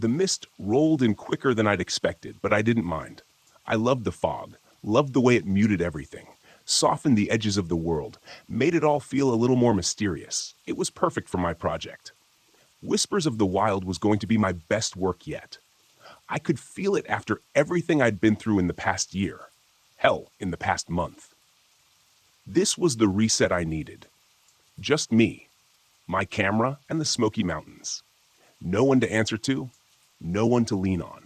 The mist rolled in quicker than I'd expected, but I didn't mind. I loved the fog, loved the way it muted everything, softened the edges of the world, made it all feel a little more mysterious. It was perfect for my project. Whispers of the Wild was going to be my best work yet. I could feel it after everything I'd been through in the past year. Hell, in the past month. This was the reset I needed. Just me, my camera, and the Smoky Mountains. No one to answer to, no one to lean on.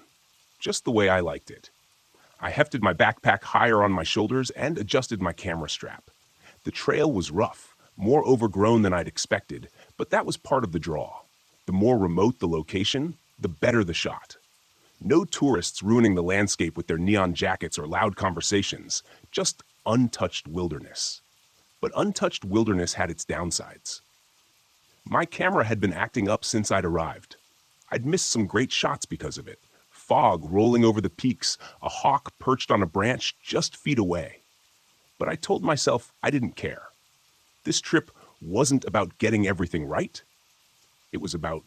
Just the way I liked it. I hefted my backpack higher on my shoulders and adjusted my camera strap. The trail was rough, more overgrown than I'd expected, but that was part of the draw. The more remote the location, the better the shot. No tourists ruining the landscape with their neon jackets or loud conversations, just untouched wilderness. But untouched wilderness had its downsides. My camera had been acting up since I'd arrived. I'd missed some great shots because of it. Fog rolling over the peaks, a hawk perched on a branch just feet away. But I told myself I didn't care. This trip wasn't about getting everything right. It was about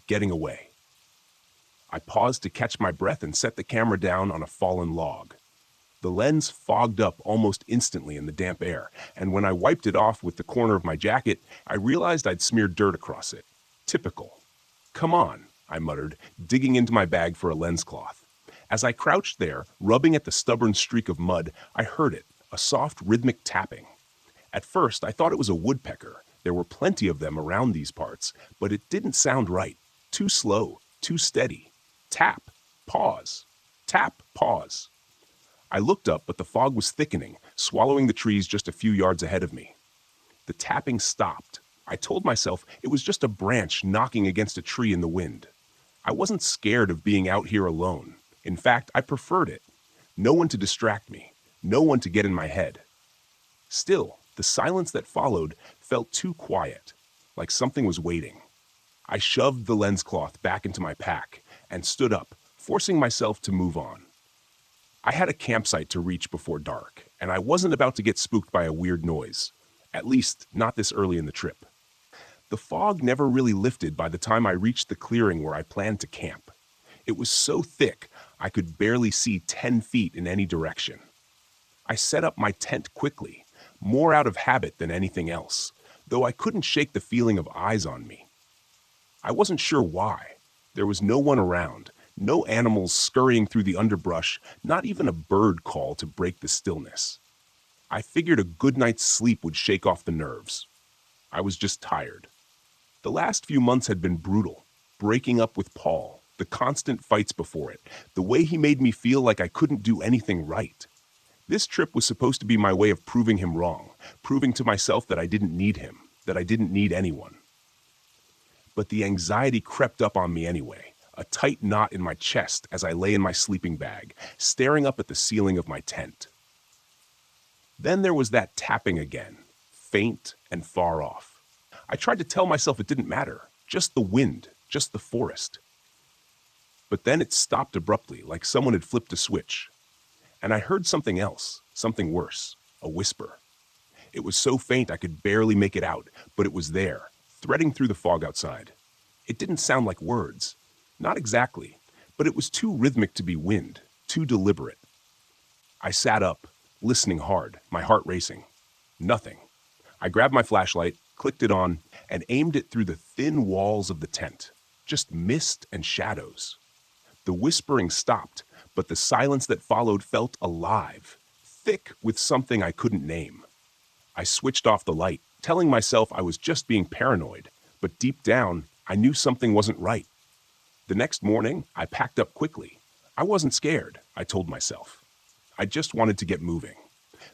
getting away. I paused to catch my breath and set the camera down on a fallen log. The lens fogged up almost instantly in the damp air, and when I wiped it off with the corner of my jacket, I realized I'd smeared dirt across it. Typical. "Come on," I muttered, digging into my bag for a lens cloth. As I crouched there, rubbing at the stubborn streak of mud, I heard it, a soft rhythmic tapping. At first, I thought it was a woodpecker. There were plenty of them around these parts, but it didn't sound right. Too slow, too steady. Tap, pause. Tap, pause. I looked up, but the fog was thickening, swallowing the trees just a few yards ahead of me. The tapping stopped. I told myself it was just a branch knocking against a tree in the wind. I wasn't scared of being out here alone. In fact, I preferred it. No one to distract me, no one to get in my head. Still, the silence that followed felt too quiet, like something was waiting. I shoved the lens cloth back into my pack and stood up, forcing myself to move on. I had a campsite to reach before dark, and I wasn't about to get spooked by a weird noise, at least not this early in the trip. The fog never really lifted by the time I reached the clearing where I planned to camp. It was so thick, I could barely see 10 feet in any direction. I set up my tent quickly, more out of habit than anything else, though I couldn't shake the feeling of eyes on me. I wasn't sure why. There was no one around, no animals scurrying through the underbrush, not even a bird call to break the stillness. I figured a good night's sleep would shake off the nerves. I was just tired. The last few months had been brutal. Breaking up with Paul, the constant fights before it, the way he made me feel like I couldn't do anything right. This trip was supposed to be my way of proving him wrong, proving to myself that I didn't need him, that I didn't need anyone. But the anxiety crept up on me anyway, a tight knot in my chest as I lay in my sleeping bag, staring up at the ceiling of my tent. Then there was that tapping again, faint and far off. I tried to tell myself it didn't matter, just the wind, just the forest. But then it stopped abruptly, like someone had flipped a switch. And I heard something else, something worse, a whisper. It was so faint I could barely make it out, but it was there, threading through the fog outside. It didn't sound like words. Not exactly, but it was too rhythmic to be wind, too deliberate. I sat up, listening hard, my heart racing. Nothing. I grabbed my flashlight, clicked it on, and aimed it through the thin walls of the tent. Just mist and shadows. The whispering stopped, but the silence that followed felt alive, thick with something I couldn't name. I switched off the light, telling myself I was just being paranoid, but deep down, I knew something wasn't right. The next morning, I packed up quickly. I wasn't scared, I told myself. I just wanted to get moving.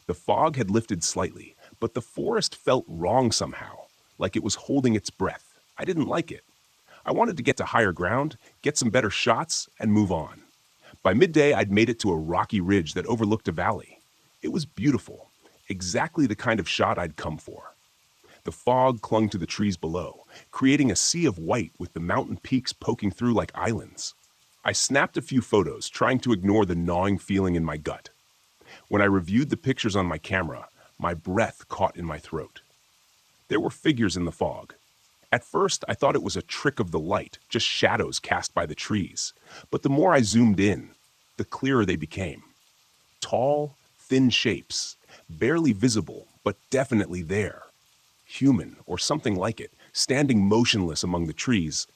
The fog had lifted slightly, but the forest felt wrong somehow, like it was holding its breath. I didn't like it. I wanted to get to higher ground, get some better shots, and move on. By midday, I'd made it to a rocky ridge that overlooked a valley. It was beautiful, exactly the kind of shot I'd come for. The fog clung to the trees below, creating a sea of white with the mountain peaks poking through like islands. I snapped a few photos, trying to ignore the gnawing feeling in my gut. When I reviewed the pictures on my camera, my breath caught in my throat. There were figures in the fog. At first, I thought it was a trick of the light, just shadows cast by the trees. But the more I zoomed in, the clearer they became. Tall, thin shapes, barely visible, but definitely there. Human, or something like it, standing motionless among the trees,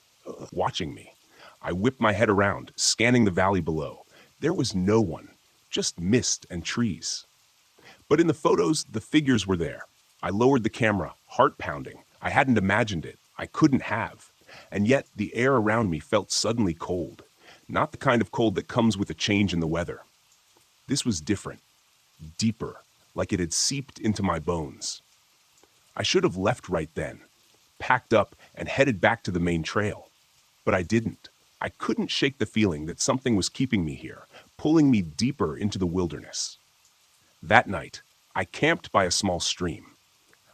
watching me. I whipped my head around, scanning the valley below. There was no one, just mist and trees. But in the photos, the figures were there. I lowered the camera, heart pounding. I hadn't imagined it. I couldn't have. And yet, the air around me felt suddenly cold. Not the kind of cold that comes with a change in the weather. This was different, deeper, like it had seeped into my bones. I should have left right then, packed up and headed back to the main trail. But I didn't. I couldn't shake the feeling that something was keeping me here, pulling me deeper into the wilderness. That night, I camped by a small stream.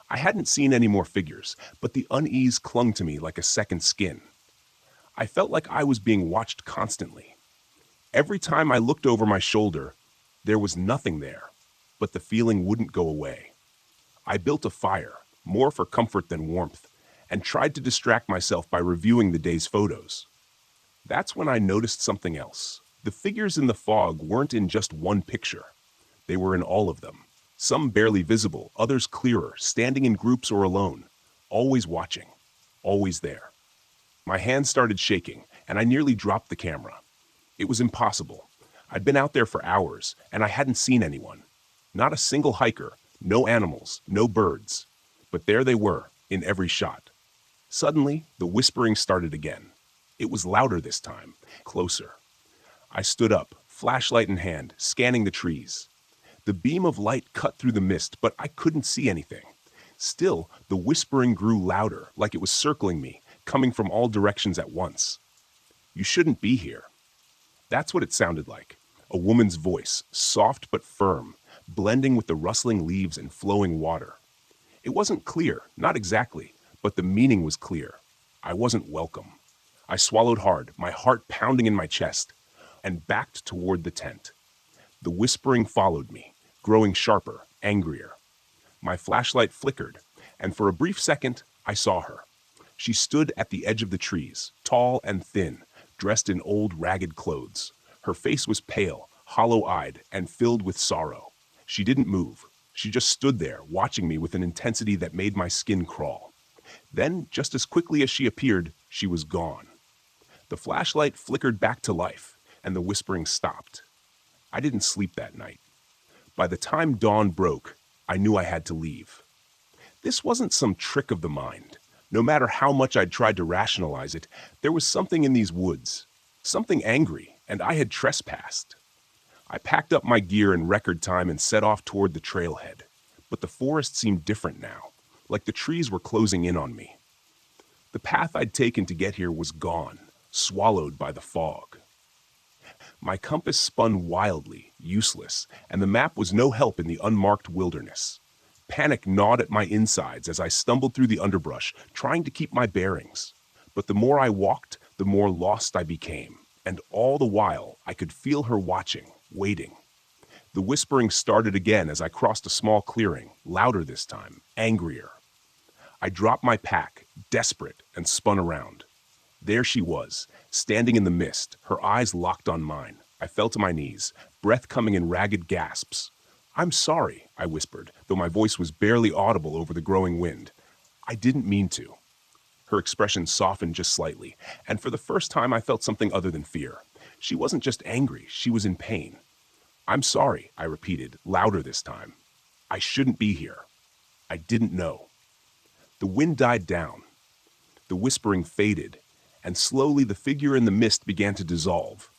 I hadn't seen any more figures, but the unease clung to me like a second skin. I felt like I was being watched constantly. Every time I looked over my shoulder, there was nothing there, but the feeling wouldn't go away. I built a fire, more for comfort than warmth, and tried to distract myself by reviewing the day's photos. That's when I noticed something else. The figures in the fog weren't in just one picture. They were in all of them. Some barely visible, others clearer, standing in groups or alone, always watching, always there. My hands started shaking, and I nearly dropped the camera. It was impossible. I'd been out there for hours, and I hadn't seen anyone. Not a single hiker, no animals, no birds. But there they were, in every shot. Suddenly, the whispering started again. It was louder this time, closer. I stood up, flashlight in hand, scanning the trees. The beam of light cut through the mist, but I couldn't see anything. Still, the whispering grew louder, like it was circling me, coming from all directions at once. "You shouldn't be here." That's what it sounded like. A woman's voice, soft but firm, blending with the rustling leaves and flowing water. It wasn't clear, not exactly, but the meaning was clear. I wasn't welcome. I swallowed hard, my heart pounding in my chest, and backed toward the tent. The whispering followed me, growing sharper, angrier. My flashlight flickered, and for a brief second, I saw her. She stood at the edge of the trees, tall and thin, dressed in old, ragged clothes. Her face was pale, hollow-eyed, and filled with sorrow. She didn't move. She just stood there, watching me with an intensity that made my skin crawl. Then, just as quickly as she appeared, she was gone. The flashlight flickered back to life, and the whispering stopped. I didn't sleep that night. By the time dawn broke, I knew I had to leave. This wasn't some trick of the mind. No matter how much I'd tried to rationalize it, there was something in these woods, something angry, and I had trespassed. I packed up my gear in record time and set off toward the trailhead. But the forest seemed different now, like the trees were closing in on me. The path I'd taken to get here was gone, swallowed by the fog. My compass spun wildly, useless, and the map was no help in the unmarked wilderness. Panic gnawed at my insides as I stumbled through the underbrush, trying to keep my bearings. But the more I walked, the more lost I became, and all the while I could feel her watching, waiting. The whispering started again as I crossed a small clearing, louder this time, angrier. I dropped my pack, desperate, and spun around. There she was, standing in the mist, her eyes locked on mine. I fell to my knees, breath coming in ragged gasps. "I'm sorry," I whispered, though my voice was barely audible over the growing wind. "I didn't mean to." Her expression softened just slightly, and for the first time I felt something other than fear. She wasn't just angry, she was in pain. "I'm sorry," I repeated, louder this time. "I shouldn't be here. I didn't know." The wind died down. The whispering faded, and slowly the figure in the mist began to dissolve,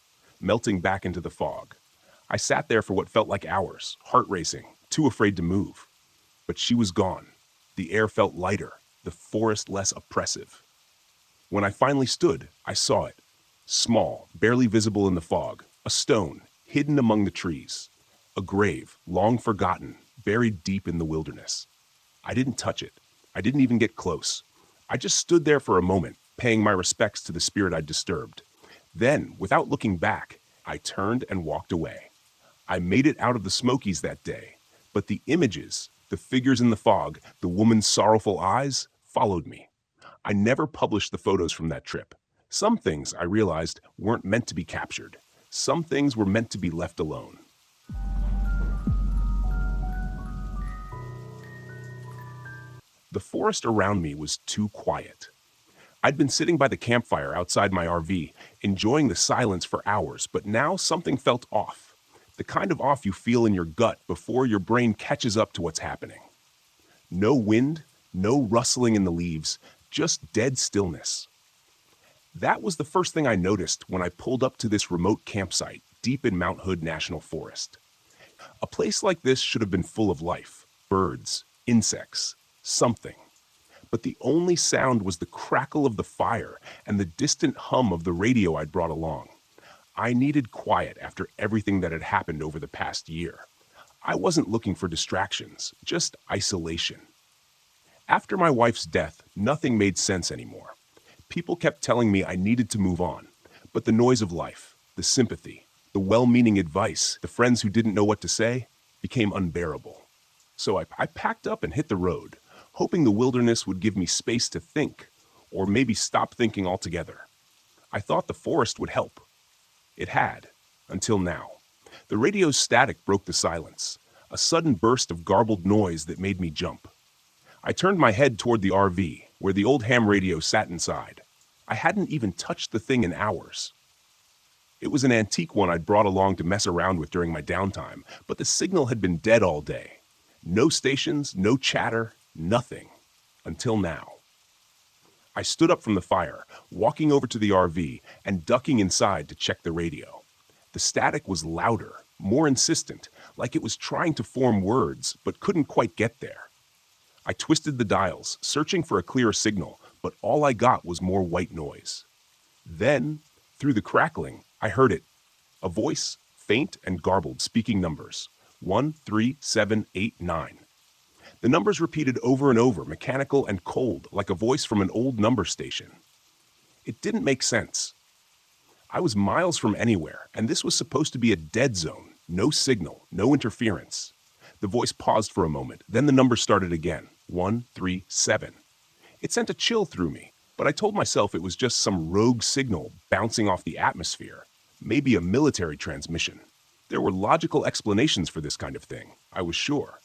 melting back into the fog. I sat there for what felt like hours, heart racing, too afraid to move. But she was gone. The air felt lighter, the forest less oppressive. When I finally stood, I saw it. Small, barely visible in the fog, a stone, hidden among the trees. A grave, long forgotten, buried deep in the wilderness. I didn't touch it. I didn't even get close. I just stood there for a moment, paying my respects to the spirit I'd disturbed. Then, without looking back, I turned and walked away. I made it out of the Smokies that day, but the images, the figures in the fog, the woman's sorrowful eyes, followed me. I never published the photos from that trip. Some things, I realized, weren't meant to be captured. Some things were meant to be left alone. The forest around me was too quiet. I'd been sitting by the campfire outside my RV, enjoying the silence for hours, but now something felt off. The kind of off you feel in your gut before your brain catches up to what's happening. No wind, no rustling in the leaves, just dead stillness. That was the first thing I noticed when I pulled up to this remote campsite deep in Mount Hood National Forest. A place like this should have been full of life, birds, insects, something. But the only sound was the crackle of the fire and the distant hum of the radio I'd brought along. I needed quiet after everything that had happened over the past year. I wasn't looking for distractions, just isolation. After my wife's death, nothing made sense anymore. People kept telling me I needed to move on, but the noise of life, the sympathy, the well-meaning advice, the friends who didn't know what to say, became unbearable. So I packed up and hit the road, hoping the wilderness would give me space to think, or maybe stop thinking altogether. I thought the forest would help. It had, until now. The radio's static broke the silence, a sudden burst of garbled noise that made me jump. I turned my head toward the RV, where the old ham radio sat inside. I hadn't even touched the thing in hours. It was an antique one I'd brought along to mess around with during my downtime, but the signal had been dead all day. No stations, no chatter, nothing. Until now. I stood up from the fire, walking over to the RV and ducking inside to check the radio. The static was louder, more insistent, like it was trying to form words, but couldn't quite get there. I twisted the dials, searching for a clearer signal, but all I got was more white noise. Then, through the crackling, I heard it. A voice, faint and garbled, speaking numbers. 1, 3, 7, 8, 9. The numbers repeated over and over, mechanical and cold, like a voice from an old number station. It didn't make sense. I was miles from anywhere, and this was supposed to be a dead zone. No signal, no interference. The voice paused for a moment, then the numbers started again. 1, 3, 7. It sent a chill through me, but I told myself it was just some rogue signal bouncing off the atmosphere, maybe a military transmission. There were logical explanations for this kind of thing, I was sure.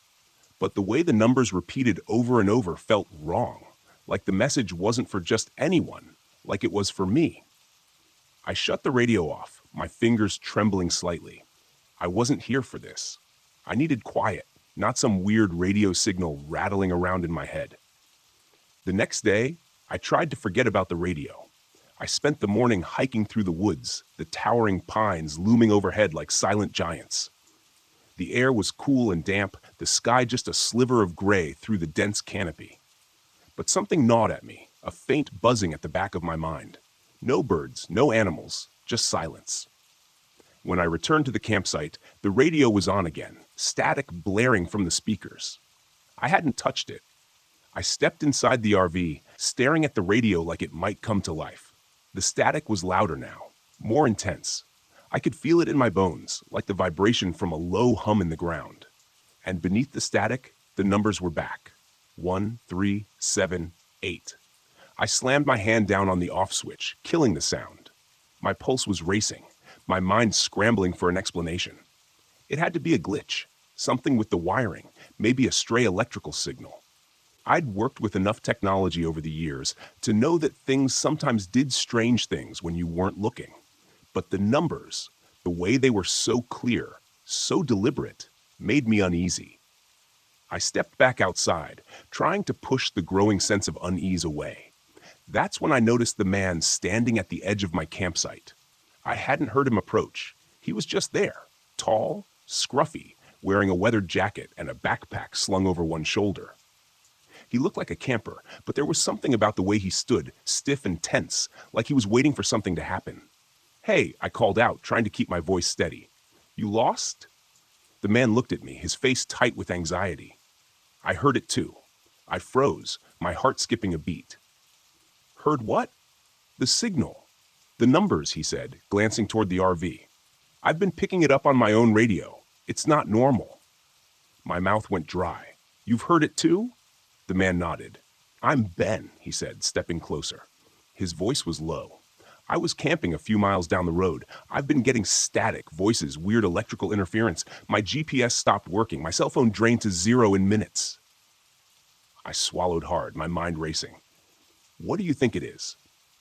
But the way the numbers repeated over and over felt wrong, like the message wasn't for just anyone, like it was for me. I shut the radio off, my fingers trembling slightly. I wasn't here for this. I needed quiet, not some weird radio signal rattling around in my head. The next day, I tried to forget about the radio. I spent the morning hiking through the woods, the towering pines looming overhead like silent giants. The air was cool and damp, the sky just a sliver of gray through the dense canopy. But something gnawed at me, a faint buzzing at the back of my mind. No birds, no animals, just silence. When I returned to the campsite, the radio was on again, static blaring from the speakers. I hadn't touched it. I stepped inside the RV, staring at the radio like it might come to life. The static was louder now, more intense. I could feel it in my bones, like the vibration from a low hum in the ground. And beneath the static, the numbers were back. 1, 3, 7, 8. I slammed my hand down on the off switch, killing the sound. My pulse was racing, my mind scrambling for an explanation. It had to be a glitch, something with the wiring, maybe a stray electrical signal. I'd worked with enough technology over the years to know that things sometimes did strange things when you weren't looking. But the numbers, the way they were so clear, so deliberate, made me uneasy. I stepped back outside, trying to push the growing sense of unease away. That's when I noticed the man standing at the edge of my campsite. I hadn't heard him approach. He was just there, tall, scruffy, wearing a weathered jacket and a backpack slung over one shoulder. He looked like a camper, but there was something about the way he stood, stiff and tense, like he was waiting for something to happen. "Hey," I called out, trying to keep my voice steady. "You lost?" The man looked at me, his face tight with anxiety. I heard it too. I froze, my heart skipping a beat. "Heard what?" "The signal. The numbers," he said, glancing toward the RV. "I've been picking it up on my own radio. It's not normal." My mouth went dry. "You've heard it too?" The man nodded. "I'm Ben," he said, stepping closer. His voice was low. "I was camping a few miles down the road. I've been getting static, voices, weird electrical interference. My GPS stopped working. My cell phone drained to zero in minutes." I swallowed hard, my mind racing. "What do you think it is?"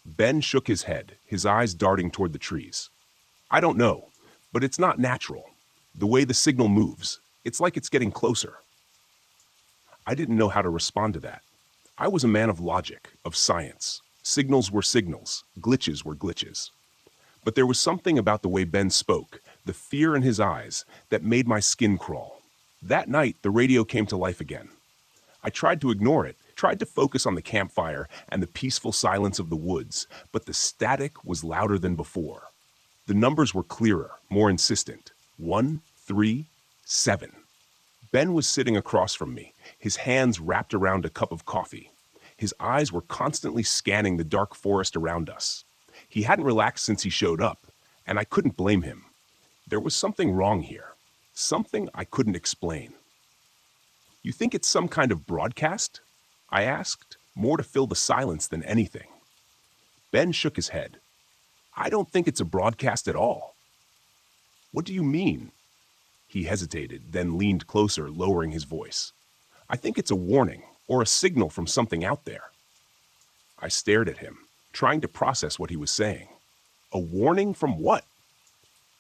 Ben shook his head, his eyes darting toward the trees. "I don't know, but it's not natural. The way the signal moves, it's like it's getting closer." I didn't know how to respond to that. I was a man of logic, of science. Signals were signals, glitches were glitches. But there was something about the way Ben spoke, the fear in his eyes, that made my skin crawl. That night, the radio came to life again. I tried to ignore it, tried to focus on the campfire and the peaceful silence of the woods, but the static was louder than before. The numbers were clearer, more insistent. 1, 3, 7. Ben was sitting across from me, his hands wrapped around a cup of coffee. His eyes were constantly scanning the dark forest around us. He hadn't relaxed since he showed up, and I couldn't blame him. There was something wrong here, something I couldn't explain. "You think it's some kind of broadcast?" I asked, more to fill the silence than anything. Ben shook his head. "I don't think it's a broadcast at all." "What do you mean?" He hesitated, then leaned closer, lowering his voice. "I think it's a warning, or a signal from something out there." I stared at him, trying to process what he was saying. A warning from what?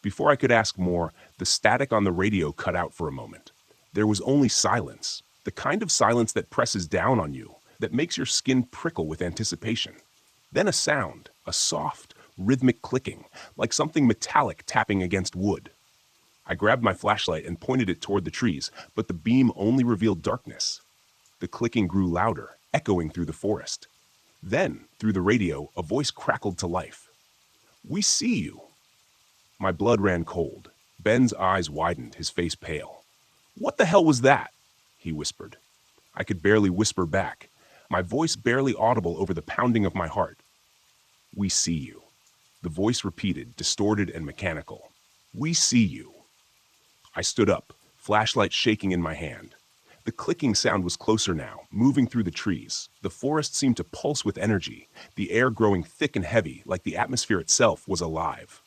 Before I could ask more, the static on the radio cut out for a moment. There was only silence, the kind of silence that presses down on you, that makes your skin prickle with anticipation. Then a sound, a soft, rhythmic clicking, like something metallic tapping against wood. I grabbed my flashlight and pointed it toward the trees, but the beam only revealed darkness. The clicking grew louder, echoing through the forest. Then, through the radio, a voice crackled to life. "We see you." My blood ran cold. Ben's eyes widened, his face pale. "What the hell was that?" he whispered. I could barely whisper back, my voice barely audible over the pounding of my heart. "We see you." The voice repeated, distorted and mechanical. "We see you." I stood up, flashlight shaking in my hand. The clicking sound was closer now, moving through the trees. The forest seemed to pulse with energy, the air growing thick and heavy, like the atmosphere itself was alive.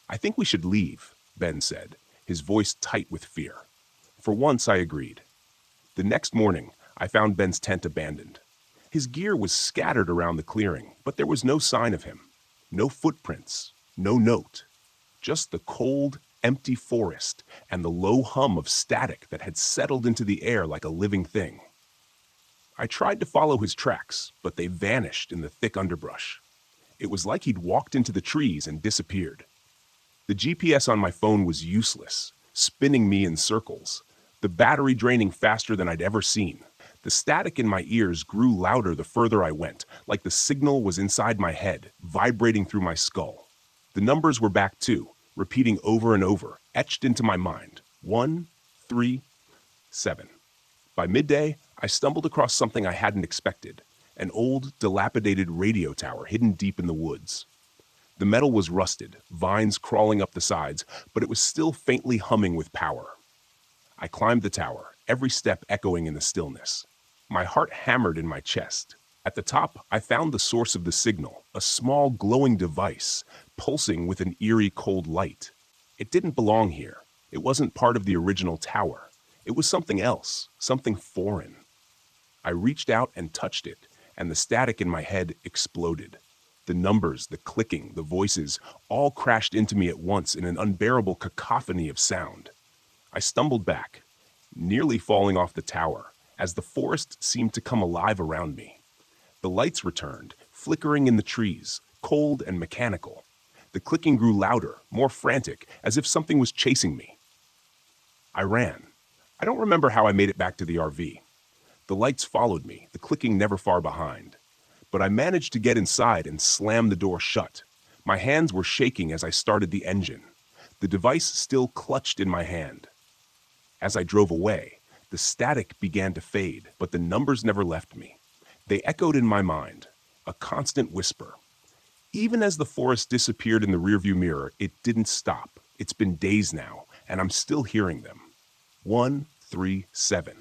"I think we should leave," Ben said, his voice tight with fear. For once, I agreed. The next morning, I found Ben's tent abandoned. His gear was scattered around the clearing, but there was no sign of him. No footprints, no note. Just the cold, empty forest and the low hum of static that had settled into the air like a living thing. I tried to follow his tracks, but they vanished in the thick underbrush. It was like he'd walked into the trees and disappeared. The GPS on my phone was useless, spinning me in circles, the battery draining faster than I'd ever seen. The static in my ears grew louder the further I went, like the signal was inside my head, vibrating through my skull. The numbers were back too, repeating over and over, etched into my mind. 1, 3, 7. By midday, I stumbled across something I hadn't expected, an old, dilapidated radio tower hidden deep in the woods. The metal was rusted, vines crawling up the sides, but it was still faintly humming with power. I climbed the tower, every step echoing in the stillness. My heart hammered in my chest. At the top, I found the source of the signal, a small glowing device, pulsing with an eerie cold light. It didn't belong here. It wasn't part of the original tower. It was something else, something foreign. I reached out and touched it, and the static in my head exploded. The numbers, the clicking, the voices, all crashed into me at once in an unbearable cacophony of sound. I stumbled back, nearly falling off the tower, as the forest seemed to come alive around me. The lights returned, flickering in the trees, cold and mechanical. The clicking grew louder, more frantic, as if something was chasing me. I ran. I don't remember how I made it back to the RV. The lights followed me, the clicking never far behind. But I managed to get inside and slam the door shut. My hands were shaking as I started the engine. The device still clutched in my hand. As I drove away, the static began to fade, but the numbers never left me. They echoed in my mind, a constant whisper. Even as the forest disappeared in the rearview mirror, it didn't stop. It's been days now, and I'm still hearing them. 1, 3, 7.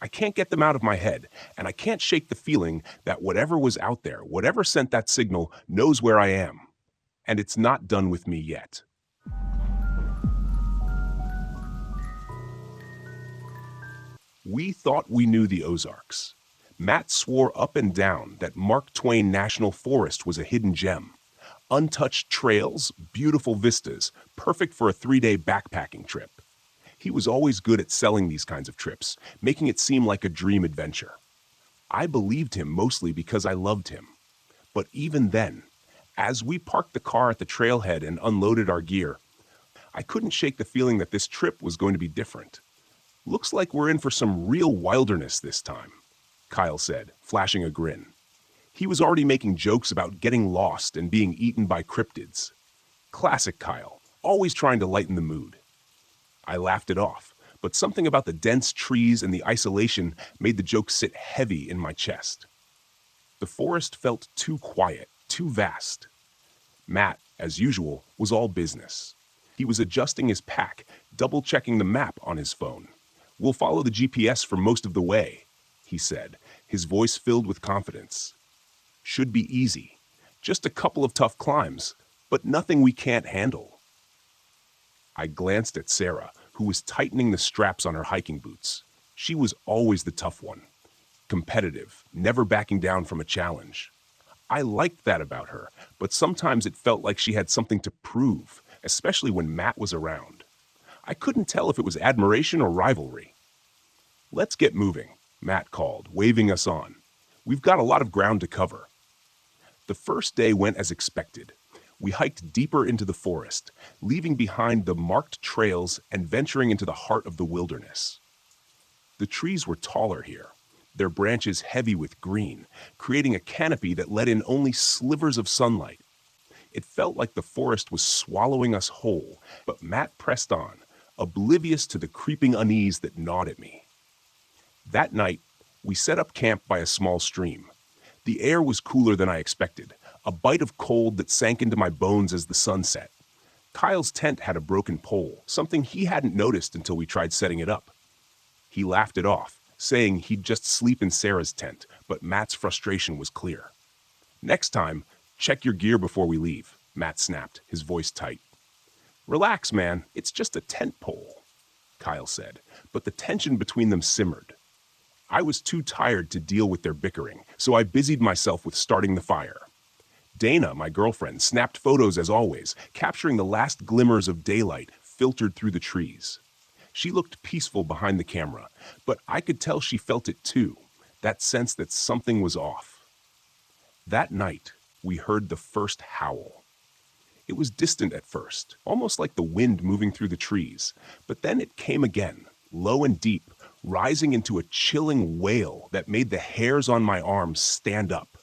I can't get them out of my head, and I can't shake the feeling that whatever was out there, whatever sent that signal, knows where I am. And it's not done with me yet. We thought we knew the Ozarks. Matt swore up and down that Mark Twain National Forest was a hidden gem. Untouched trails, beautiful vistas, perfect for a 3-day backpacking trip. He was always good at selling these kinds of trips, making it seem like a dream adventure. I believed him mostly because I loved him. But even then, as we parked the car at the trailhead and unloaded our gear, I couldn't shake the feeling that this trip was going to be different. Looks like we're in for some real wilderness this time, Kyle said, flashing a grin. He was already making jokes about getting lost and being eaten by cryptids. Classic Kyle, always trying to lighten the mood. I laughed it off, but something about the dense trees and the isolation made the joke sit heavy in my chest. The forest felt too quiet, too vast. Matt, as usual, was all business. He was adjusting his pack, double-checking the map on his phone. "We'll follow the GPS for most of the way," he said, his voice filled with confidence. "Should be easy. Just a couple of tough climbs, but nothing we can't handle." I glanced at Sarah, who was tightening the straps on her hiking boots. She was always the tough one. Competitive, never backing down from a challenge. I liked that about her, but sometimes it felt like she had something to prove, especially when Matt was around. I couldn't tell if it was admiration or rivalry. "Let's get moving," Matt called, waving us on. "We've got a lot of ground to cover." The first day went as expected. We hiked deeper into the forest, leaving behind the marked trails and venturing into the heart of the wilderness. The trees were taller here, their branches heavy with green, creating a canopy that let in only slivers of sunlight. It felt like the forest was swallowing us whole, but Matt pressed on, oblivious to the creeping unease that gnawed at me. That night, we set up camp by a small stream. The air was cooler than I expected, a bite of cold that sank into my bones as the sun set. Kyle's tent had a broken pole, something he hadn't noticed until we tried setting it up. He laughed it off, saying he'd just sleep in Sarah's tent, but Matt's frustration was clear. "Next time, check your gear before we leave," Matt snapped, his voice tight. "Relax, man, it's just a tent pole," Kyle said, but the tension between them simmered. I was too tired to deal with their bickering, so I busied myself with starting the fire. Dana, my girlfriend, snapped photos as always, capturing the last glimmers of daylight filtered through the trees. She looked peaceful behind the camera, but I could tell she felt it too, that sense that something was off. That night, we heard the first howl. It was distant at first, almost like the wind moving through the trees, but then it came again, low and deep, rising into a chilling wail that made the hairs on my arms stand up.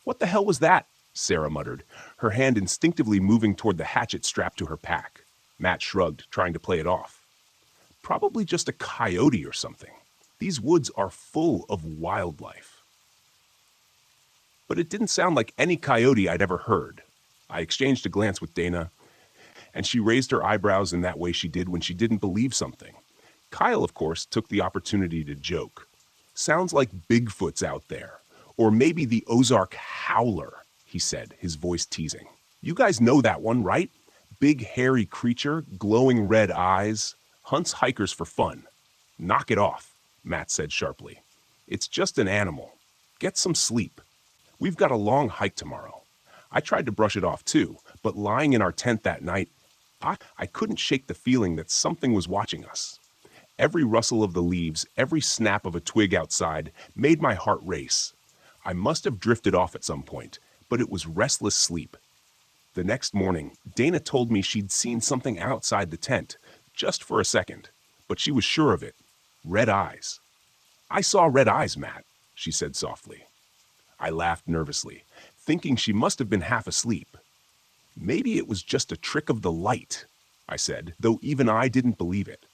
"What the hell was that?" Sarah muttered, her hand instinctively moving toward the hatchet strapped to her pack. Matt shrugged, trying to play it off. "Probably just a coyote or something. These woods are full of wildlife." But it didn't sound like any coyote I'd ever heard. I exchanged a glance with Dana, and she raised her eyebrows in that way she did when she didn't believe something. Kyle, of course, took the opportunity to joke. "Sounds like Bigfoot's out there. Or maybe the Ozark Howler," he said, his voice teasing. "You guys know that one, right? Big hairy creature, glowing red eyes, hunts hikers for fun." "Knock it off," Matt said sharply. "It's just an animal. Get some sleep. We've got a long hike tomorrow." I tried to brush it off too, but lying in our tent that night, I couldn't shake the feeling that something was watching us. Every rustle of the leaves, every snap of a twig outside made my heart race. I must have drifted off at some point, but it was restless sleep. The next morning, Dana told me she'd seen something outside the tent, just for a second, but she was sure of it. Red eyes. "I saw red eyes, Matt," she said softly. I laughed nervously, thinking she must have been half asleep. "Maybe it was just a trick of the light," I said, though even I didn't believe it.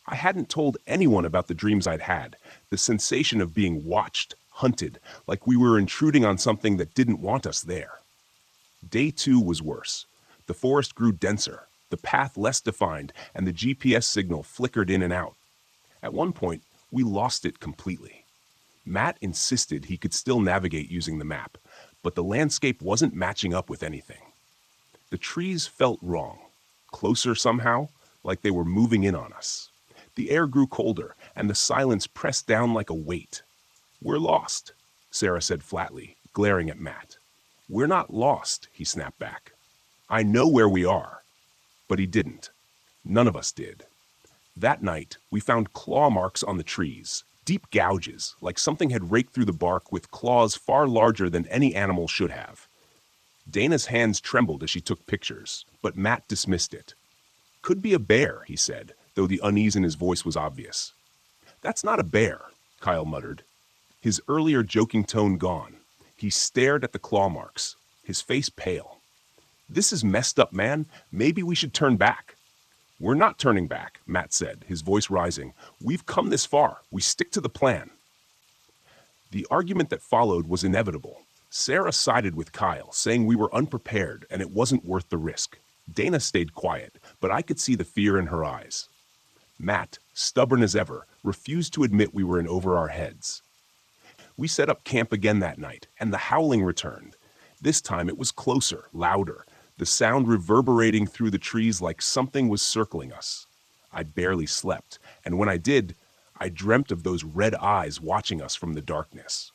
I hadn't told anyone about the dreams I'd had, the sensation of being watched, hunted, like we were intruding on something that didn't want us there. Day 2 was worse. The forest grew denser, the path less defined, and the GPS signal flickered in and out. At one point, We lost it completely. Matt insisted he could still navigate using the map, but the landscape wasn't matching up with anything. The trees felt wrong, closer somehow, like they were moving in on us. The air grew colder, and the silence pressed down like a weight. "We're lost," Sarah said flatly, glaring at Matt. "We're not lost," he snapped back. "I know where we are." But he didn't. None of us did. That night, we found claw marks on the trees, deep gouges, like something had raked through the bark with claws far larger than any animal should have. Dana's hands trembled as she took pictures, but Matt dismissed it. "Could be a bear," he said, though the unease in his voice was obvious. "That's not a bear," Kyle muttered. His earlier joking tone gone, he stared at the claw marks, his face pale. "This is messed up, man. Maybe we should turn back." "We're not turning back," Matt said, his voice rising. "We've come this far. We stick to the plan." The argument that followed was inevitable. Sarah sided with Kyle, saying we were unprepared and it wasn't worth the risk. Dana stayed quiet, but I could see the fear in her eyes. Matt, stubborn as ever, refused to admit we were in over our heads. We set up camp again that night, and the howling returned. This time it was closer, louder, the sound reverberating through the trees like something was circling us. I barely slept, and when I did, I dreamt of those red eyes watching us from the darkness.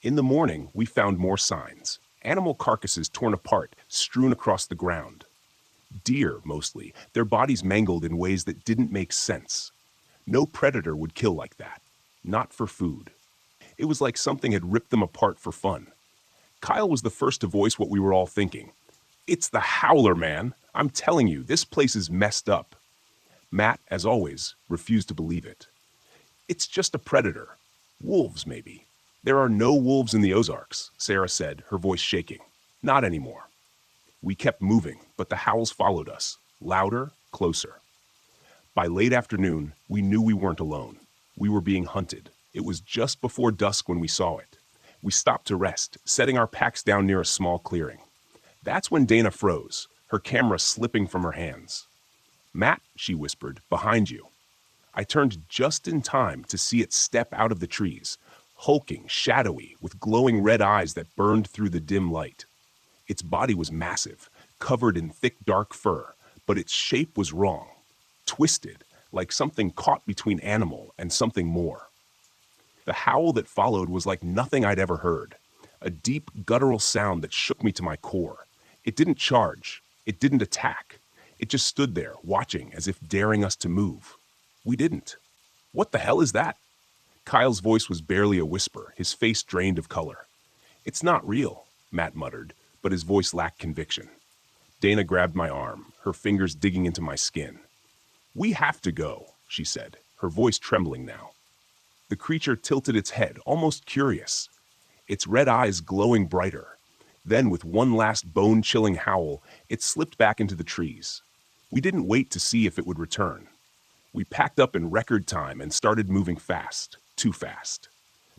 In the morning, we found more signs. Animal carcasses torn apart, strewn across the ground. Deer, mostly, their bodies mangled in ways that didn't make sense. No predator would kill like that. Not for food. It was like something had ripped them apart for fun. Kyle was the first to voice what we were all thinking. "It's the Howler, man. I'm telling you, this place is messed up." Matt, as always, refused to believe it. "It's just a predator. Wolves, maybe." "There are no wolves in the Ozarks," Sarah said, her voice shaking. "Not anymore." We kept moving, but the howls followed us, louder, closer. By late afternoon, we knew we weren't alone. We were being hunted. It was just before dusk when we saw it. We stopped to rest, setting our packs down near a small clearing. That's when Dana froze, her camera slipping from her hands. "Matt," she whispered, "behind you." I turned just in time to see it step out of the trees, hulking, shadowy, with glowing red eyes that burned through the dim light. Its body was massive, covered in thick dark fur, but its shape was wrong, twisted, like something caught between animal and something more. The howl that followed was like nothing I'd ever heard, a deep, guttural sound that shook me to my core. It didn't charge. It didn't attack. It just stood there, watching as if daring us to move. We didn't. "What the hell is that?" Kyle's voice was barely a whisper, his face drained of color. "It's not real," Matt muttered, but his voice lacked conviction. Dana grabbed my arm, her fingers digging into my skin. "We have to go," she said, her voice trembling now. The creature tilted its head, almost curious, its red eyes glowing brighter. Then, with one last bone-chilling howl, it slipped back into the trees. We didn't wait to see if it would return. We packed up in record time and started moving fast, too fast.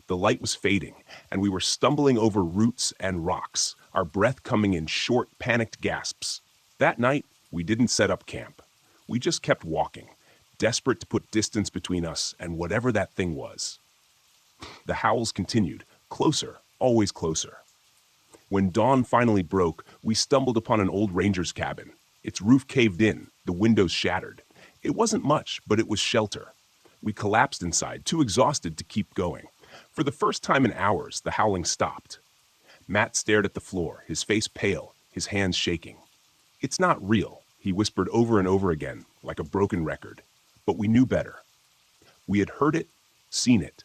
The light was fading, and we were stumbling over roots and rocks, our breath coming in short, panicked gasps. That night, we didn't set up camp. We just kept walking, desperate to put distance between us and whatever that thing was. The howls continued, closer, always closer. When dawn finally broke, we stumbled upon an old ranger's cabin. Its roof caved in, the windows shattered. It wasn't much, but it was shelter. We collapsed inside, too exhausted to keep going. For the first time in hours, the howling stopped. Matt stared at the floor, his face pale, his hands shaking. "It's not real," he whispered over and over again, like a broken record. But we knew better. We had heard it, seen it.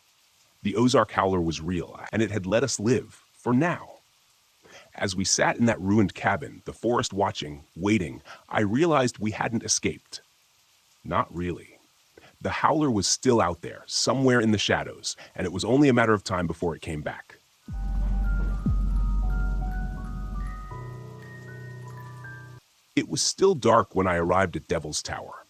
The Ozark Howler was real, and it had let us live, for now. As we sat in that ruined cabin, the forest watching, waiting, I realized we hadn't escaped. Not really. The Howler was still out there, somewhere in the shadows, and it was only a matter of time before it came back. It was still dark when I arrived at Devil's Tower.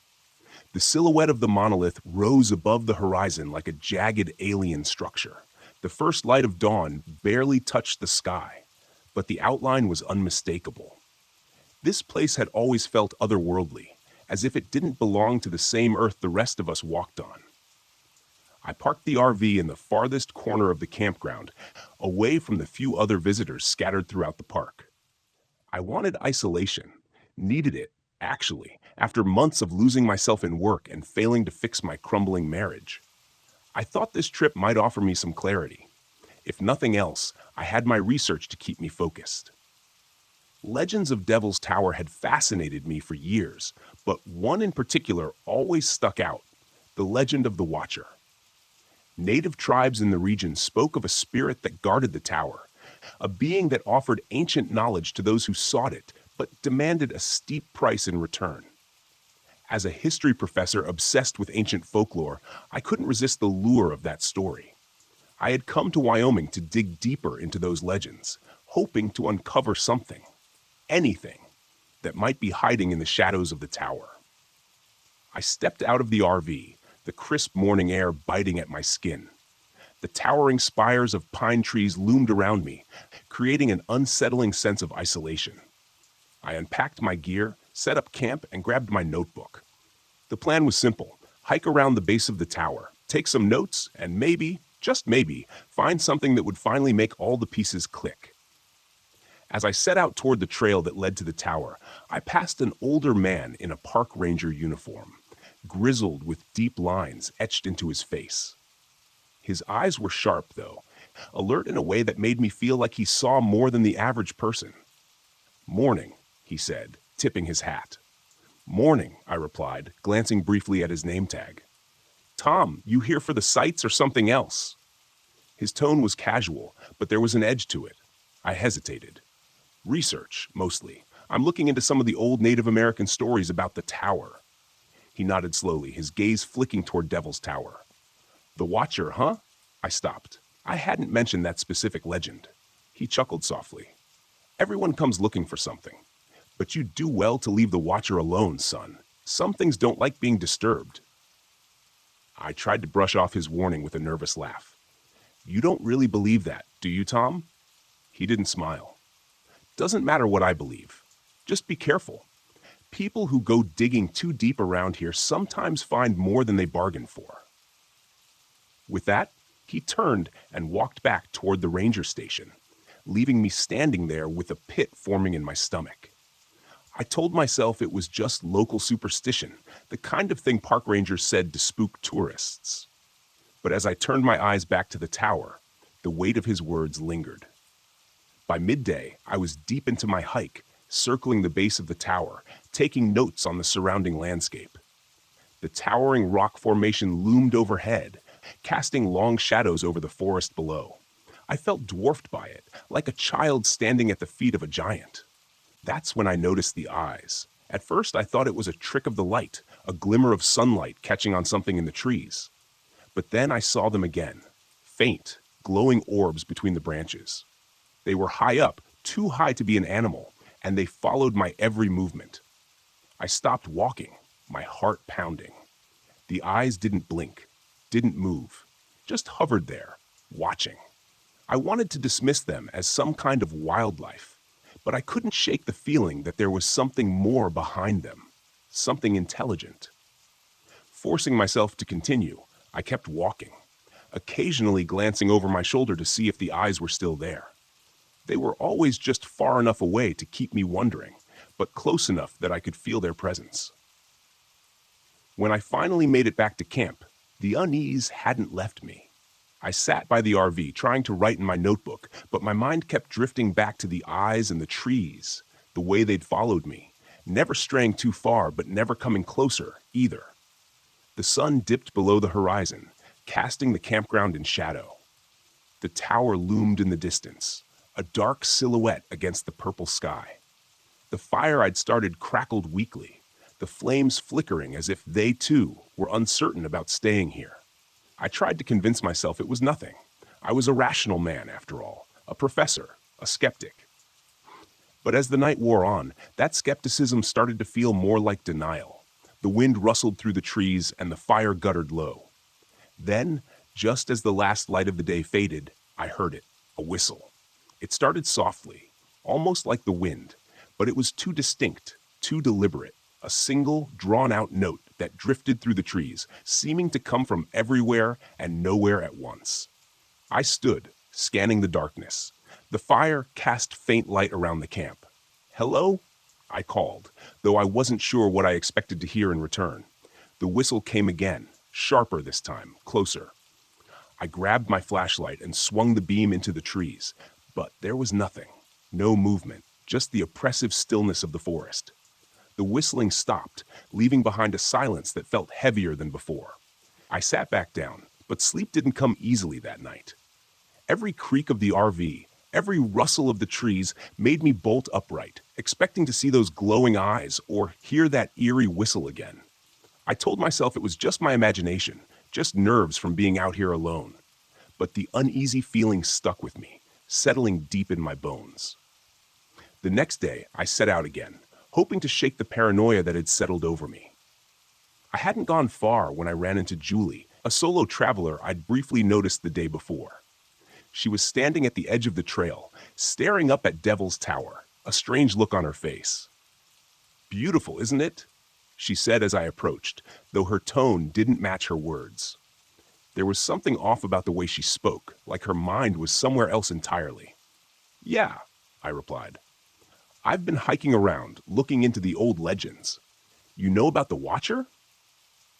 The silhouette of the monolith rose above the horizon like a jagged alien structure. The first light of dawn barely touched the sky, but the outline was unmistakable. This place had always felt otherworldly, as if it didn't belong to the same earth the rest of us walked on. I parked the RV in the farthest corner of the campground, away from the few other visitors scattered throughout the park. I wanted isolation, needed it, actually, after months of losing myself in work and failing to fix my crumbling marriage. I thought this trip might offer me some clarity. If nothing else, I had my research to keep me focused. Legends of Devil's Tower had fascinated me for years, but one in particular always stuck out: the legend of the Watcher. Native tribes in the region spoke of a spirit that guarded the tower, a being that offered ancient knowledge to those who sought it, but demanded a steep price in return. As a history professor obsessed with ancient folklore, I couldn't resist the lure of that story. I had come to Wyoming to dig deeper into those legends, hoping to uncover something, anything, that might be hiding in the shadows of the tower. I stepped out of the RV, the crisp morning air biting at my skin. The towering spires of pine trees loomed around me, creating an unsettling sense of isolation. I unpacked my gear, set up camp, and grabbed my notebook. The plan was simple: hike around the base of the tower, take some notes, and maybe, just maybe, find something that would finally make all the pieces click. As I set out toward the trail that led to the tower, I passed an older man in a park ranger uniform, grizzled with deep lines etched into his face. His eyes were sharp, though, alert in a way that made me feel like he saw more than the average person. "Morning," he said, tipping his hat. "Morning," I replied, glancing briefly at his name tag. "Tom, you here for the sights or something else?" His tone was casual, but there was an edge to it. I hesitated. "Research, mostly. I'm looking into some of the old Native American stories about the tower." He nodded slowly, his gaze flicking toward Devil's Tower. "The Watcher, huh?" I stopped. I hadn't mentioned that specific legend. He chuckled softly. "Everyone comes looking for something. But you do well to leave the Watcher alone, son. Some things don't like being disturbed." I tried to brush off his warning with a nervous laugh. "You don't really believe that, do you, Tom?" He didn't smile. "Doesn't matter what I believe. Just be careful. People who go digging too deep around here sometimes find more than they bargained for." With that, he turned and walked back toward the ranger station, leaving me standing there with a pit forming in my stomach. I told myself it was just local superstition, the kind of thing park rangers said to spook tourists. But as I turned my eyes back to the tower, the weight of his words lingered. By midday, I was deep into my hike, circling the base of the tower, taking notes on the surrounding landscape. The towering rock formation loomed overhead, casting long shadows over the forest below. I felt dwarfed by it, like a child standing at the feet of a giant. That's when I noticed the eyes. At first, I thought it was a trick of the light, a glimmer of sunlight catching on something in the trees. But then I saw them again, faint, glowing orbs between the branches. They were high up, too high to be an animal, and they followed my every movement. I stopped walking, my heart pounding. The eyes didn't blink, didn't move, just hovered there, watching. I wanted to dismiss them as some kind of wildlife, but I couldn't shake the feeling that there was something more behind them, something intelligent. Forcing myself to continue, I kept walking, occasionally glancing over my shoulder to see if the eyes were still there. They were always just far enough away to keep me wondering, but close enough that I could feel their presence. When I finally made it back to camp, the unease hadn't left me. I sat by the RV trying to write in my notebook, but my mind kept drifting back to the eyes and the trees, the way they'd followed me, never straying too far but never coming closer either. The sun dipped below the horizon, casting the campground in shadow. The tower loomed in the distance, a dark silhouette against the purple sky. The fire I'd started crackled weakly, the flames flickering as if they, too, were uncertain about staying here. I tried to convince myself it was nothing. I was a rational man, after all, a professor, a skeptic. But as the night wore on, that skepticism started to feel more like denial. The wind rustled through the trees and the fire guttered low. Then, just as the last light of the day faded, I heard it, a whistle. It started softly, almost like the wind, but it was too distinct, too deliberate, a single, drawn-out note that drifted through the trees, seeming to come from everywhere and nowhere at once. I stood, scanning the darkness. The fire cast faint light around the camp. "Hello?" I called, though I wasn't sure what I expected to hear in return. The whistle came again, sharper this time, closer. I grabbed my flashlight and swung the beam into the trees, but there was nothing. No movement, just the oppressive stillness of the forest. The whistling stopped, leaving behind a silence that felt heavier than before. I sat back down, but sleep didn't come easily that night. Every creak of the RV, every rustle of the trees made me bolt upright, expecting to see those glowing eyes or hear that eerie whistle again. I told myself it was just my imagination, just nerves from being out here alone. But the uneasy feeling stuck with me, settling deep in my bones. The next day, I set out again, hoping to shake the paranoia that had settled over me. I hadn't gone far when I ran into Julie, a solo traveler I'd briefly noticed the day before. She was standing at the edge of the trail, staring up at Devil's Tower, a strange look on her face. "Beautiful, isn't it?" she said as I approached, though her tone didn't match her words. There was something off about the way she spoke, like her mind was somewhere else entirely. "Yeah," I replied. "I've been hiking around, looking into the old legends. You know about the Watcher?"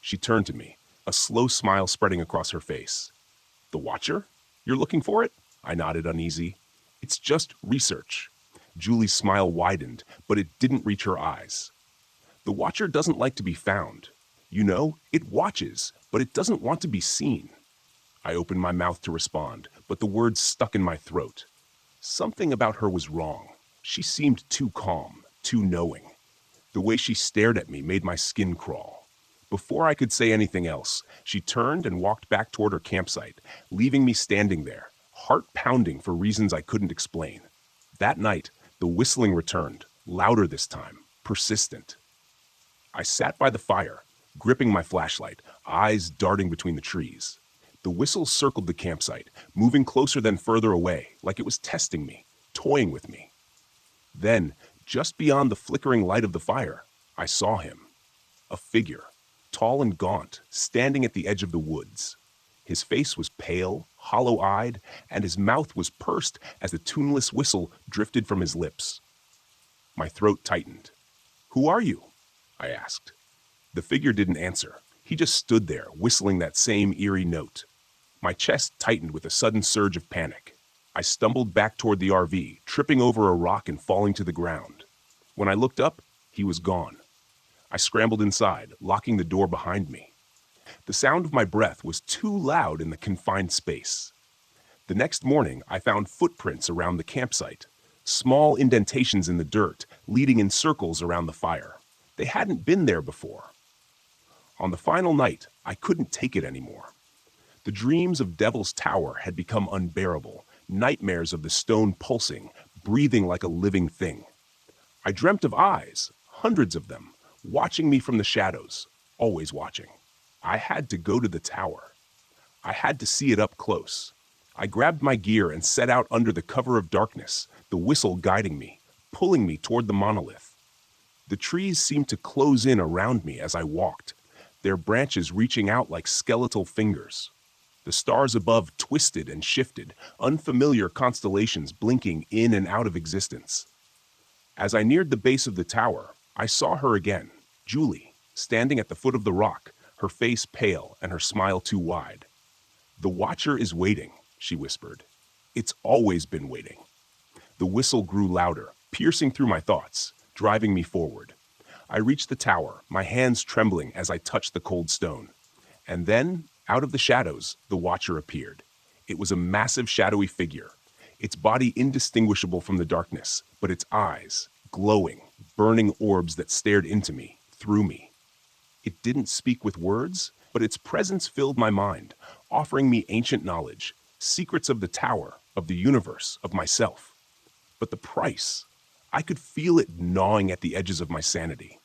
She turned to me, a slow smile spreading across her face. "The Watcher? You're looking for it?" I nodded, uneasy. "It's just research." Julie's smile widened, but it didn't reach her eyes. "The Watcher doesn't like to be found. You know, it watches, but it doesn't want to be seen." I opened my mouth to respond, but the words stuck in my throat. Something about her was wrong. She seemed too calm, too knowing. The way she stared at me made my skin crawl. Before I could say anything else, she turned and walked back toward her campsite, leaving me standing there, heart pounding for reasons I couldn't explain. That night, the whistling returned, louder this time, persistent. I sat by the fire, gripping my flashlight, eyes darting between the trees. The whistle circled the campsite, moving closer than further away, like it was testing me, toying with me. Then, just beyond the flickering light of the fire, I saw him. A figure, tall and gaunt, standing at the edge of the woods. His face was pale, hollow-eyed, and his mouth was pursed as the tuneless whistle drifted from his lips. My throat tightened. "Who are you?" I asked. The figure didn't answer. He just stood there, whistling that same eerie note. My chest tightened with a sudden surge of panic. I stumbled back toward the RV, tripping over a rock and falling to the ground. When I looked up, he was gone. I scrambled inside, locking the door behind me. The sound of my breath was too loud in the confined space. The next morning, I found footprints around the campsite, small indentations in the dirt, leading in circles around the fire. They hadn't been there before. On the final night, I couldn't take it anymore. The dreams of Devil's Tower had become unbearable, nightmares of the stone pulsing, breathing like a living thing. I dreamt of eyes, hundreds of them, watching me from the shadows, always watching. I had to go to the tower. I had to see it up close. I grabbed my gear and set out under the cover of darkness, the whistle guiding me, pulling me toward the monolith. The trees seemed to close in around me as I walked, their branches reaching out like skeletal fingers. The stars above twisted and shifted, unfamiliar constellations blinking in and out of existence. As I neared the base of the tower, I saw her again, Julie, standing at the foot of the rock, her face pale and her smile too wide. "The Watcher is waiting," she whispered. "It's always been waiting." The whistle grew louder, piercing through my thoughts, driving me forward. I reached the tower, my hands trembling as I touched the cold stone. And then, out of the shadows, the Watcher appeared. It was a massive shadowy figure, its body indistinguishable from the darkness, but its eyes, glowing, burning orbs that stared into me, through me. It didn't speak with words, but its presence filled my mind, offering me ancient knowledge, secrets of the tower, of the universe, of myself. But the price, I could feel it gnawing at the edges of my sanity.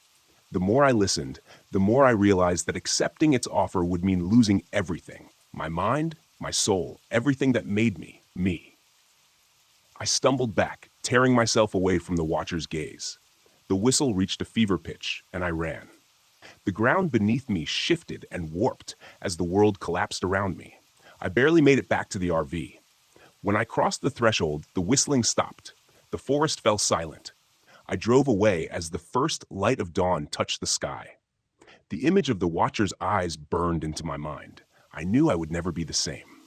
The more I listened, the more I realized that accepting its offer would mean losing everything. My mind, my soul, everything that made me, me. I stumbled back, tearing myself away from the Watcher's gaze. The whistle reached a fever pitch, and I ran. The ground beneath me shifted and warped as the world collapsed around me. I barely made it back to the RV. When I crossed the threshold, the whistling stopped. The forest fell silent. I drove away as the first light of dawn touched the sky. The image of the watcher's eyes burned into my mind. I knew I would never be the same.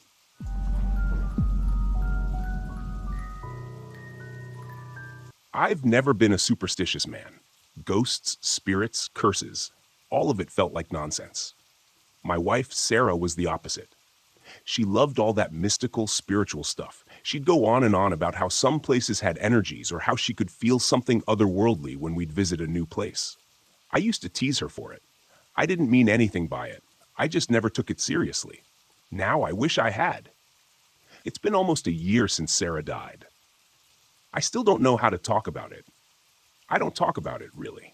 I've never been a superstitious man. Ghosts, spirits, curses, all of it felt like nonsense. My wife, Sarah, was the opposite. She loved all that mystical, spiritual stuff. She'd go on and on about how some places had energies or how she could feel something otherworldly when we'd visit a new place. I used to tease her for it. I didn't mean anything by it. I just never took it seriously. Now I wish I had. It's been almost a year since Sarah died. I still don't know how to talk about it. I don't talk about it, really.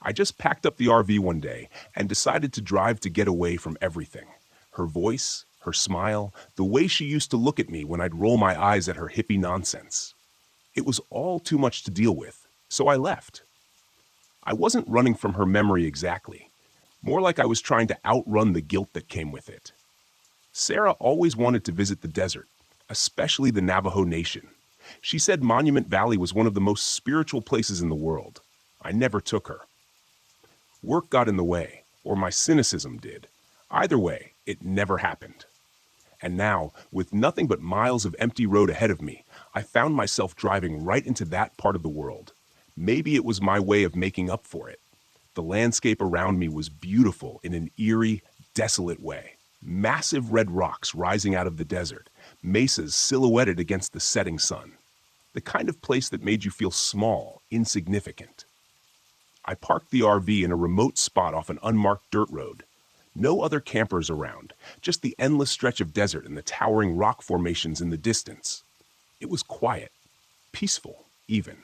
I just packed up the RV one day and decided to drive to get away from everything. Her voice, her smile, the way she used to look at me when I'd roll my eyes at her hippie nonsense. It was all too much to deal with, so I left. I wasn't running from her memory exactly. More like I was trying to outrun the guilt that came with it. Sarah always wanted to visit the desert, especially the Navajo Nation. She said Monument Valley was one of the most spiritual places in the world. I never took her. Work got in the way, or my cynicism did. Either way, it never happened. And now, with nothing but miles of empty road ahead of me, I found myself driving right into that part of the world. Maybe it was my way of making up for it. The landscape around me was beautiful in an eerie, desolate way. Massive red rocks rising out of the desert, mesas silhouetted against the setting sun. The kind of place that made you feel small, insignificant. I parked the RV in a remote spot off an unmarked dirt road. No other campers around, just the endless stretch of desert and the towering rock formations in the distance. It was quiet, peaceful, even.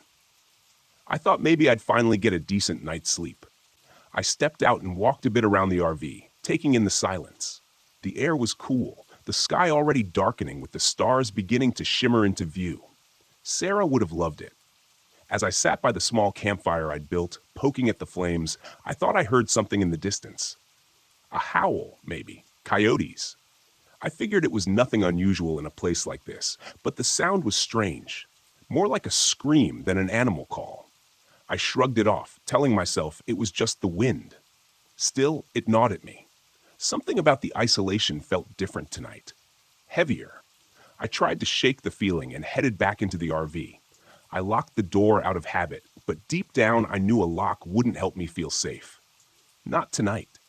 I thought maybe I'd finally get a decent night's sleep. I stepped out and walked a bit around the RV, taking in the silence. The air was cool, the sky already darkening with the stars beginning to shimmer into view. Sarah would have loved it. As I sat by the small campfire I'd built, poking at the flames, I thought I heard something in the distance. A howl, maybe. Coyotes. I figured it was nothing unusual in a place like this, but the sound was strange. More like a scream than an animal call. I shrugged it off, telling myself it was just the wind. Still, it gnawed at me. Something about the isolation felt different tonight. Heavier. I tried to shake the feeling and headed back into the RV. I locked the door out of habit, but deep down I knew a lock wouldn't help me feel safe. Not tonight.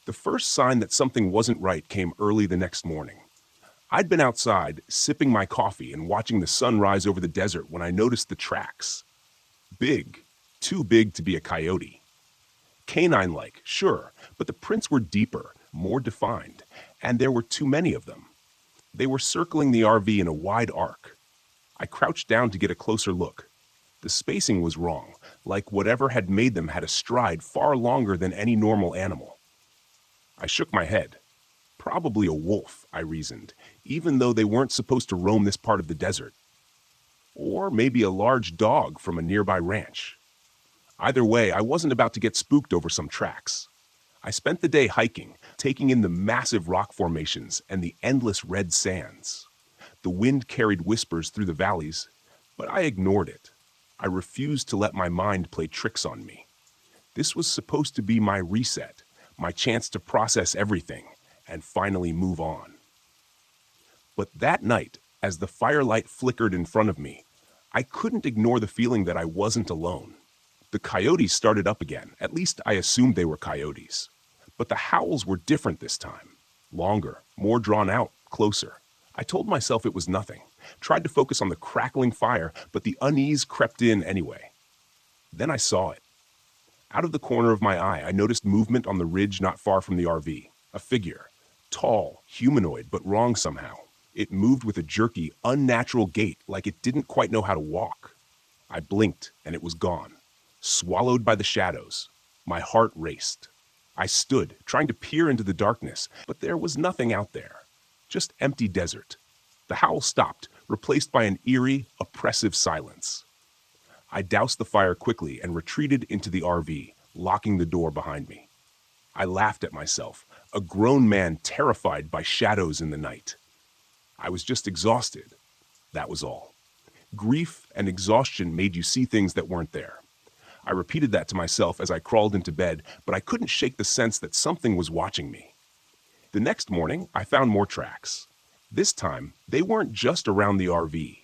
The first sign that something wasn't right came early the next morning. I'd been outside, sipping my coffee and watching the sun rise over the desert when I noticed the tracks. Big. Too big to be a coyote. Canine-like, sure, but the prints were deeper, more defined, and there were too many of them. They were circling the RV in a wide arc. I crouched down to get a closer look. The spacing was wrong, like whatever had made them had a stride far longer than any normal animal. I shook my head. Probably a wolf, I reasoned, even though they weren't supposed to roam this part of the desert. Or maybe a large dog from a nearby ranch. Either way, I wasn't about to get spooked over some tracks. I spent the day hiking, taking in the massive rock formations and the endless red sands. The wind carried whispers through the valleys, but I ignored it. I refused to let my mind play tricks on me. This was supposed to be my reset, my chance to process everything and finally move on. But that night, as the firelight flickered in front of me, I couldn't ignore the feeling that I wasn't alone. The coyotes started up again, at least I assumed they were coyotes. But the howls were different this time. Longer, more drawn out, closer. I told myself it was nothing, tried to focus on the crackling fire, but the unease crept in anyway. Then I saw it. Out of the corner of my eye, I noticed movement on the ridge not far from the RV. A figure. Tall, humanoid, but wrong somehow. It moved with a jerky, unnatural gait, like it didn't quite know how to walk. I blinked, and it was gone. Swallowed by the shadows. My heart raced. I stood, trying to peer into the darkness, but there was nothing out there. Just empty desert. The howl stopped, replaced by an eerie, oppressive silence. I doused the fire quickly and retreated into the RV, locking the door behind me. I laughed at myself, a grown man terrified by shadows in the night. I was just exhausted. That was all. Grief and exhaustion made you see things that weren't there. I repeated that to myself as I crawled into bed, but I couldn't shake the sense that something was watching me. The next morning, I found more tracks. This time, they weren't just around the RV.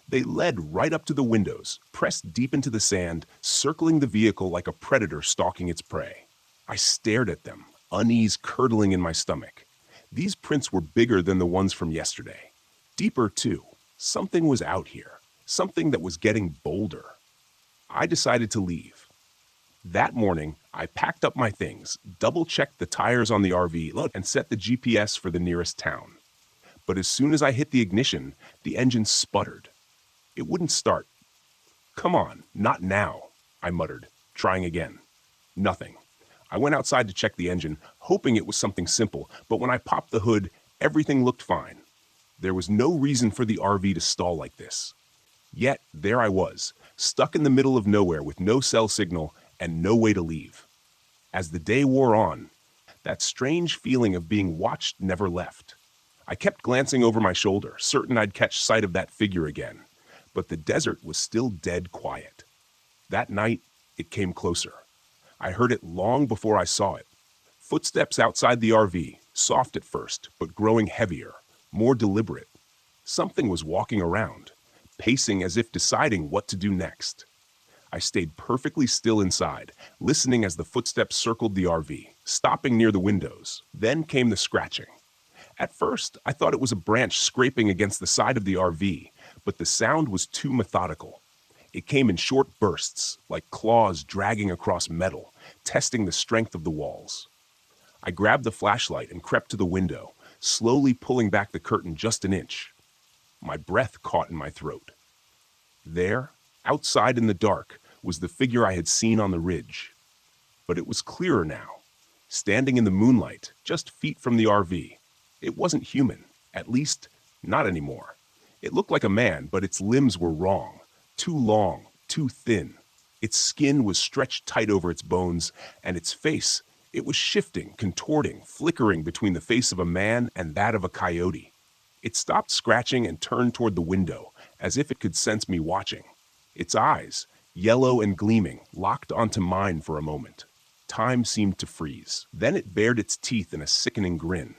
They led right up to the windows, pressed deep into the sand, circling the vehicle like a predator stalking its prey. I stared at them, unease curdling in my stomach. These prints were bigger than the ones from yesterday. Deeper, too. Something was out here. Something that was getting bolder. I decided to leave. That morning, I packed up my things, double-checked the tires on the RV, and set the GPS for the nearest town. But as soon as I hit the ignition, the engine sputtered. It wouldn't start. "Come on, not now," I muttered, trying again. Nothing. I went outside to check the engine, hoping it was something simple, but when I popped the hood, everything looked fine. There was no reason for the RV to stall like this. Yet, there I was, stuck in the middle of nowhere with no cell signal and no way to leave. As the day wore on, that strange feeling of being watched never left. I kept glancing over my shoulder, certain I'd catch sight of that figure again. But the desert was still dead quiet. That night, it came closer. I heard it long before I saw it. Footsteps outside the RV, soft at first, but growing heavier, more deliberate. Something was walking around, pacing as if deciding what to do next. I stayed perfectly still inside, listening as the footsteps circled the RV, stopping near the windows. Then came the scratching. At first, I thought it was a branch scraping against the side of the RV, but the sound was too methodical. It came in short bursts, like claws dragging across metal, testing the strength of the walls. I grabbed the flashlight and crept to the window, slowly pulling back the curtain just an inch. My breath caught in my throat. There, outside in the dark, was the figure I had seen on the ridge. But it was clearer now, standing in the moonlight, just feet from the RV. It wasn't human, at least, not anymore. It looked like a man, but its limbs were wrong, too long, too thin. Its skin was stretched tight over its bones, and its face, it was shifting, contorting, flickering between the face of a man and that of a coyote. It stopped scratching and turned toward the window, as if it could sense me watching. Its eyes, yellow and gleaming, locked onto mine for a moment. Time seemed to freeze. Then it bared its teeth in a sickening grin.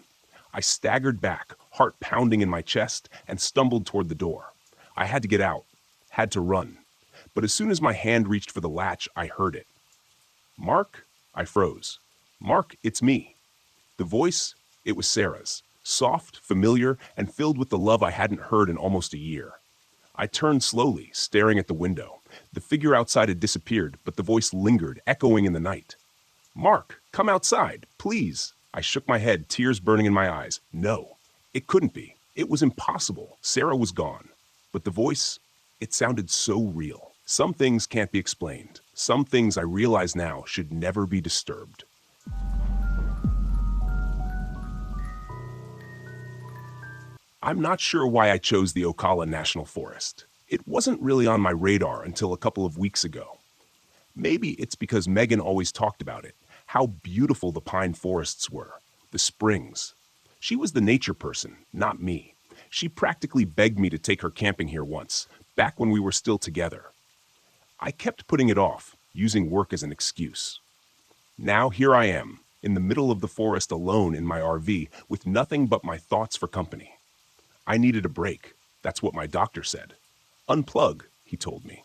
I staggered back, heart pounding in my chest, and stumbled toward the door. I had to get out, had to run. But as soon as my hand reached for the latch, I heard it. "Mark?" I froze. "Mark, it's me." The voice, it was Sarah's. Soft, familiar, and filled with the love I hadn't heard in almost a year. I turned slowly, staring at the window. The figure outside had disappeared, but the voice lingered, echoing in the night. "Mark, come outside, please." I shook my head, tears burning in my eyes. No, it couldn't be. It was impossible. Sarah was gone. But the voice, it sounded so real. Some things can't be explained. Some things I realize now should never be disturbed. I'm not sure why I chose the Okala National Forest. It wasn't really on my radar until a couple of weeks ago. Maybe it's because Megan always talked about it, how beautiful the pine forests were, the springs. She was the nature person, not me. She practically begged me to take her camping here once, back when we were still together. I kept putting it off, using work as an excuse. Now here I am, in the middle of the forest alone in my RV, with nothing but my thoughts for company. I needed a break. That's what my doctor said. Unplug, he told me.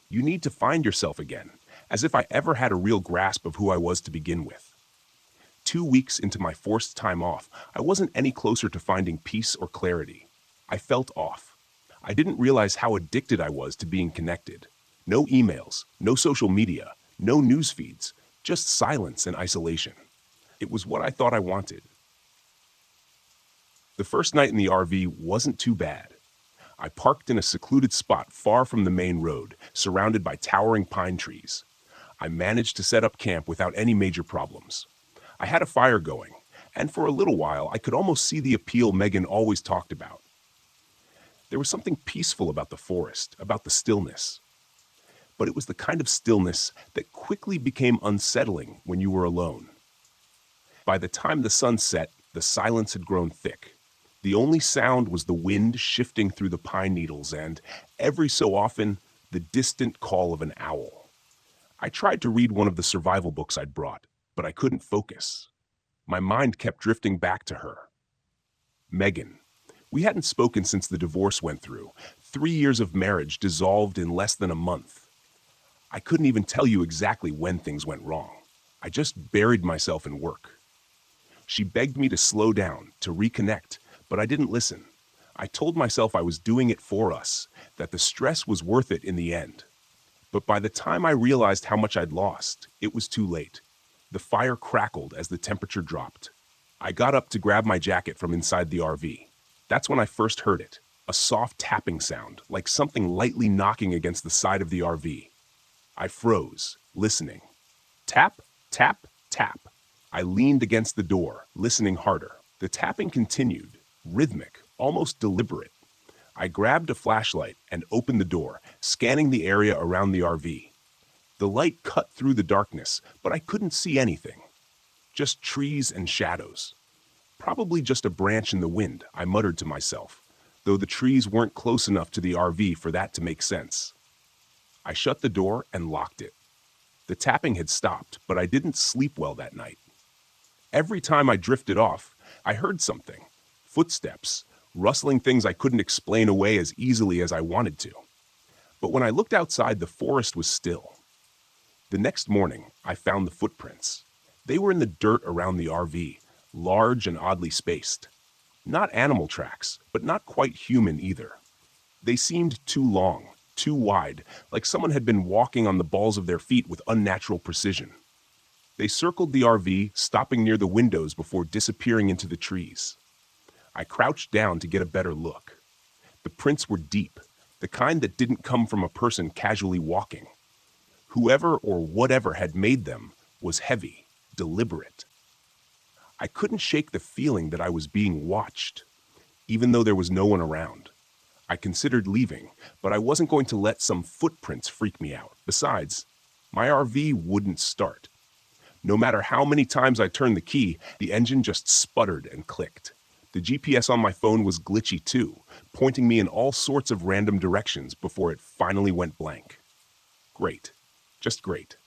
You need to find yourself again, as if I ever had a real grasp of who I was to begin with. 2 weeks into my forced time off, I wasn't any closer to finding peace or clarity. I felt off. I didn't realize how addicted I was to being connected. No emails, no social media, no news feeds, just silence and isolation. It was what I thought I wanted. The first night in the RV wasn't too bad. I parked in a secluded spot far from the main road, surrounded by towering pine trees. I managed to set up camp without any major problems. I had a fire going, and for a little while I could almost see the appeal Megan always talked about. There was something peaceful about the forest, about the stillness. But it was the kind of stillness that quickly became unsettling when you were alone. By the time the sun set, the silence had grown thick. The only sound was the wind shifting through the pine needles and, every so often, the distant call of an owl. I tried to read one of the survival books I'd brought, but I couldn't focus. My mind kept drifting back to her. Megan. We hadn't spoken since the divorce went through. 3 years of marriage dissolved in less than a month. I couldn't even tell you exactly when things went wrong. I just buried myself in work. She begged me to slow down, to reconnect, but I didn't listen. I told myself I was doing it for us, that the stress was worth it in the end. But by the time I realized how much I'd lost, it was too late. The fire crackled as the temperature dropped. I got up to grab my jacket from inside the RV. That's when I first heard it, a soft tapping sound, like something lightly knocking against the side of the RV. I froze, listening. Tap, tap, tap. I leaned against the door, listening harder. The tapping continued, rhythmic, almost deliberate. I grabbed a flashlight and opened the door, scanning the area around the RV. The light cut through the darkness, but I couldn't see anything. Just trees and shadows. Probably just a branch in the wind, I muttered to myself, though the trees weren't close enough to the RV for that to make sense. I shut the door and locked it. The tapping had stopped, but I didn't sleep well that night. Every time I drifted off, I heard something. Footsteps, rustling things I couldn't explain away as easily as I wanted to. But when I looked outside, the forest was still. The next morning, I found the footprints. They were in the dirt around the RV, large and oddly spaced. Not animal tracks, but not quite human either. They seemed too long, too wide, like someone had been walking on the balls of their feet with unnatural precision. They circled the RV, stopping near the windows before disappearing into the trees. I crouched down to get a better look. The prints were deep, the kind that didn't come from a person casually walking. Whoever or whatever had made them was heavy, deliberate. I couldn't shake the feeling that I was being watched, even though there was no one around. I considered leaving, but I wasn't going to let some footprints freak me out. Besides, my RV wouldn't start. No matter how many times I turned the key, the engine just sputtered and clicked. The GPS on my phone was glitchy too, pointing me in all sorts of random directions before it finally went blank. Great. Just great.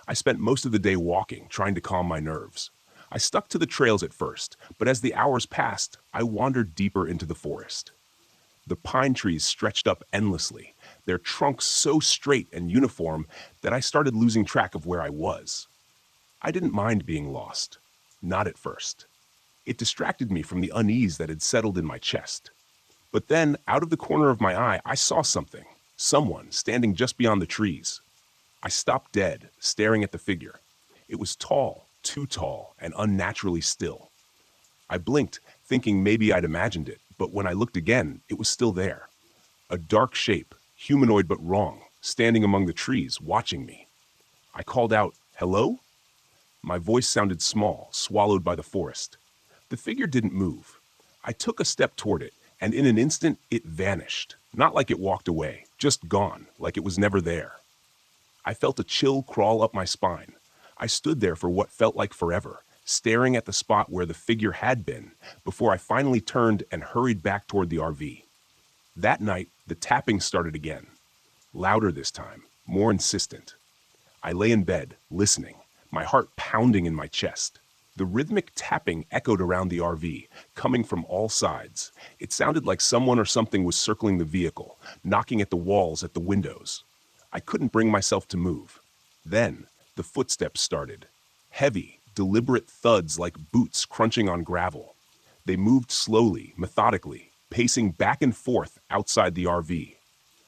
I spent most of the day walking, trying to calm my nerves. I stuck to the trails at first, but as the hours passed, I wandered deeper into the forest. The pine trees stretched up endlessly, their trunks so straight and uniform that I started losing track of where I was. I didn't mind being lost. Not at first. It distracted me from the unease that had settled in my chest. But then, out of the corner of my eye, I saw something. Someone standing just beyond the trees. I stopped dead, staring at the figure. It was tall, too tall, and unnaturally still. I blinked, thinking maybe I'd imagined it, but when I looked again, it was still there. A dark shape, humanoid but wrong, standing among the trees, watching me. I called out, "Hello?" My voice sounded small, swallowed by the forest. The figure didn't move. I took a step toward it, and in an instant, it vanished. Not like it walked away, just gone, like it was never there. I felt a chill crawl up my spine. I stood there for what felt like forever, staring at the spot where the figure had been, before I finally turned and hurried back toward the RV. That night, the tapping started again. Louder this time, more insistent. I lay in bed, listening, my heart pounding in my chest. The rhythmic tapping echoed around the RV, coming from all sides. It sounded like someone or something was circling the vehicle, knocking at the walls, at the windows. I couldn't bring myself to move. Then, the footsteps started. Heavy, deliberate thuds like boots crunching on gravel. They moved slowly, methodically, pacing back and forth outside the RV.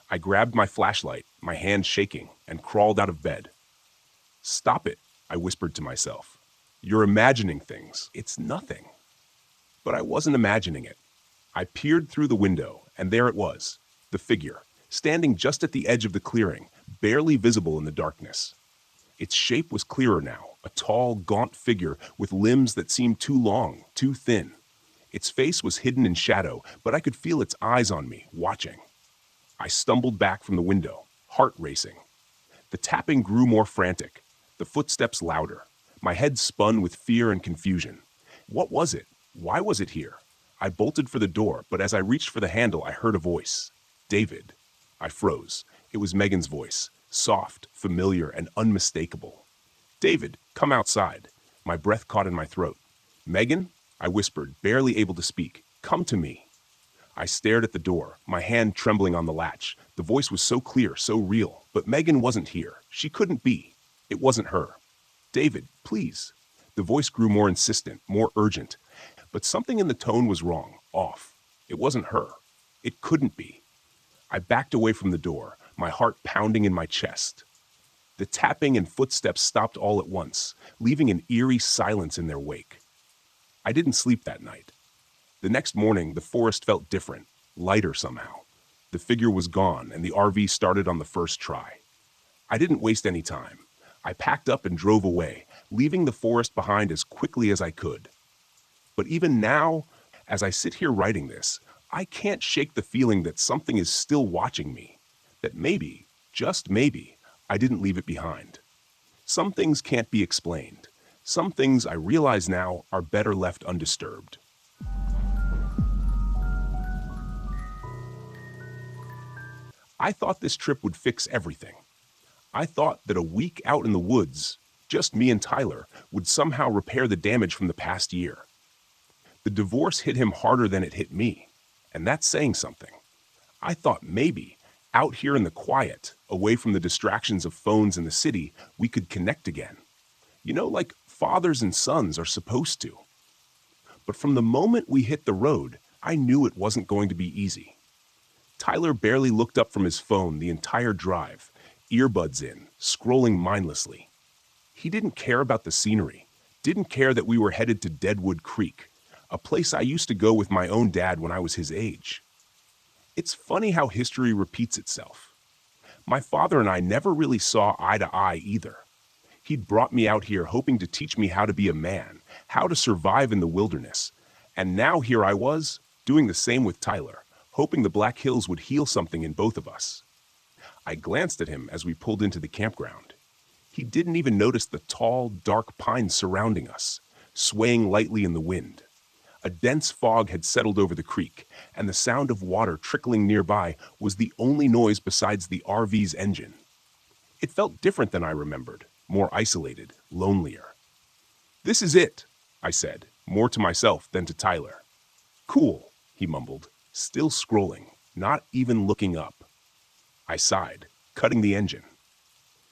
I grabbed my flashlight, my hand shaking, and crawled out of bed. "Stop it," I whispered to myself. "You're imagining things. It's nothing." But I wasn't imagining it. I peered through the window, and there it was, the figure, standing just at the edge of the clearing, barely visible in the darkness. Its shape was clearer now, a tall, gaunt figure with limbs that seemed too long, too thin. Its face was hidden in shadow, but I could feel its eyes on me, watching. I stumbled back from the window, heart racing. The tapping grew more frantic, the footsteps louder. My head spun with fear and confusion. What was it? Why was it here? I bolted for the door, but as I reached for the handle, I heard a voice. David. I froze. It was Megan's voice, soft, familiar, and unmistakable. David, come outside. My breath caught in my throat. Megan? I whispered, barely able to speak. Come to me. I stared at the door, my hand trembling on the latch. The voice was so clear, so real, but Megan wasn't here. She couldn't be. It wasn't her. David, please. The voice grew more insistent, more urgent, but something in the tone was wrong, off. It wasn't her. It couldn't be. I backed away from the door, my heart pounding in my chest. The tapping and footsteps stopped all at once, leaving an eerie silence in their wake. I didn't sleep that night. The next morning, the forest felt different, lighter somehow. The figure was gone, and the RV started on the first try. I didn't waste any time. I packed up and drove away, leaving the forest behind as quickly as I could. But even now, as I sit here writing this, I can't shake the feeling that something is still watching me, that maybe, just maybe, I didn't leave it behind. Some things can't be explained. Some things I realize now are better left undisturbed. I thought this trip would fix everything. I thought that a week out in the woods, just me and Tyler, would somehow repair the damage from the past year. The divorce hit him harder than it hit me, and that's saying something. I thought maybe, out here in the quiet, away from the distractions of phones in the city, we could connect again. You know, like fathers and sons are supposed to. But from the moment we hit the road, I knew it wasn't going to be easy. Tyler barely looked up from his phone the entire drive, earbuds in, scrolling mindlessly. He didn't care about the scenery, didn't care that we were headed to Deadwood Creek, a place I used to go with my own dad when I was his age. It's funny how history repeats itself. My father and I never really saw eye to eye either. He'd brought me out here hoping to teach me how to be a man, how to survive in the wilderness. And now here I was, doing the same with Tyler, hoping the Black Hills would heal something in both of us. I glanced at him as we pulled into the campground. He didn't even notice the tall, dark pines surrounding us, swaying lightly in the wind. A dense fog had settled over the creek, and the sound of water trickling nearby was the only noise besides the RV's engine. It felt different than I remembered, more isolated, lonelier. "This is it," I said, more to myself than to Tyler. "Cool," he mumbled, still scrolling, not even looking up. I sighed, cutting the engine.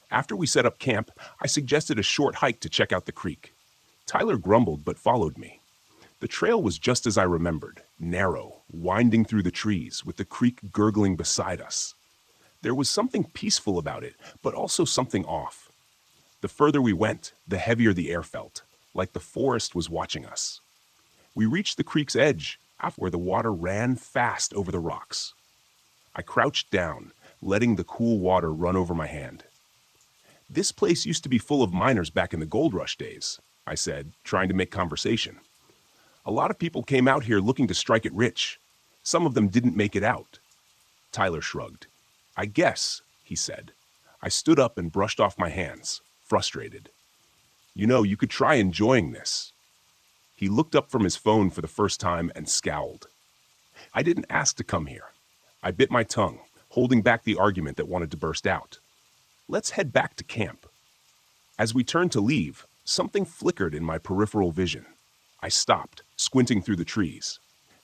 After we set up camp, I suggested a short hike to check out the creek. Tyler grumbled but followed me. The trail was just as I remembered, narrow, winding through the trees, with the creek gurgling beside us. There was something peaceful about it, but also something off. The further we went, the heavier the air felt, like the forest was watching us. We reached the creek's edge, where the water ran fast over the rocks. I crouched down, letting the cool water run over my hand. "This place used to be full of miners back in the gold rush days," I said, trying to make conversation. "A lot of people came out here looking to strike it rich. Some of them didn't make it out." Tyler shrugged. "I guess," he said. I stood up and brushed off my hands, frustrated. "You know, you could try enjoying this." He looked up from his phone for the first time and scowled. "I didn't ask to come here." I bit my tongue, holding back the argument that wanted to burst out. "Let's head back to camp." As we turned to leave, something flickered in my peripheral vision. I stopped, squinting through the trees.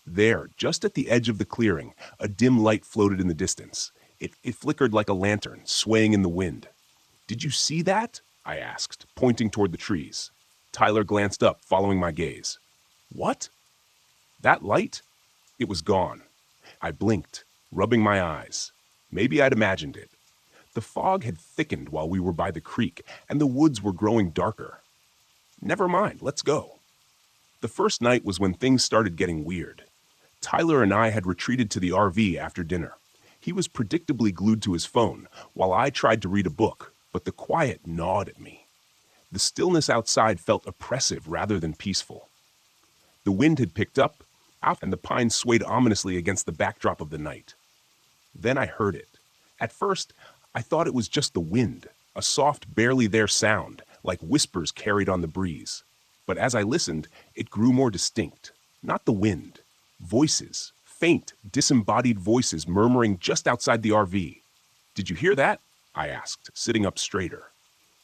There, just at the edge of the clearing, a dim light floated in the distance. It flickered like a lantern, swaying in the wind. "Did you see that?" I asked, pointing toward the trees. Tyler glanced up, following my gaze. "What?" "That light?" It was gone. I blinked, rubbing my eyes. Maybe I'd imagined it. The fog had thickened while we were by the creek, and the woods were growing darker. "Never mind, let's go." The first night was when things started getting weird. Tyler and I had retreated to the RV after dinner. He was predictably glued to his phone, while I tried to read a book, but the quiet gnawed at me. The stillness outside felt oppressive rather than peaceful. The wind had picked up, and the pines swayed ominously against the backdrop of the night. Then I heard it. At first, I thought it was just the wind, a soft, barely there sound, like whispers carried on the breeze. But as I listened, it grew more distinct. Not the wind. Voices. Faint, disembodied voices murmuring just outside the RV. "Did you hear that?" I asked, sitting up straighter.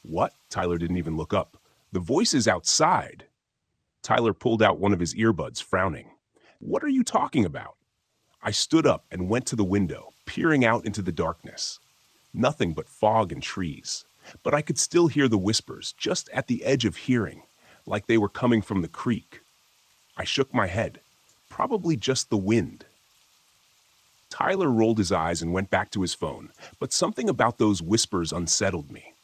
"What?" Tyler didn't even look up. "The voices outside." Tyler pulled out one of his earbuds, frowning. "What are you talking about?" I stood up and went to the window, peering out into the darkness. Nothing but fog and trees. But I could still hear the whispers, just at the edge of hearing, like they were coming from the creek. I shook my head. Probably just the wind. Tyler rolled his eyes and went back to his phone, but something about those whispers unsettled me.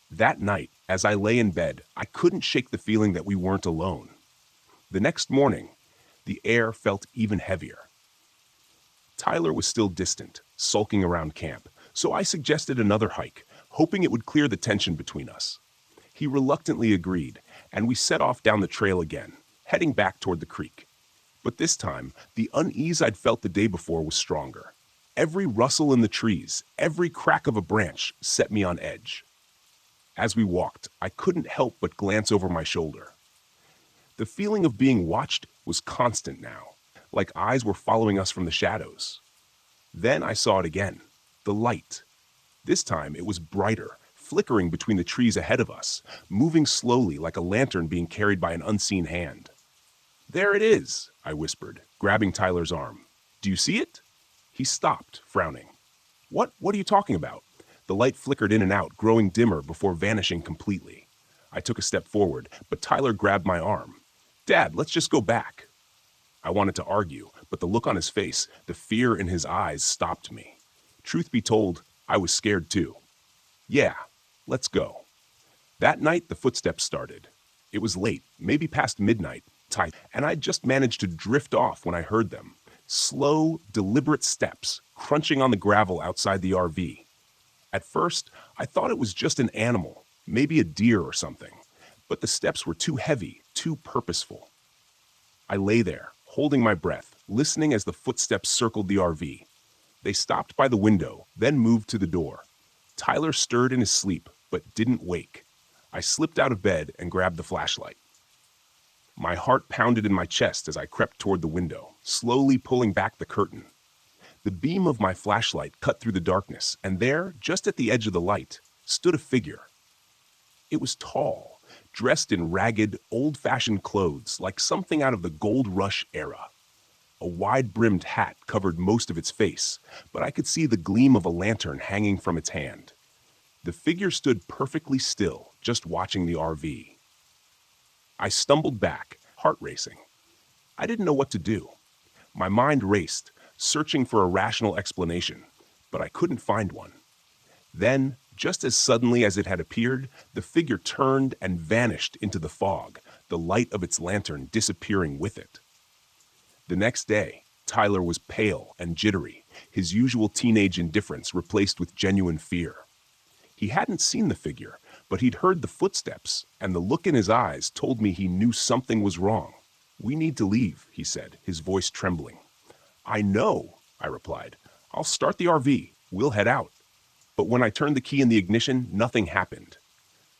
That night, as I lay in bed, I couldn't shake the feeling that we weren't alone. The next morning, the air felt even heavier. Tyler was still distant, sulking around camp, so I suggested another hike, hoping it would clear the tension between us. He reluctantly agreed, and we set off down the trail again, heading back toward the creek. But this time, the unease I'd felt the day before was stronger. Every rustle in the trees, every crack of a branch set me on edge. As we walked, I couldn't help but glance over my shoulder. The feeling of being watched was constant now, like eyes were following us from the shadows. Then I saw it again, the light. This time it was brighter, flickering between the trees ahead of us, moving slowly like a lantern being carried by an unseen hand. "There it is," I whispered, grabbing Tyler's arm. "Do you see it?" He stopped, frowning. What are you talking about?" The light flickered in and out, growing dimmer before vanishing completely. I took a step forward, but Tyler grabbed my arm. "Dad, let's just go back." I wanted to argue, but the look on his face, the fear in his eyes stopped me. Truth be told, I was scared too. "Yeah, let's go." That night, the footsteps started. It was late, maybe past midnight, and I'd just managed to drift off when I heard them. Slow, deliberate steps, crunching on the gravel outside the RV. At first, I thought it was just an animal, maybe a deer or something, but the steps were too heavy, too purposeful. I lay there, holding my breath, listening as the footsteps circled the RV. They stopped by the window, then moved to the door. Tyler stirred in his sleep, but didn't wake. I slipped out of bed and grabbed the flashlight. My heart pounded in my chest as I crept toward the window, slowly pulling back the curtain. The beam of my flashlight cut through the darkness, and there, just at the edge of the light, stood a figure. It was tall, dressed in ragged, old-fashioned clothes like something out of the Gold Rush era. A wide-brimmed hat covered most of its face, but I could see the gleam of a lantern hanging from its hand. The figure stood perfectly still, just watching the RV. I stumbled back, heart racing. I didn't know what to do. My mind raced, searching for a rational explanation, but I couldn't find one. Then, just as suddenly as it had appeared, the figure turned and vanished into the fog, the light of its lantern disappearing with it. The next day, Tyler was pale and jittery, his usual teenage indifference replaced with genuine fear. He hadn't seen the figure, but he'd heard the footsteps, and the look in his eyes told me he knew something was wrong. "We need to leave," he said, his voice trembling. "I know," I replied. "I'll start the RV. We'll head out." But when I turned the key in the ignition, nothing happened.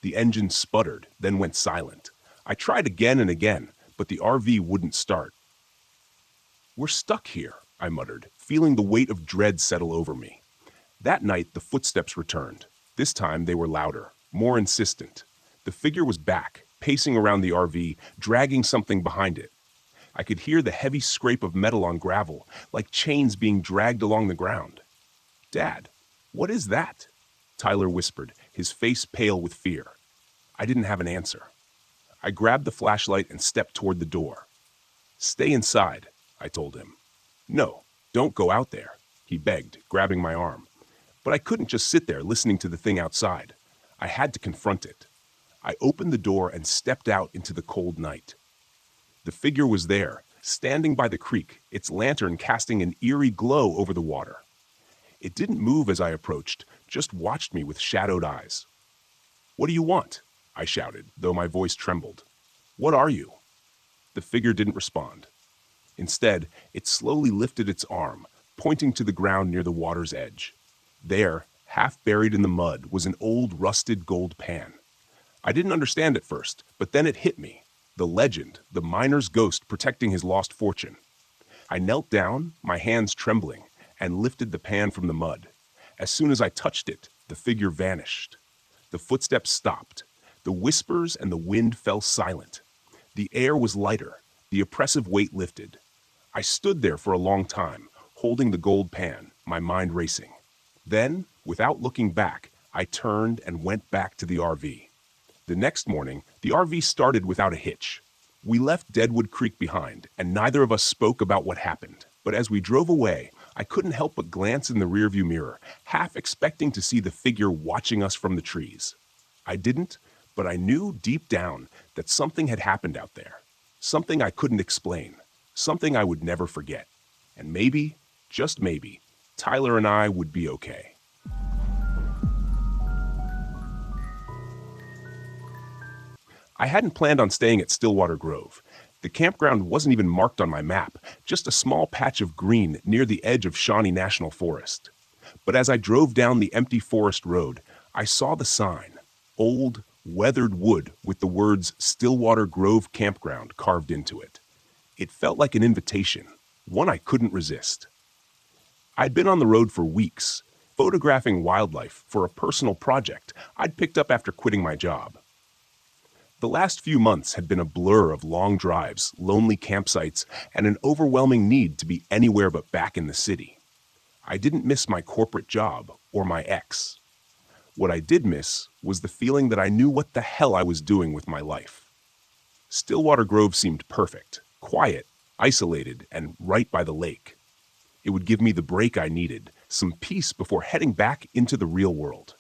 The engine sputtered, then went silent. I tried again and again, but the RV wouldn't start. "We're stuck here," I muttered, feeling the weight of dread settle over me. That night, the footsteps returned. This time, they were louder, more insistent. The figure was back, pacing around the RV, dragging something behind it. I could hear the heavy scrape of metal on gravel, like chains being dragged along the ground. "Dad, what is that?" Tyler whispered, his face pale with fear. I didn't have an answer. I grabbed the flashlight and stepped toward the door. "Stay inside," I told him. "No, don't go out there," he begged, grabbing my arm. But I couldn't just sit there listening to the thing outside. I had to confront it. I opened the door and stepped out into the cold night. The figure was there, standing by the creek, its lantern casting an eerie glow over the water. It didn't move as I approached, just watched me with shadowed eyes. "What do you want?" I shouted, though my voice trembled. "What are you?" The figure didn't respond. Instead, it slowly lifted its arm, pointing to the ground near the water's edge. There, half buried in the mud, was an old rusted gold pan. I didn't understand at first, but then it hit me. The legend, the miner's ghost protecting his lost fortune. I knelt down, my hands trembling, and lifted the pan from the mud. As soon as I touched it, the figure vanished. The footsteps stopped. The whispers and the wind fell silent. The air was lighter, the oppressive weight lifted. I stood there for a long time, holding the gold pan, my mind racing. Then, without looking back, I turned and went back to the RV. The next morning, the RV started without a hitch. We left Deadwood Creek behind, and neither of us spoke about what happened. But as we drove away, I couldn't help but glance in the rearview mirror, half expecting to see the figure watching us from the trees. I didn't, but I knew deep down that something had happened out there. Something I couldn't explain. Something I would never forget. And maybe, just maybe, Tyler and I would be okay. I hadn't planned on staying at Stillwater Grove. The campground wasn't even marked on my map, just a small patch of green near the edge of Shawnee National Forest. But as I drove down the empty forest road, I saw the sign, old, weathered wood with the words Stillwater Grove Campground carved into it. It felt like an invitation, one I couldn't resist. I'd been on the road for weeks, photographing wildlife for a personal project I'd picked up after quitting my job. The last few months had been a blur of long drives, lonely campsites, and an overwhelming need to be anywhere but back in the city. I didn't miss my corporate job or my ex. What I did miss was the feeling that I knew what the hell I was doing with my life. Stillwater Grove seemed perfect, quiet, isolated, and right by the lake. It would give me the break I needed, some peace before heading back into the real world.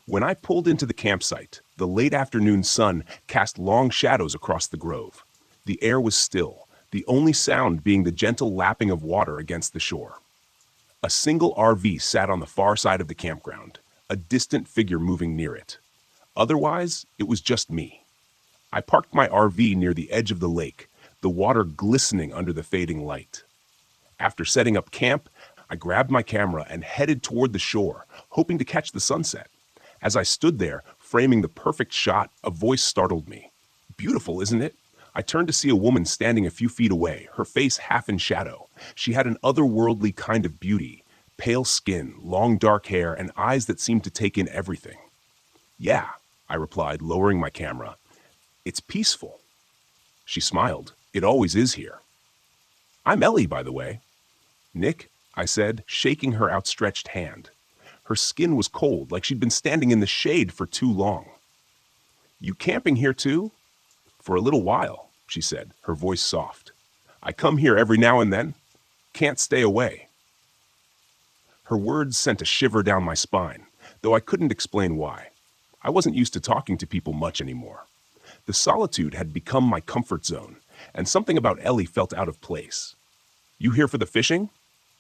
When I pulled into the campsite, the late afternoon sun cast long shadows across the grove. The air was still, the only sound being the gentle lapping of water against the shore. A single RV sat on the far side of the campground, a distant figure moving near it. Otherwise, it was just me. I parked my RV near the edge of the lake, the water glistening under the fading light. After setting up camp, I grabbed my camera and headed toward the shore, hoping to catch the sunset. As I stood there, framing the perfect shot, a voice startled me. Beautiful, isn't it? I turned to see a woman standing a few feet away, her face half in shadow. She had an otherworldly kind of beauty, pale skin, long dark hair, and eyes that seemed to take in everything. Yeah, I replied, lowering my camera. It's peaceful. She smiled. It always is here. I'm Ellie, by the way. Nick, I said, shaking her outstretched hand. Her skin was cold, like she'd been standing in the shade for too long. You camping here too? For a little while, she said, her voice soft. I come here every now and then. Can't stay away. Her words sent a shiver down my spine, though I couldn't explain why. I wasn't used to talking to people much anymore. The solitude had become my comfort zone, and something about Ellie felt out of place. You here for the fishing?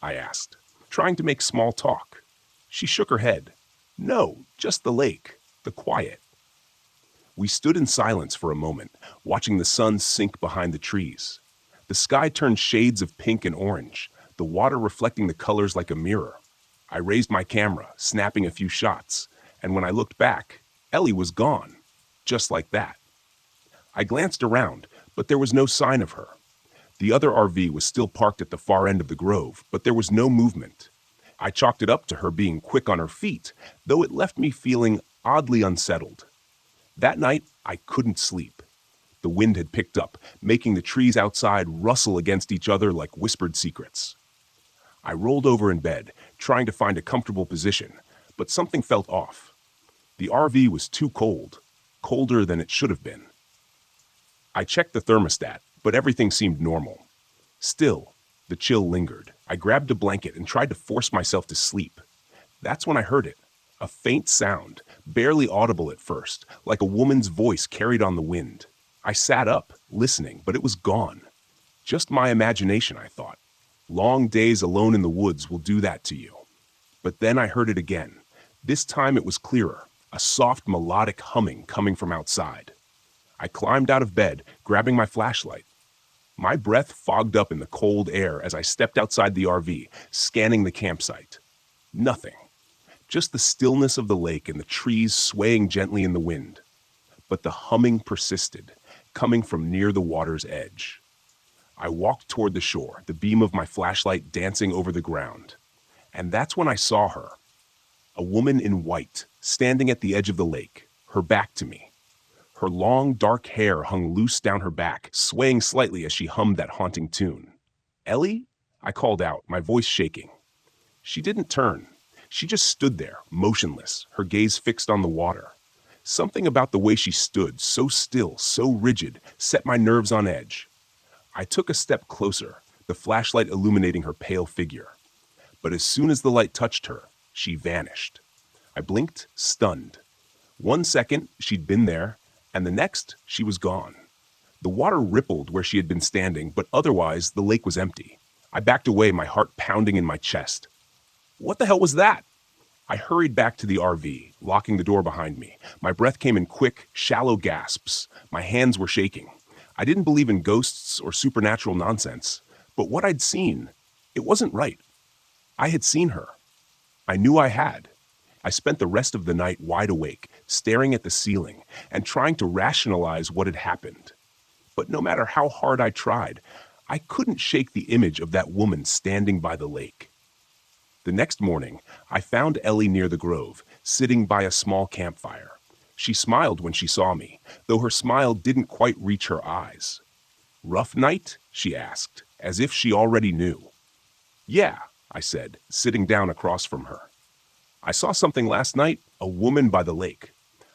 I asked, trying to make small talk. She shook her head. No, just the lake, the quiet. We stood in silence for a moment, watching the sun sink behind the trees. The sky turned shades of pink and orange, the water reflecting the colors like a mirror. I raised my camera, snapping a few shots, and when I looked back, Ellie was gone, just like that. I glanced around, but there was no sign of her. The other RV was still parked at the far end of the grove, but there was no movement. I chalked it up to her being quick on her feet, though it left me feeling oddly unsettled. That night, I couldn't sleep. The wind had picked up, making the trees outside rustle against each other like whispered secrets. I rolled over in bed, trying to find a comfortable position, but something felt off. The RV was too cold, colder than it should have been. I checked the thermostat, but everything seemed normal. Still, the chill lingered. I grabbed a blanket and tried to force myself to sleep. That's when I heard it. A faint sound, barely audible at first, like a woman's voice carried on the wind. I sat up, listening, but it was gone. Just my imagination, I thought. Long days alone in the woods will do that to you. But then I heard it again. This time it was clearer, a soft melodic humming coming from outside. I climbed out of bed, grabbing my flashlight. My breath fogged up in the cold air as I stepped outside the RV, scanning the campsite. Nothing. Just the stillness of the lake and the trees swaying gently in the wind. but the humming persisted, coming from near the water's edge. I walked toward the shore, the beam of my flashlight dancing over the ground. And that's when I saw her. A woman in white, standing at the edge of the lake, her back to me. Her long, dark hair hung loose down her back, swaying slightly as she hummed that haunting tune. "Ellie?" I called out, my voice shaking. She didn't turn. She just stood there, motionless, her gaze fixed on the water. Something about the way she stood, so still, so rigid, set my nerves on edge. I took a step closer, the flashlight illuminating her pale figure. But as soon as the light touched her, she vanished. I blinked, stunned. 1 second, she'd been there, and the next, she was gone. The water rippled where she had been standing, but otherwise, the lake was empty. I backed away, my heart pounding in my chest. What the hell was that? I hurried back to the RV, locking the door behind me. My breath came in quick, shallow gasps. My hands were shaking. I didn't believe in ghosts or supernatural nonsense, but what I'd seen, it wasn't right. I had seen her. I knew I had. I spent the rest of the night wide awake, staring at the ceiling and trying to rationalize what had happened. But no matter how hard I tried, I couldn't shake the image of that woman standing by the lake. The next morning, I found Ellie near the grove, sitting by a small campfire. She smiled when she saw me, though her smile didn't quite reach her eyes. "Rough night?" she asked, as if she already knew. "Yeah," I said, sitting down across from her. "I saw something last night, a woman by the lake.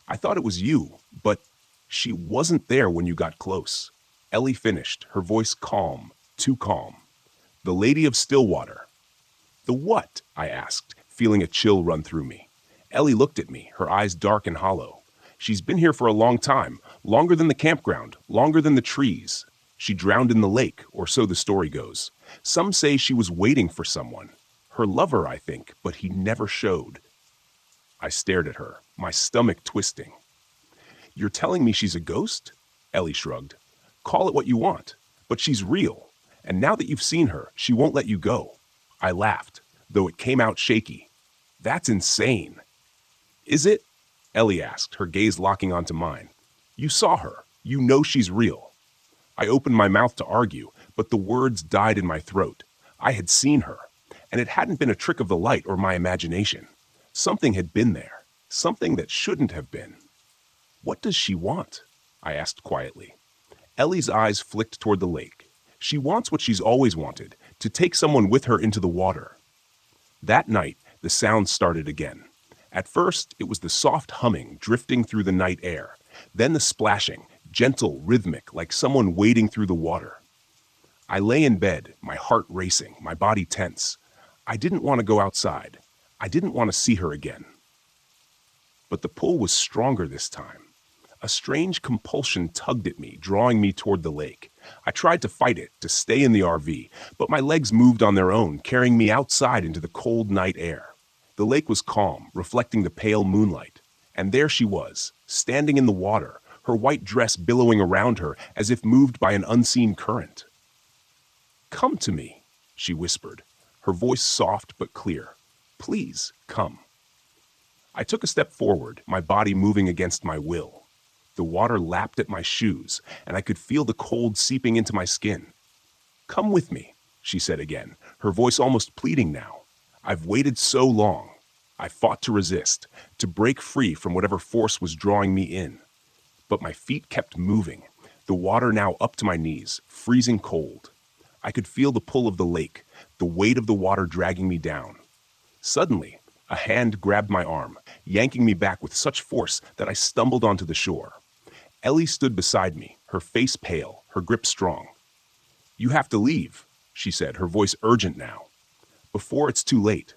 I thought it was you, but she wasn't there when you got close." Ellie finished, her voice calm, too calm. "The Lady of Stillwater." "The what?" I asked, feeling a chill run through me. Ellie looked at me, her eyes dark and hollow. "She's been here for a long time, longer than the campground, longer than the trees. She drowned in the lake, or so the story goes. Some say she was waiting for someone. Her lover, I think, but he never showed." I stared at her, my stomach twisting. "You're telling me she's a ghost?" Ellie shrugged. "Call it what you want, but she's real. And now that you've seen her, she won't let you go." I laughed, though it came out shaky. "That's insane." "Is it?" Ellie asked, her gaze locking onto mine. "You saw her. You know she's real." I opened my mouth to argue, but the words died in my throat. I had seen her, and it hadn't been a trick of the light or my imagination. Something had been there, something that shouldn't have been. "What does she want?" I asked quietly. Ellie's eyes flicked toward the lake. "She wants what she's always wanted, to take someone with her into the water." That night, the sound started again. At first, it was the soft humming drifting through the night air, then the splashing, gentle, rhythmic, like someone wading through the water. I lay in bed, my heart racing, my body tense. I didn't want to go outside. I didn't want to see her again. But the pull was stronger this time. A strange compulsion tugged at me, drawing me toward the lake. I tried to fight it, to stay in the RV, but my legs moved on their own, carrying me outside into the cold night air. The lake was calm, reflecting the pale moonlight. And there she was, standing in the water, her white dress billowing around her as if moved by an unseen current. "Come to me," she whispered, her voice soft but clear. "Please, come." I took a step forward, my body moving against my will. The water lapped at my shoes, and I could feel the cold seeping into my skin. "Come with me," she said again, her voice almost pleading now. "I've waited so long. I fought to resist, to break free from whatever force was drawing me in. But my feet kept moving, the water now up to my knees, freezing cold. I could feel the pull of the lake, the weight of the water dragging me down. Suddenly, a hand grabbed my arm, yanking me back with such force that I stumbled onto the shore. Ellie stood beside me, her face pale, her grip strong. "You have to leave," she said, her voice urgent now. "Before it's too late."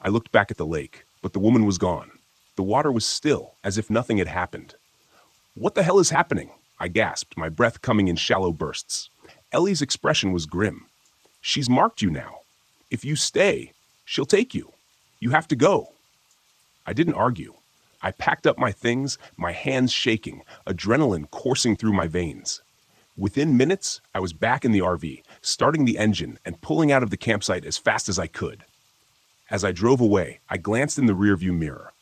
I looked back at the lake, but the woman was gone. The water was still, as if nothing had happened. "What the hell is happening?" I gasped, my breath coming in shallow bursts. Ellie's expression was grim. "She's marked you now. If you stay, she'll take you. You have to go." I didn't argue. I packed up my things, my hands shaking, adrenaline coursing through my veins. Within minutes, I was back in the RV, starting the engine and pulling out of the campsite as fast as I could. As I drove away, I glanced in the rearview mirror.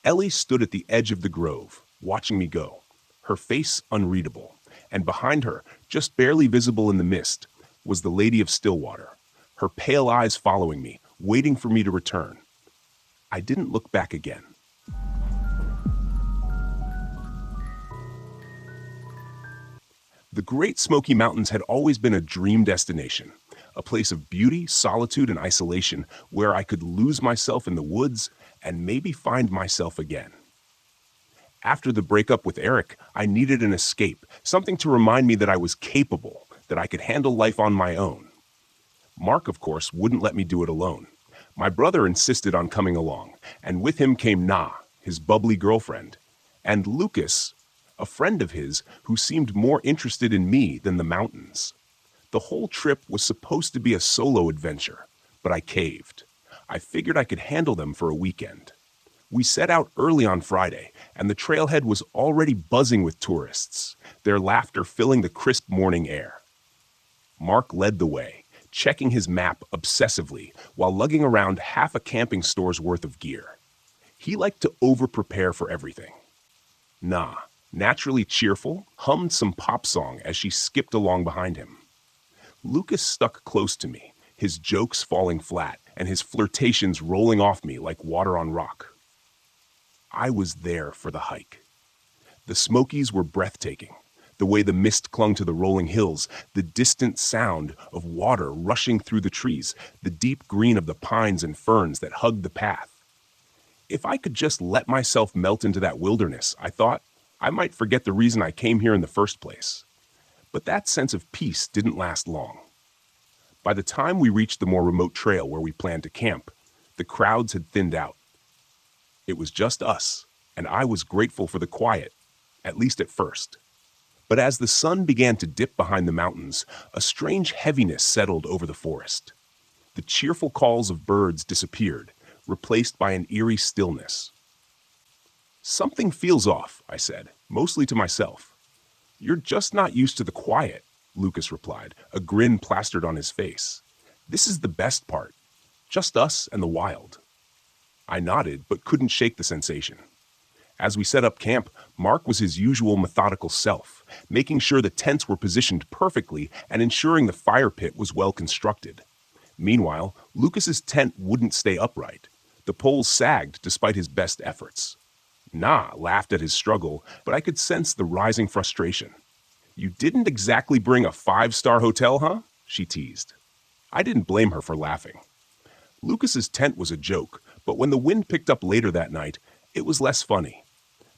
Ellie stood at the edge of the grove, watching me go. her face unreadable, and behind her, just barely visible in the mist, was the Lady of Stillwater, her pale eyes following me, waiting for me to return. I didn't look back again. The Great Smoky Mountains had always been a dream destination, a place of beauty, solitude, and isolation where I could lose myself in the woods and maybe find myself again. After the breakup with Eric, I needed an escape, something to remind me that I was capable, that I could handle life on my own. Mark, of course, wouldn't let me do it alone. My brother insisted on coming along, and with him came Na, his bubbly girlfriend, and Lucas, a friend of his who seemed more interested in me than the mountains. The whole trip was supposed to be a solo adventure, but I caved. I figured I could handle them for a weekend. We set out early on Friday, and the trailhead was already buzzing with tourists, their laughter filling the crisp morning air. Mark led the way, checking his map obsessively while lugging around half a camping store's worth of gear. He liked to over-prepare for everything. Na, naturally cheerful, hummed some pop song as she skipped along behind him. Lucas stuck close to me, his jokes falling flat and his flirtations rolling off me like water on rock. I was there for the hike. The Smokies were breathtaking. The way the mist clung to the rolling hills, the distant sound of water rushing through the trees, the deep green of the pines and ferns that hugged the path. If I could just let myself melt into that wilderness, I thought, I might forget the reason I came here in the first place. But that sense of peace didn't last long. By the time we reached the more remote trail where we planned to camp, the crowds had thinned out. It was just us, and I was grateful for the quiet, at least at first. But as the sun began to dip behind the mountains, a strange heaviness settled over the forest. The cheerful calls of birds disappeared, replaced by an eerie stillness. "Something feels off," I said, mostly to myself. "You're just not used to the quiet," Lucas replied, a grin plastered on his face. "This is the best part. Just us and the wild." I nodded, but couldn't shake the sensation. As we set up camp, Mark was his usual methodical self, making sure the tents were positioned perfectly and ensuring the fire pit was well constructed. Meanwhile, Lucas's tent wouldn't stay upright. The poles sagged despite his best efforts. Na laughed at his struggle, but I could sense the rising frustration. "You didn't exactly bring a 5-star hotel, huh?" she teased. I didn't blame her for laughing. Lucas's tent was a joke, but when the wind picked up later that night, it was less funny.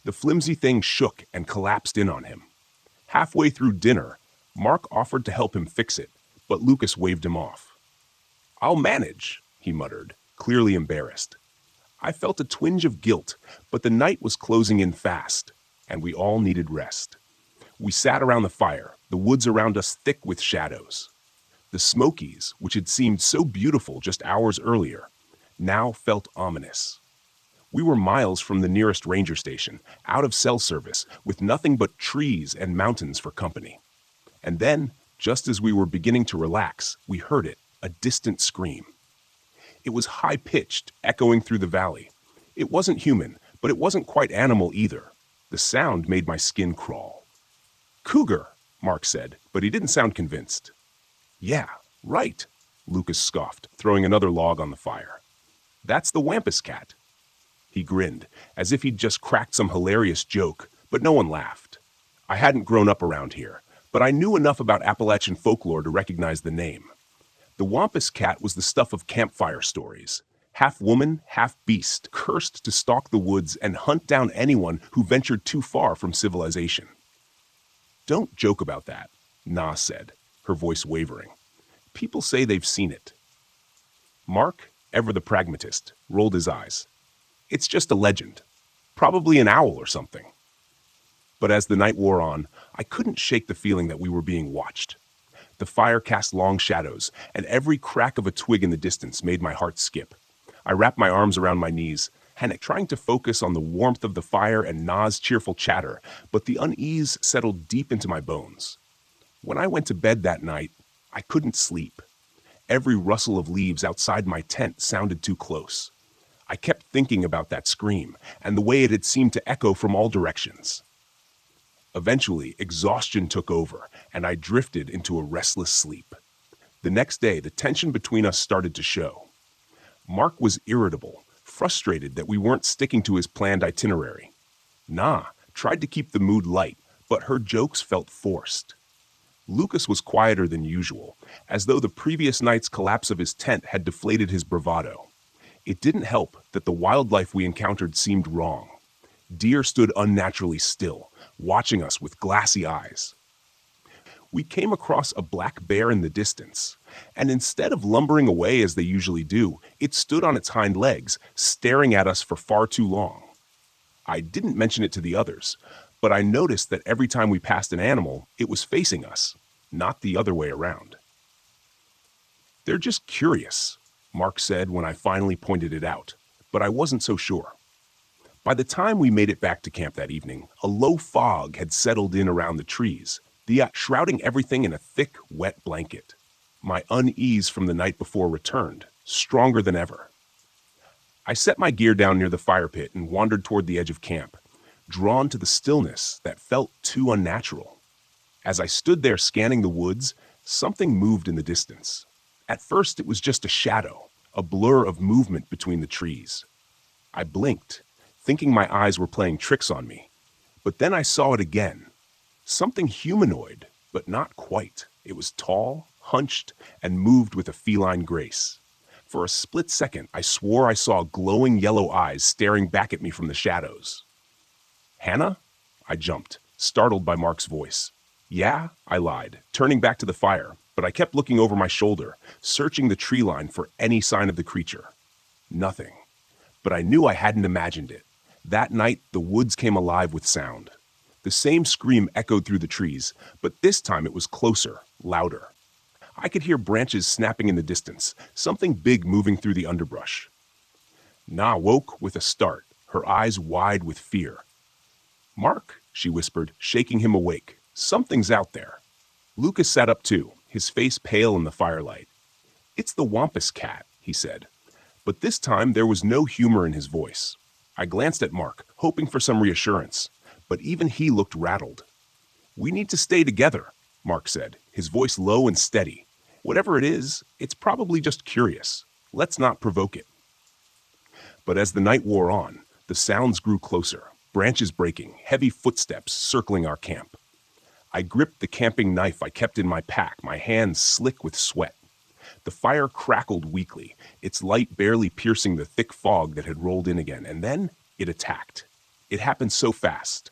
The flimsy thing shook and collapsed in on him. Halfway through dinner, Mark offered to help him fix it, but Lucas waved him off. "I'll manage," he muttered, clearly embarrassed. I felt a twinge of guilt, but the night was closing in fast, and we all needed rest. We sat around the fire, the woods around us thick with shadows. The Smokies, which had seemed so beautiful just hours earlier, now felt ominous. We were miles from the nearest ranger station, out of cell service, with nothing but trees and mountains for company. And then, just as we were beginning to relax, we heard it, a distant scream. It was high-pitched, echoing through the valley. It wasn't human, but it wasn't quite animal either. The sound made my skin crawl. "Cougar," Mark said, but he didn't sound convinced. "Yeah, right," Lucas scoffed, throwing another log on the fire. "That's the Wampus Cat." He grinned, as if he'd just cracked some hilarious joke, but no one laughed. I hadn't grown up around here, but I knew enough about Appalachian folklore to recognize the name. The Wampus Cat was the stuff of campfire stories. Half woman, half beast, cursed to stalk the woods and hunt down anyone who ventured too far from civilization. "Don't joke about that," Na said, her voice wavering. "People say they've seen it." Mark, ever the pragmatist, rolled his eyes. "It's just a legend. Probably an owl or something." But as the night wore on, I couldn't shake the feeling that we were being watched. The fire cast long shadows, and every crack of a twig in the distance made my heart skip. I wrapped my arms around my knees, trying to focus on the warmth of the fire and Na's cheerful chatter, but the unease settled deep into my bones. When I went to bed that night, I couldn't sleep. Every rustle of leaves outside my tent sounded too close. I kept thinking about that scream and the way it had seemed to echo from all directions. Eventually, exhaustion took over, and I drifted into a restless sleep. The next day, the tension between us started to show. Mark was irritable, frustrated that we weren't sticking to his planned itinerary. Nah tried to keep the mood light, but her jokes felt forced. Lucas was quieter than usual, as though the previous night's collapse of his tent had deflated his bravado. It didn't help that the wildlife we encountered seemed wrong. Deer stood unnaturally still, watching us with glassy eyes. We came across a black bear in the distance, and instead of lumbering away as they usually do, it stood on its hind legs, staring at us for far too long. I didn't mention it to the others, but I noticed that every time we passed an animal, it was facing us, not the other way around. "They're just curious," Mark said when I finally pointed it out, but I wasn't so sure. By the time we made it back to camp that evening, a low fog had settled in around the trees, shrouding everything in a thick, wet blanket. My unease from the night before returned, stronger than ever. I set my gear down near the fire pit and wandered toward the edge of camp, drawn to the stillness that felt too unnatural. As I stood there scanning the woods, something moved in the distance. At first, it was just a shadow, a blur of movement between the trees. I blinked, thinking my eyes were playing tricks on me. But then I saw it again. Something humanoid, but not quite. It was tall, hunched, and moved with a feline grace. For a split second, I swore I saw glowing yellow eyes staring back at me from the shadows. "Hannah?" I jumped, startled by Mark's voice. "Yeah," I lied, turning back to the fire, but I kept looking over my shoulder, searching the tree line for any sign of the creature. Nothing. But I knew I hadn't imagined it. That night, the woods came alive with sound. The same scream echoed through the trees, but this time it was closer, louder. I could hear branches snapping in the distance, something big moving through the underbrush. Na woke with a start, her eyes wide with fear. "Mark," she whispered, shaking him awake. "Something's out there." Lucas sat up too, his face pale in the firelight. "It's the Wampus Cat," he said. But this time there was no humor in his voice. I glanced at Mark, hoping for some reassurance, but even he looked rattled. "We need to stay together," Mark said, his voice low and steady. "Whatever it is, it's probably just curious. Let's not provoke it." But as the night wore on, the sounds grew closer, branches breaking, heavy footsteps circling our camp. I gripped the camping knife I kept in my pack, my hands slick with sweat. The fire crackled weakly, its light barely piercing the thick fog that had rolled in again, and then it attacked. It happened so fast.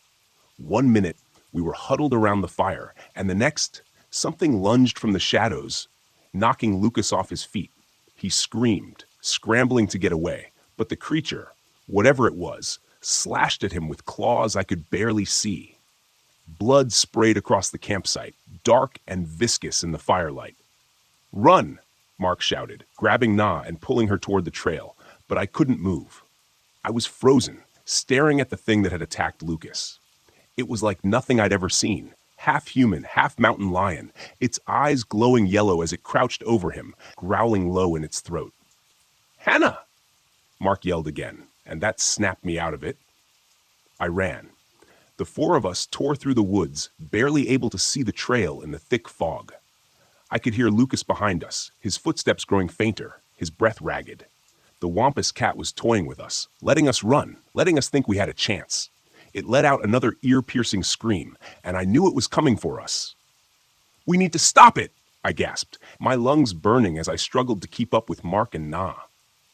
1 minute, we were huddled around the fire, and the next, something lunged from the shadows, knocking Lucas off his feet. He screamed, scrambling to get away, but the creature, whatever it was, slashed at him with claws I could barely see. Blood sprayed across the campsite, dark and viscous in the firelight. "Run!" Mark shouted, grabbing Na and pulling her toward the trail, but I couldn't move. I was frozen, staring at the thing that had attacked Lucas. It was like nothing I'd ever seen, half human, half mountain lion, its eyes glowing yellow as it crouched over him, growling low in its throat. "Hannah!" Mark yelled again, and that snapped me out of it. I ran. The four of us tore through the woods, barely able to see the trail in the thick fog. I could hear Lucas behind us, his footsteps growing fainter, his breath ragged. The Wampus Cat was toying with us, letting us run, letting us think we had a chance. It let out another ear-piercing scream, and I knew it was coming for us. "We need to stop it!" I gasped, my lungs burning as I struggled to keep up with Mark and Na.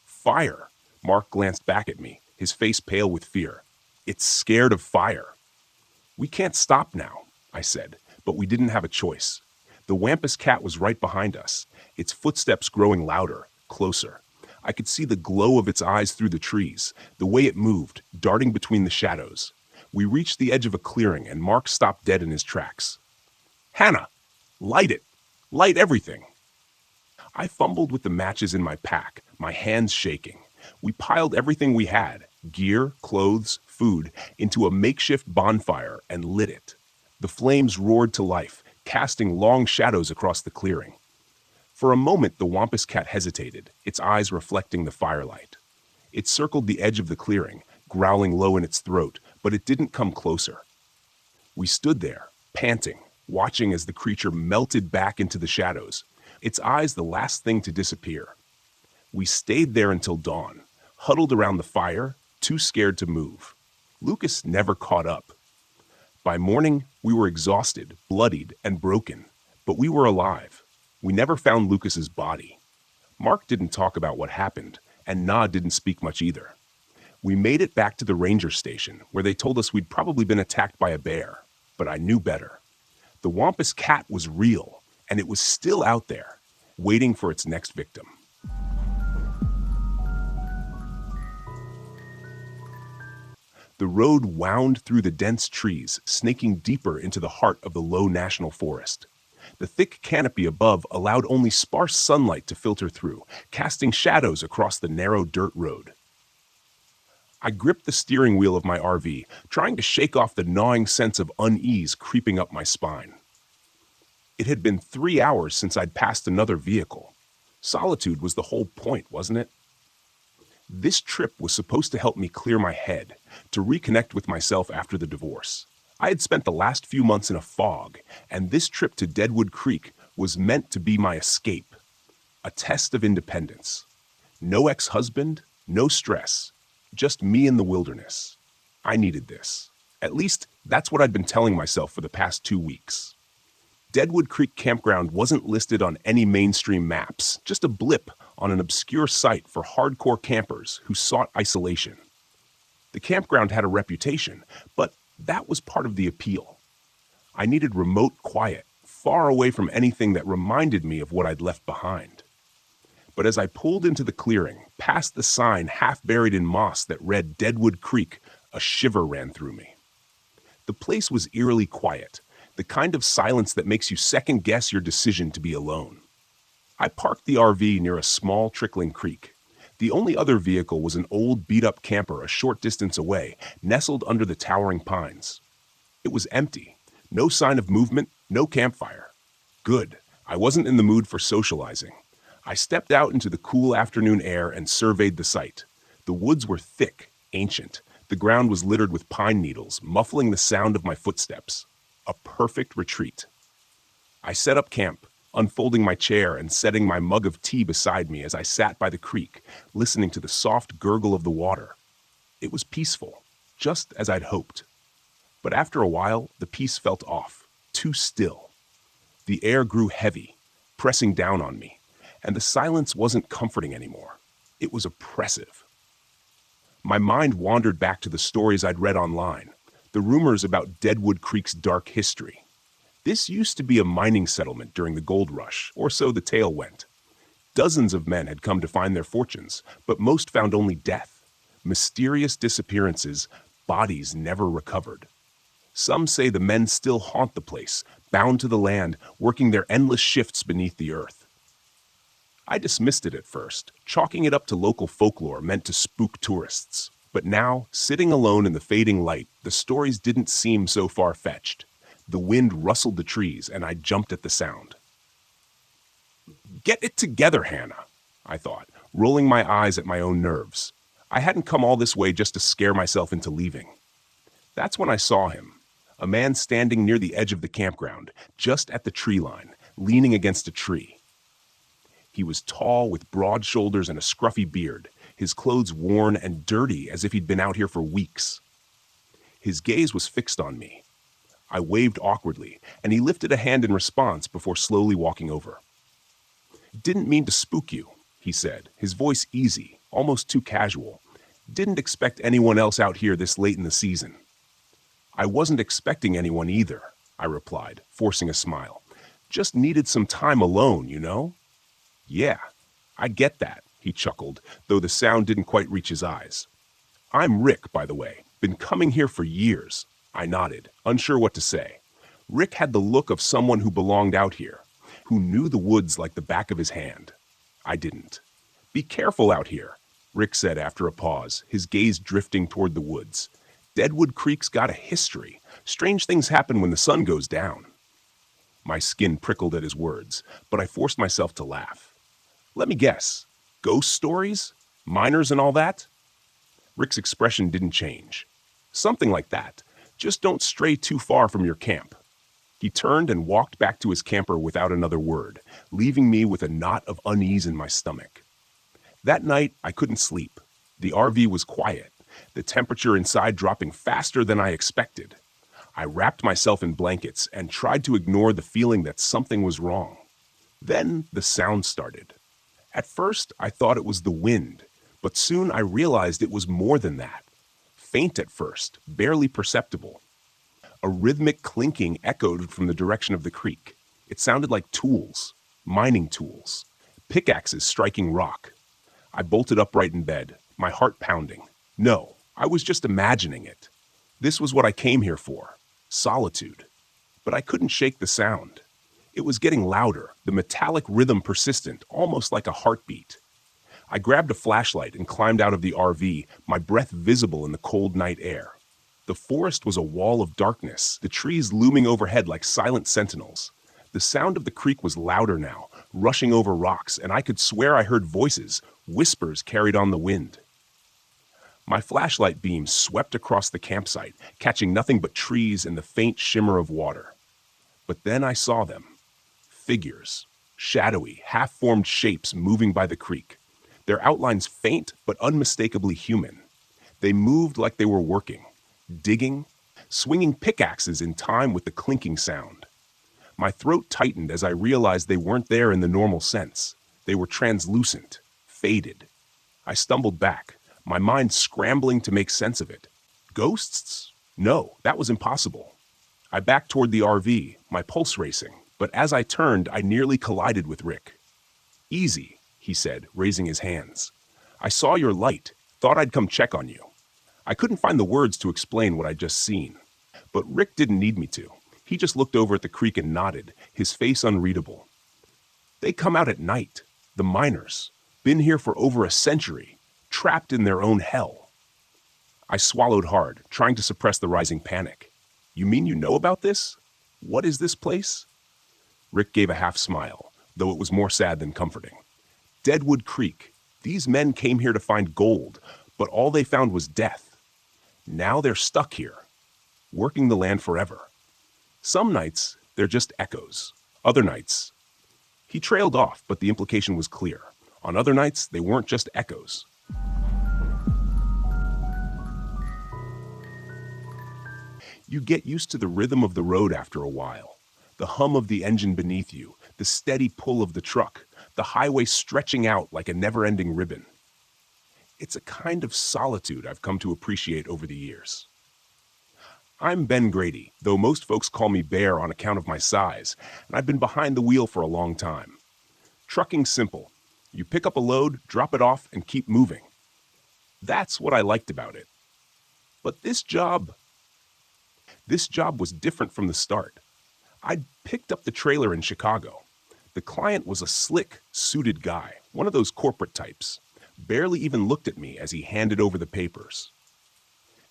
"Fire!" Mark glanced back at me, his face pale with fear. "It's scared of fire." "We can't stop now," I said, but we didn't have a choice. The Wampus Cat was right behind us, its footsteps growing louder, closer. I could see the glow of its eyes through the trees, the way it moved, darting between the shadows. We reached the edge of a clearing, and Mark stopped dead in his tracks. "Hannah, light it! Light everything!" I fumbled with the matches in my pack, my hands shaking. We piled everything we had, gear, clothes, food, into a makeshift bonfire and lit it. The flames roared to life, casting long shadows across the clearing. For a moment, the Wampus Cat hesitated, its eyes reflecting the firelight. It circled the edge of the clearing, growling low in its throat, but it didn't come closer. We stood there, panting, watching as the creature melted back into the shadows, its eyes the last thing to disappear. We stayed there until dawn, huddled around the fire, too scared to move. Lucas never caught up. By morning, we were exhausted, bloodied, and broken, but we were alive. We never found Lucas's body. Mark didn't talk about what happened, and Na didn't speak much either. We made it back to the ranger station, where they told us we'd probably been attacked by a bear, but I knew better. The Wampus Cat was real, and it was still out there, waiting for its next victim. The road wound through the dense trees, snaking deeper into the heart of the low national forest. The thick canopy above allowed only sparse sunlight to filter through, casting shadows across the narrow dirt road. I gripped the steering wheel of my RV, trying to shake off the gnawing sense of unease creeping up my spine. It had been 3 hours since I'd passed another vehicle. Solitude was the whole point, wasn't it? This trip was supposed to help me clear my head, to reconnect with myself after the divorce. I had spent the last few months in a fog, and this trip to Deadwood Creek was meant to be my escape. A test of independence. No ex-husband, no stress, just me in the wilderness. I needed this. At least, that's what I'd been telling myself for the past 2 weeks. Deadwood Creek Campground wasn't listed on any mainstream maps, just a blip on an obscure site for hardcore campers who sought isolation. The campground had a reputation, but that was part of the appeal. I needed remote quiet, far away from anything that reminded me of what I'd left behind. But as I pulled into the clearing, past the sign half buried in moss that read Deadwood Creek, a shiver ran through me. The place was eerily quiet, the kind of silence that makes you second-guess your decision to be alone. I parked the RV near a small, trickling creek. The only other vehicle was an old, beat-up camper a short distance away, nestled under the towering pines. It was empty. No sign of movement, no campfire. Good. I wasn't in the mood for socializing. I stepped out into the cool afternoon air and surveyed the site. The woods were thick, ancient. The ground was littered with pine needles, muffling the sound of my footsteps. A perfect retreat. I set up camp, unfolding my chair and setting my mug of tea beside me as I sat by the creek, listening to the soft gurgle of the water. It was peaceful, just as I'd hoped. But after a while, the peace felt off, too still. The air grew heavy, pressing down on me, and the silence wasn't comforting anymore. It was oppressive. My mind wandered back to the stories I'd read online, the rumors about Deadwood Creek's dark history. This used to be a mining settlement during the gold rush, or so the tale went. Dozens of men had come to find their fortunes, but most found only death. Mysterious disappearances, bodies never recovered. Some say the men still haunt the place, bound to the land, working their endless shifts beneath the earth. I dismissed it at first, chalking it up to local folklore meant to spook tourists. But now, sitting alone in the fading light, the stories didn't seem so far-fetched. The wind rustled the trees, and I jumped at the sound. Get it together, Hannah, I thought, rolling my eyes at my own nerves. I hadn't come all this way just to scare myself into leaving. That's when I saw him, a man standing near the edge of the campground, just at the tree line, leaning against a tree. He was tall, with broad shoulders and a scruffy beard, his clothes worn and dirty as if he'd been out here for weeks. His gaze was fixed on me. I waved awkwardly, and he lifted a hand in response before slowly walking over. "Didn't mean to spook you," he said, his voice easy, almost too casual. "Didn't expect anyone else out here this late in the season." "I wasn't expecting anyone either," I replied, forcing a smile. "Just needed some time alone, you know?" "Yeah, I get that," he chuckled, though the sound didn't quite reach his eyes. "I'm Rick, by the way. Been coming here for years." I nodded, unsure what to say. Rick had the look of someone who belonged out here, who knew the woods like the back of his hand. I didn't. "Be careful out here," Rick said after a pause, his gaze drifting toward the woods. "Deadwood Creek's got a history. Strange things happen when the sun goes down." My skin prickled at his words, but I forced myself to laugh. "Let me guess. Ghost stories? Miners and all that?" Rick's expression didn't change. "Something like that. Just don't stray too far from your camp." He turned and walked back to his camper without another word, leaving me with a knot of unease in my stomach. That night, I couldn't sleep. The RV was quiet, the temperature inside dropping faster than I expected. I wrapped myself in blankets and tried to ignore the feeling that something was wrong. Then the sound started. At first, I thought it was the wind, but soon I realized it was more than that. Faint at first, barely perceptible. A rhythmic clinking echoed from the direction of the creek. It sounded like tools, mining tools, pickaxes striking rock. I bolted upright in bed, my heart pounding. No, I was just imagining it. This was what I came here for, solitude. But I couldn't shake the sound. It was getting louder, the metallic rhythm persistent, almost like a heartbeat. I grabbed a flashlight and climbed out of the RV, my breath visible in the cold night air. The forest was a wall of darkness, the trees looming overhead like silent sentinels. The sound of the creek was louder now, rushing over rocks, and I could swear I heard voices, whispers carried on the wind. My flashlight beam swept across the campsite, catching nothing but trees and the faint shimmer of water. But then I saw them. Figures, shadowy, half-formed shapes moving by the creek. Their outlines faint but unmistakably human. They moved like they were working, digging, swinging pickaxes in time with the clinking sound. My throat tightened as I realized they weren't there in the normal sense. They were translucent, faded. I stumbled back, my mind scrambling to make sense of it. Ghosts? No, that was impossible. I backed toward the RV, my pulse racing, but as I turned, I nearly collided with Rick. "Easy," he said, raising his hands. "I saw your light, thought I'd come check on you." I couldn't find the words to explain what I'd just seen. But Rick didn't need me to. He just looked over at the creek and nodded, his face unreadable. "They come out at night, the miners. Been here for over a century, trapped in their own hell." I swallowed hard, trying to suppress the rising panic. "You mean you know about this? What is this place?" Rick gave a half smile, though it was more sad than comforting. "Deadwood Creek. These men came here to find gold, but all they found was death. Now they're stuck here, working the land forever. Some nights, they're just echoes. Other nights..." He trailed off, but the implication was clear. On other nights, they weren't just echoes. You get used to the rhythm of the road after a while. The hum of the engine beneath you, the steady pull of the truck, the highway stretching out like a never-ending ribbon. It's a kind of solitude I've come to appreciate over the years. I'm Ben Grady, though most folks call me Bear on account of my size, and I've been behind the wheel for a long time. Trucking's simple. You pick up a load, drop it off, and keep moving. That's what I liked about it. But this job was different from the start. I'd picked up the trailer in Chicago. The client was a slick, suited guy, one of those corporate types. Barely even looked at me as he handed over the papers.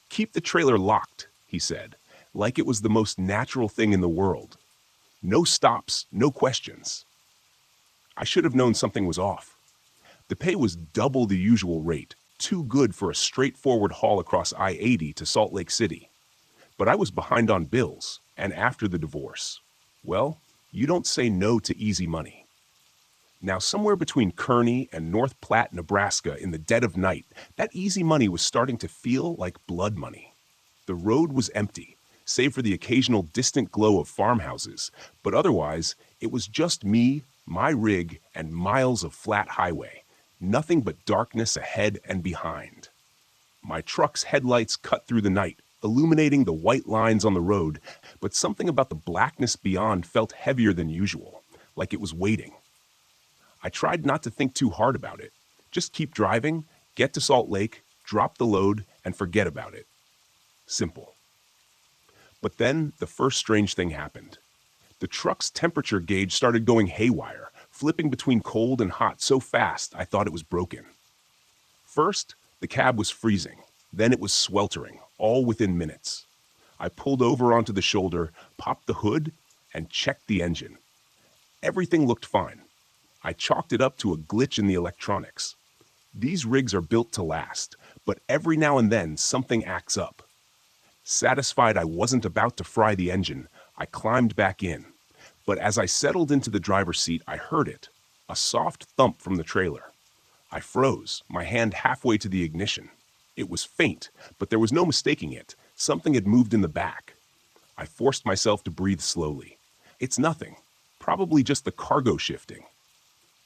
"Keep the trailer locked," he said, like it was the most natural thing in the world. No stops, no questions. I should have known something was off. The pay was double the usual rate, too good for a straightforward haul across I-80 to Salt Lake City. But I was behind on bills, and after the divorce. Well, you don't say no to easy money. Now, somewhere between Kearney and North Platte, Nebraska, in the dead of night, that easy money was starting to feel like blood money. The road was empty, save for the occasional distant glow of farmhouses, but otherwise, it was just me, my rig, and miles of flat highway. Nothing but darkness ahead and behind. My truck's headlights cut through the night, illuminating the white lines on the road, but something about the blackness beyond felt heavier than usual, like it was waiting. I tried not to think too hard about it. Just keep driving, get to Salt Lake, drop the load, and forget about it. Simple. But then the first strange thing happened. The truck's temperature gauge started going haywire, flipping between cold and hot so fast I thought it was broken. First, the cab was freezing. Then it was sweltering, all within minutes. I pulled over onto the shoulder, popped the hood, and checked the engine. Everything looked fine. I chalked it up to a glitch in the electronics. These rigs are built to last, but every now and then something acts up. Satisfied I wasn't about to fry the engine, I climbed back in. But as I settled into the driver's seat, I heard it, a soft thump from the trailer. I froze, my hand halfway to the ignition. It was faint, but there was no mistaking it. Something had moved in the back. I forced myself to breathe slowly. It's nothing. Probably just the cargo shifting.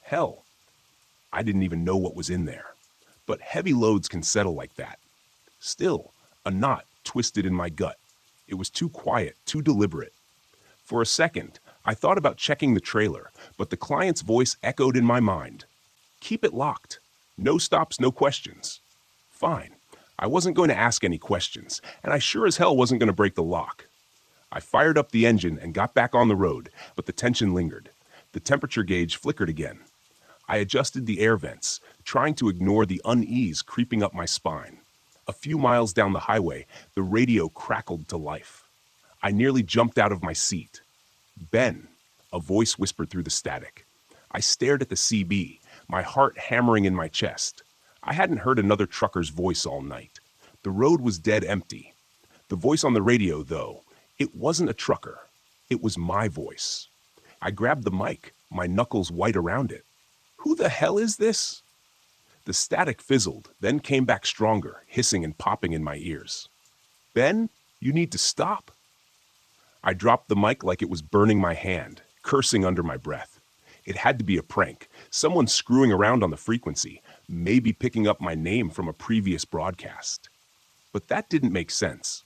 Hell, I didn't even know what was in there. But heavy loads can settle like that. Still, a knot twisted in my gut. It was too quiet, too deliberate. For a second, I thought about checking the trailer, but the client's voice echoed in my mind. Keep it locked. No stops, no questions. Fine. I wasn't going to ask any questions, and I sure as hell wasn't going to break the lock. I fired up the engine and got back on the road, but the tension lingered. The temperature gauge flickered again. I adjusted the air vents, trying to ignore the unease creeping up my spine. A few miles down the highway, the radio crackled to life. I nearly jumped out of my seat. "Ben," a voice whispered through the static. I stared at the CB, my heart hammering in my chest. I hadn't heard another trucker's voice all night. The road was dead empty. The voice on the radio, though, it wasn't a trucker. It was my voice. I grabbed the mic, my knuckles white around it. Who the hell is this? The static fizzled, then came back stronger, hissing and popping in my ears. "Ben, you need to stop." I dropped the mic like it was burning my hand, cursing under my breath. It had to be a prank, someone screwing around on the frequency, maybe picking up my name from a previous broadcast. But that didn't make sense.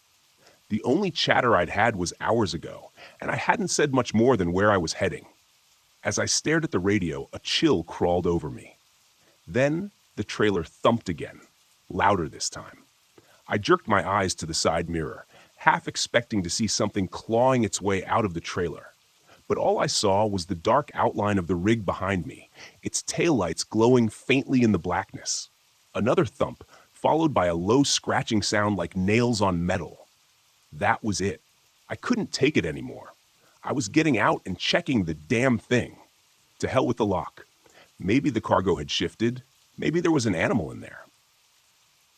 The only chatter I'd had was hours ago, and I hadn't said much more than where I was heading. As I stared at the radio, a chill crawled over me. Then the trailer thumped again, louder this time. I jerked my eyes to the side mirror, half expecting to see something clawing its way out of the trailer. But all I saw was the dark outline of the rig behind me, its taillights glowing faintly in the blackness. Another thump, followed by a low scratching sound like nails on metal. That was it. I couldn't take it anymore. I was getting out and checking the damn thing. To hell with the lock. Maybe the cargo had shifted. Maybe there was an animal in there.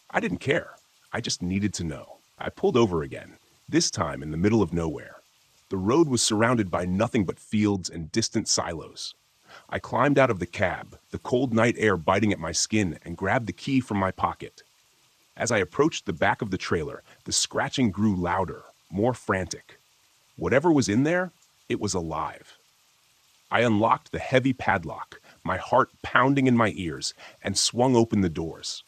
I didn't care. I just needed to know. I pulled over again, this time in the middle of nowhere. The road was surrounded by nothing but fields and distant silos. I climbed out of the cab, the cold night air biting at my skin, and grabbed the key from my pocket. As I approached the back of the trailer, the scratching grew louder, more frantic. Whatever was in there, it was alive. I unlocked the heavy padlock, my heart pounding in my ears, and swung open the doors.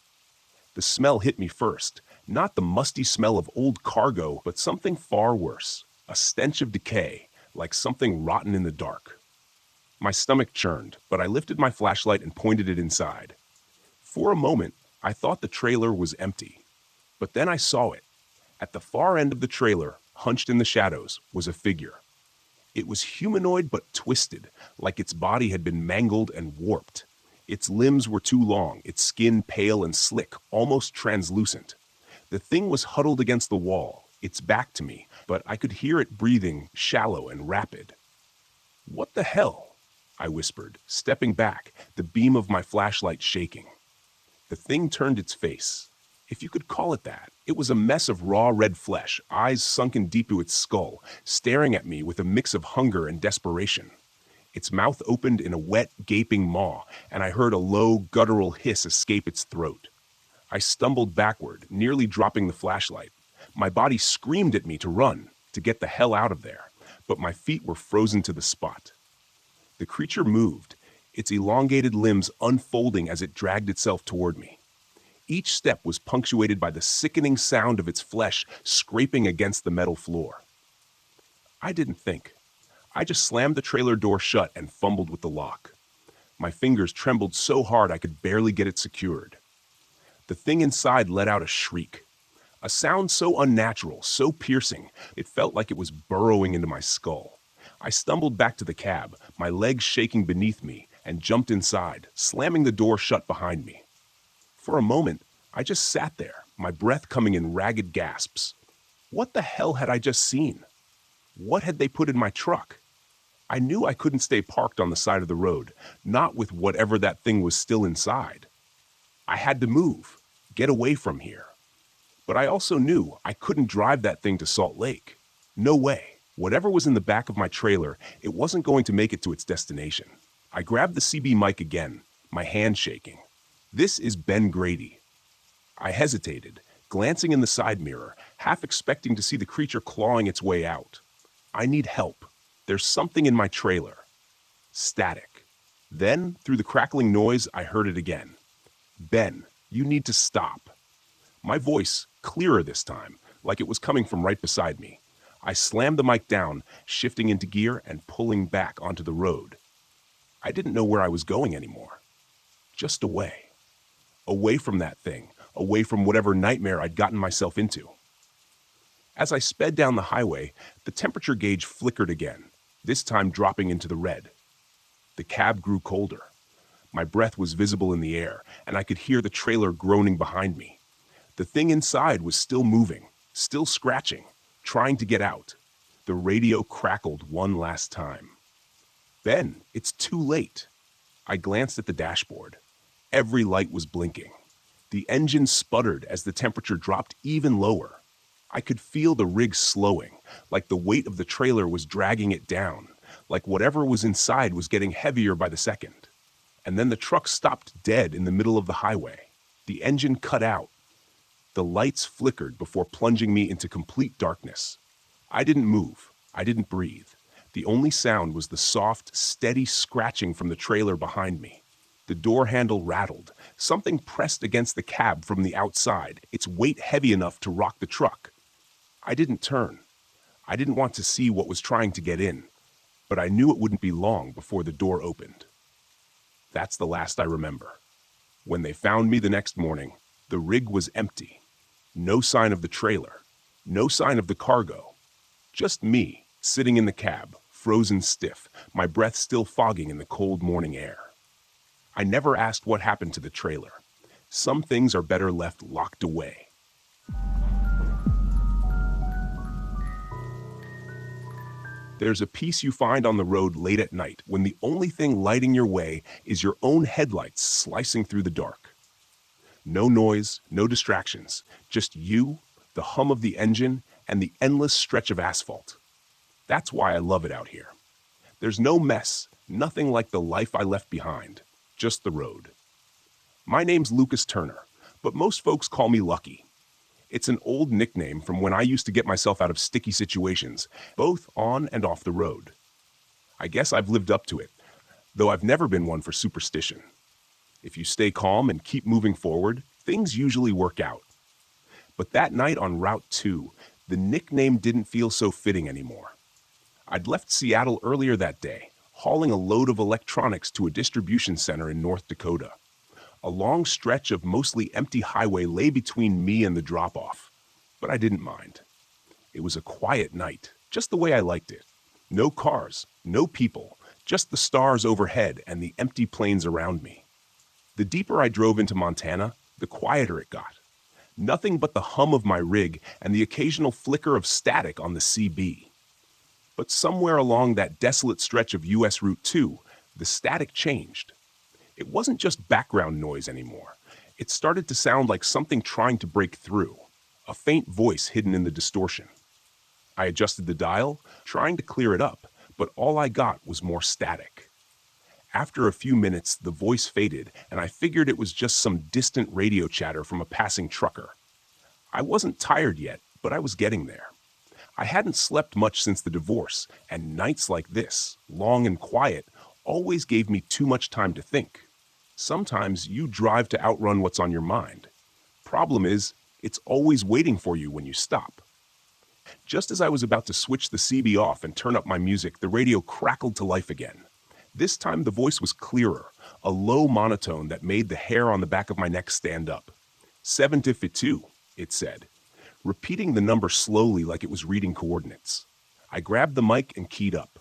The smell hit me first, not the musty smell of old cargo, but something far worse, a stench of decay, like something rotten in the dark. My stomach churned, but I lifted my flashlight and pointed it inside. For a moment, I thought the trailer was empty. But then I saw it. At the far end of the trailer, hunched in the shadows, was a figure. It was humanoid but twisted, like its body had been mangled and warped. Its limbs were too long, its skin pale and slick, almost translucent. The thing was huddled against the wall, its back to me, but I could hear it breathing, shallow and rapid. "What the hell?" I whispered, stepping back, the beam of my flashlight shaking. The thing turned its face. If you could call it that. It was a mess of raw red flesh, eyes sunken deep to its skull, staring at me with a mix of hunger and desperation. Its mouth opened in a wet, gaping maw, and I heard a low, guttural hiss escape its throat. I stumbled backward, nearly dropping the flashlight. My body screamed at me to run, to get the hell out of there, but my feet were frozen to the spot. The creature moved, its elongated limbs unfolding as it dragged itself toward me. Each step was punctuated by the sickening sound of its flesh scraping against the metal floor. I didn't think. I just slammed the trailer door shut and fumbled with the lock. My fingers trembled so hard I could barely get it secured. The thing inside let out a shriek. A sound so unnatural, so piercing, it felt like it was burrowing into my skull. I stumbled back to the cab, my legs shaking beneath me, and jumped inside, slamming the door shut behind me. For a moment, I just sat there, my breath coming in ragged gasps. What the hell had I just seen? What had they put in my truck? I knew I couldn't stay parked on the side of the road, not with whatever that thing was still inside. I had to move, get away from here. But I also knew I couldn't drive that thing to Salt Lake. No way. Whatever was in the back of my trailer, it wasn't going to make it to its destination. I grabbed the CB mic again, my hand shaking. This is Ben Grady. I hesitated, glancing in the side mirror, half expecting to see the creature clawing its way out. I need help. There's something in my trailer. Static. Then, through the crackling noise, I heard it again. Ben, you need to stop. My voice, clearer this time, like it was coming from right beside me. I slammed the mic down, shifting into gear and pulling back onto the road. I didn't know where I was going anymore. Just away. Away from that thing, away from whatever nightmare I'd gotten myself into. As I sped down the highway, the temperature gauge flickered again, this time dropping into the red. The cab grew colder. My breath was visible in the air, and I could hear the trailer groaning behind me. The thing inside was still moving, still scratching, trying to get out. The radio crackled one last time. Ben, it's too late. I glanced at the dashboard. Every light was blinking. The engine sputtered as the temperature dropped even lower. I could feel the rig slowing, like the weight of the trailer was dragging it down, like whatever was inside was getting heavier by the second. And then the truck stopped dead in the middle of the highway. The engine cut out. The lights flickered before plunging me into complete darkness. I didn't move. I didn't breathe. The only sound was the soft, steady scratching from the trailer behind me. The door handle rattled. Something pressed against the cab from the outside, its weight heavy enough to rock the truck. I didn't turn. I didn't want to see what was trying to get in, but I knew it wouldn't be long before the door opened. That's the last I remember. When they found me the next morning, the rig was empty. No sign of the trailer. No sign of the cargo. Just me, sitting in the cab, frozen stiff, my breath still fogging in the cold morning air. I never asked what happened to the trailer. Some things are better left locked away. There's a piece you find on the road late at night when the only thing lighting your way is your own headlights slicing through the dark. No noise, no distractions, just you, the hum of the engine, and the endless stretch of asphalt. That's why I love it out here. There's no mess, nothing like the life I left behind, just the road. My name's Lucas Turner, but most folks call me Lucky. It's an old nickname from when I used to get myself out of sticky situations, both on and off the road. I guess I've lived up to it, though I've never been one for superstition. If you stay calm and keep moving forward, things usually work out. But that night on Route 2, the nickname didn't feel so fitting anymore. I'd left Seattle earlier that day, hauling a load of electronics to a distribution center in North Dakota. A long stretch of mostly empty highway lay between me and the drop-off, but I didn't mind. It was a quiet night, just the way I liked it. No cars, no people, just the stars overhead and the empty plains around me. The deeper I drove into Montana, the quieter it got. Nothing but the hum of my rig and the occasional flicker of static on the CB. But somewhere along that desolate stretch of US Route 2, the static changed. It wasn't just background noise anymore. It started to sound like something trying to break through, a faint voice hidden in the distortion. I adjusted the dial, trying to clear it up, but all I got was more static. After a few minutes, the voice faded, and I figured it was just some distant radio chatter from a passing trucker. I wasn't tired yet, but I was getting there. I hadn't slept much since the divorce, and nights like this, long and quiet, always gave me too much time to think. Sometimes you drive to outrun what's on your mind. Problem is, it's always waiting for you when you stop. Just as I was about to switch the CB off and turn up my music, the radio crackled to life again. This time the voice was clearer, a low monotone that made the hair on the back of my neck stand up. 752, it said, repeating the number slowly like it was reading coordinates. I grabbed the mic and keyed up.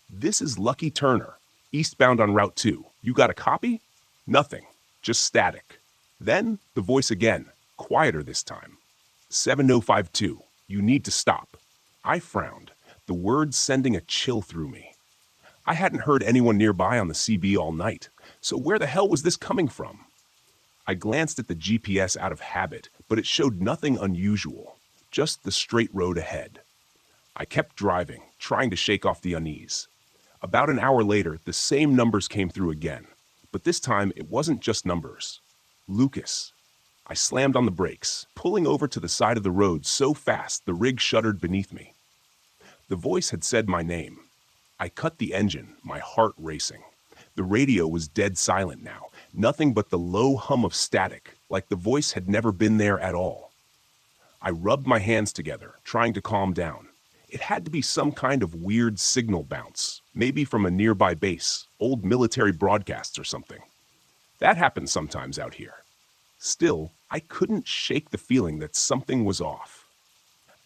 This is Lucky Turner, eastbound on Route 2. You got a copy? Nothing, just static. Then the voice again, quieter this time. 7052, you need to stop. I frowned, the words sending a chill through me. I hadn't heard anyone nearby on the CB all night, so where the hell was this coming from? I glanced at the GPS out of habit, but it showed nothing unusual, just the straight road ahead. I kept driving, trying to shake off the unease. About an hour later, the same numbers came through again, but this time it wasn't just numbers. Lucas. I slammed on the brakes, pulling over to the side of the road so fast the rig shuddered beneath me. The voice had said my name. I cut the engine, my heart racing. The radio was dead silent now, nothing but the low hum of static, like the voice had never been there at all. I rubbed my hands together, trying to calm down. It had to be some kind of weird signal bounce, maybe from a nearby base, old military broadcasts or something. That happens sometimes out here. Still, I couldn't shake the feeling that something was off.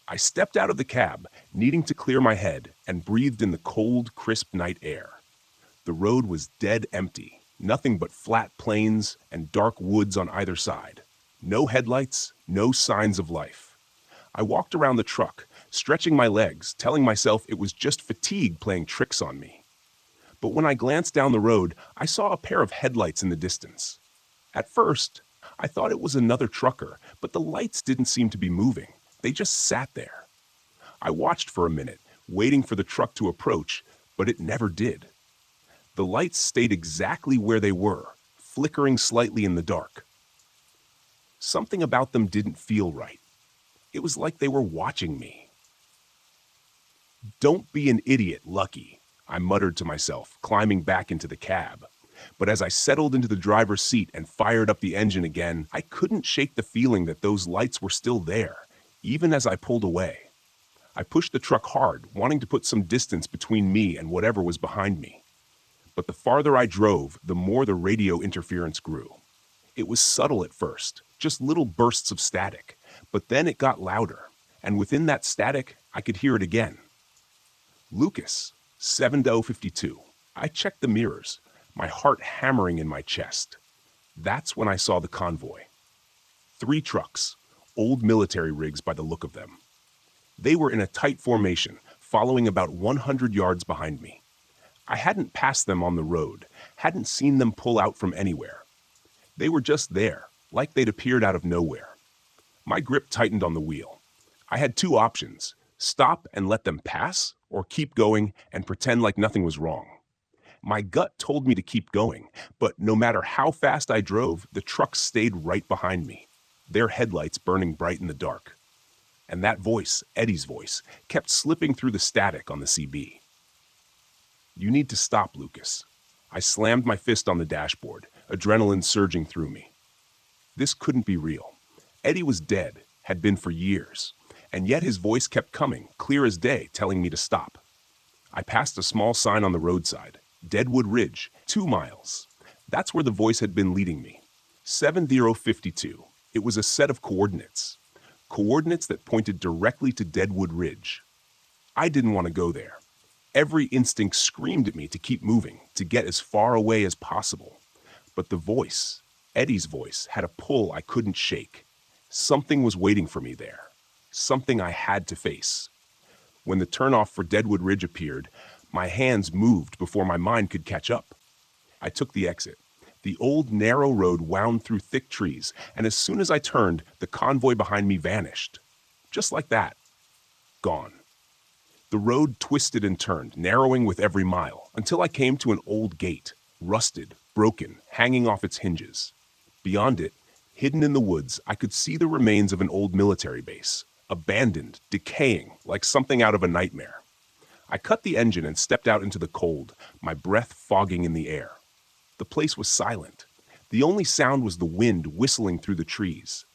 I stepped out of the cab, needing to clear my head, and breathed in the cold, crisp night air. The road was dead empty, nothing but flat plains and dark woods on either side. No headlights, no signs of life. I walked around the truck, stretching my legs, telling myself it was just fatigue playing tricks on me. But when I glanced down the road, I saw a pair of headlights in the distance. At first, I thought it was another trucker, but the lights didn't seem to be moving. They just sat there. I watched for a minute, waiting for the truck to approach, but it never did. The lights stayed exactly where they were, flickering slightly in the dark. Something about them didn't feel right. It was like they were watching me. "Don't be an idiot, Lucky," I muttered to myself, climbing back into the cab. But as I settled into the driver's seat and fired up the engine again, I couldn't shake the feeling that those lights were still there, even as I pulled away. I pushed the truck hard, wanting to put some distance between me and whatever was behind me. But the farther I drove, the more the radio interference grew. It was subtle at first, just little bursts of static, but then it got louder, and within that static, I could hear it again. Lucas, 7052. I checked the mirrors, my heart hammering in my chest. That's when I saw the convoy. 3 trucks, old military rigs by the look of them. They were in a tight formation, following about 100 yards behind me. I hadn't passed them on the road, hadn't seen them pull out from anywhere. They were just there, like they'd appeared out of nowhere. My grip tightened on the wheel. I had 2 options: stop and let them pass, or keep going and pretend like nothing was wrong. My gut told me to keep going, but no matter how fast I drove, the trucks stayed right behind me, their headlights burning bright in the dark. And that voice, Eddie's voice, kept slipping through the static on the CB. "You need to stop, Lucas." I slammed my fist on the dashboard, adrenaline surging through me. This couldn't be real. Eddie was dead, had been for years, and yet his voice kept coming, clear as day, telling me to stop. I passed a small sign on the roadside, Deadwood Ridge, 2 miles. That's where the voice had been leading me. 7052. It was a set of coordinates. Coordinates that pointed directly to Deadwood Ridge. I didn't want to go there. Every instinct screamed at me to keep moving, to get as far away as possible. But the voice, Eddie's voice, had a pull I couldn't shake. Something was waiting for me there. Something I had to face. When the turnoff for Deadwood Ridge appeared, my hands moved before my mind could catch up. I took the exit. The old narrow road wound through thick trees, and as soon as I turned, the convoy behind me vanished. Just like that. Gone. The road twisted and turned, narrowing with every mile, until I came to an old gate, rusted, broken, hanging off its hinges. Beyond it, hidden in the woods, I could see the remains of an old military base, abandoned, decaying, like something out of a nightmare. I cut the engine and stepped out into the cold, my breath fogging in the air. The place was silent. The only sound was the wind whistling through the trees.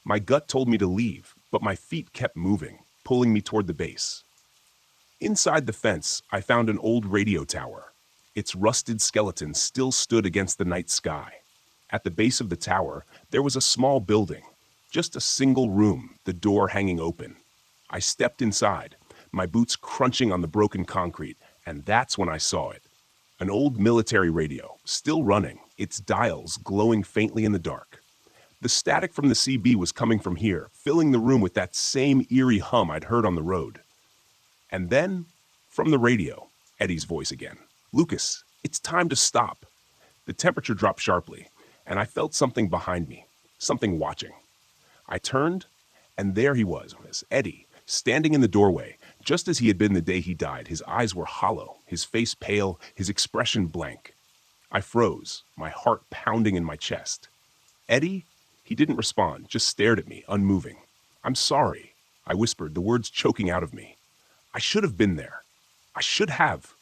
My gut told me to leave, but my feet kept moving, pulling me toward the base. Inside the fence, I found an old radio tower. Its rusted skeleton still stood against the night sky. At the base of the tower, there was a small building, just a single room, the door hanging open. I stepped inside, my boots crunching on the broken concrete, and that's when I saw it. An old military radio, still running, its dials glowing faintly in the dark. The static from the CB was coming from here, filling the room with that same eerie hum I'd heard on the road. And then, from the radio, Eddie's voice again. "Lucas, it's time to stop." The temperature dropped sharply, and I felt something behind me, something watching. I turned, and there he was, Eddie, standing in the doorway, just as he had been the day he died. His eyes were hollow, his face pale, his expression blank. I froze, my heart pounding in my chest. Eddie? He didn't respond, just stared at me, unmoving. "I'm sorry," I whispered, the words choking out of me. "I should have been there. I should have."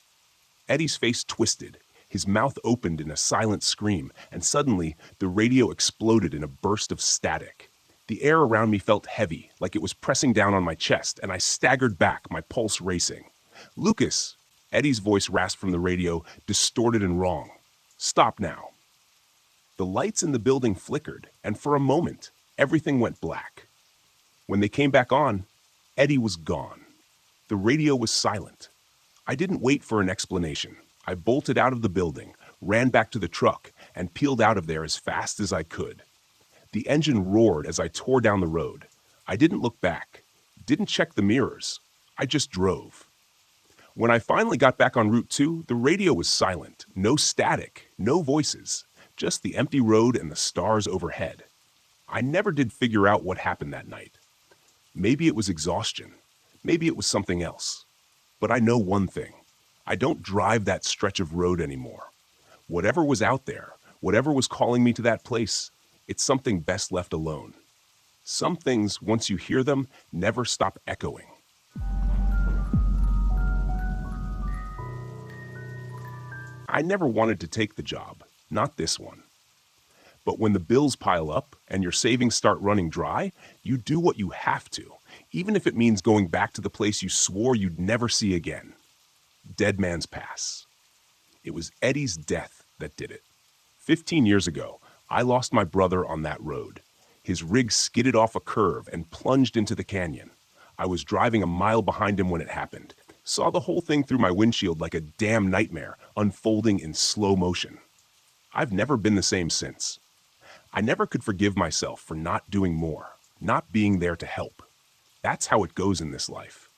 Eddie's face twisted. His mouth opened in a silent scream, and suddenly the radio exploded in a burst of static. The air around me felt heavy, like it was pressing down on my chest, and I staggered back, my pulse racing. "Lucas!" Eddie's voice rasped from the radio, distorted and wrong. "Stop now." The lights in the building flickered, and for a moment, everything went black. When they came back on, Eddie was gone. The radio was silent. I didn't wait for an explanation. I bolted out of the building, ran back to the truck, and peeled out of there as fast as I could. The engine roared as I tore down the road. I didn't look back, didn't check the mirrors. I just drove. When I finally got back on Route 2, the radio was silent. No static, no voices, just the empty road and the stars overhead. I never did figure out what happened that night. Maybe it was exhaustion. Maybe it was something else. But I know one thing. I don't drive that stretch of road anymore. Whatever was out there, whatever was calling me to that place, it's something best left alone. Some things, once you hear them, never stop echoing. I never wanted to take the job, not this one. But when the bills pile up and your savings start running dry, you do what you have to, even if it means going back to the place you swore you'd never see again. Dead Man's Pass. It was Eddie's death that did it. 15 years ago, I lost my brother on that road. His rig skidded off a curve and plunged into the canyon. I was driving a mile behind him when it happened. Saw the whole thing through my windshield like a damn nightmare, unfolding in slow motion. I've never been the same since. I never could forgive myself for not doing more, not being there to help. That's how it goes in this life.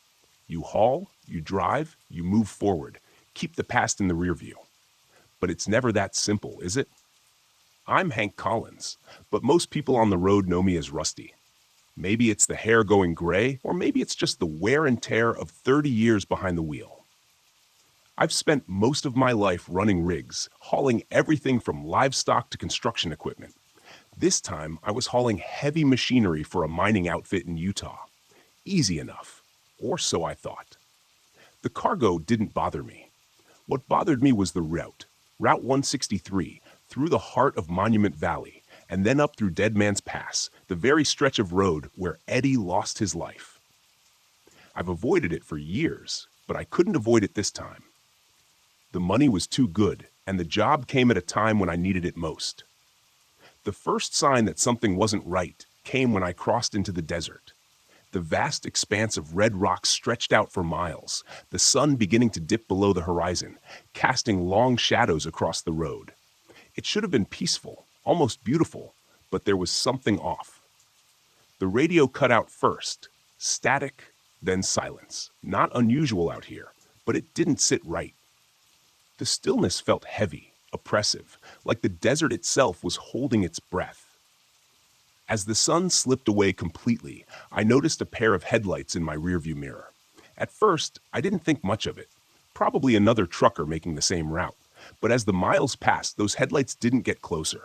You haul, you drive, you move forward, keep the past in the rear view. But it's never that simple, is it? I'm Hank Collins, but most people on the road know me as Rusty. Maybe it's the hair going gray, or maybe it's just the wear and tear of 30 years behind the wheel. I've spent most of my life running rigs, hauling everything from livestock to construction equipment. This time, I was hauling heavy machinery for a mining outfit in Utah. Easy enough, or so I thought. The cargo didn't bother me. What bothered me was the route, Route 163, through the heart of Monument Valley, and then up through Dead Man's Pass, the very stretch of road where Eddie lost his life. I've avoided it for years, but I couldn't avoid it this time. The money was too good, and the job came at a time when I needed it most. The first sign that something wasn't right came when I crossed into the desert. The vast expanse of red rock stretched out for miles, the sun beginning to dip below the horizon, casting long shadows across the road. It should have been peaceful, almost beautiful, but there was something off. The radio cut out first, static, then silence. Not unusual out here, but it didn't sit right. The stillness felt heavy, oppressive, like the desert itself was holding its breath. As the sun slipped away completely, I noticed a pair of headlights in my rearview mirror. At first, I didn't think much of it. Probably another trucker making the same route. But as the miles passed, those headlights didn't get closer.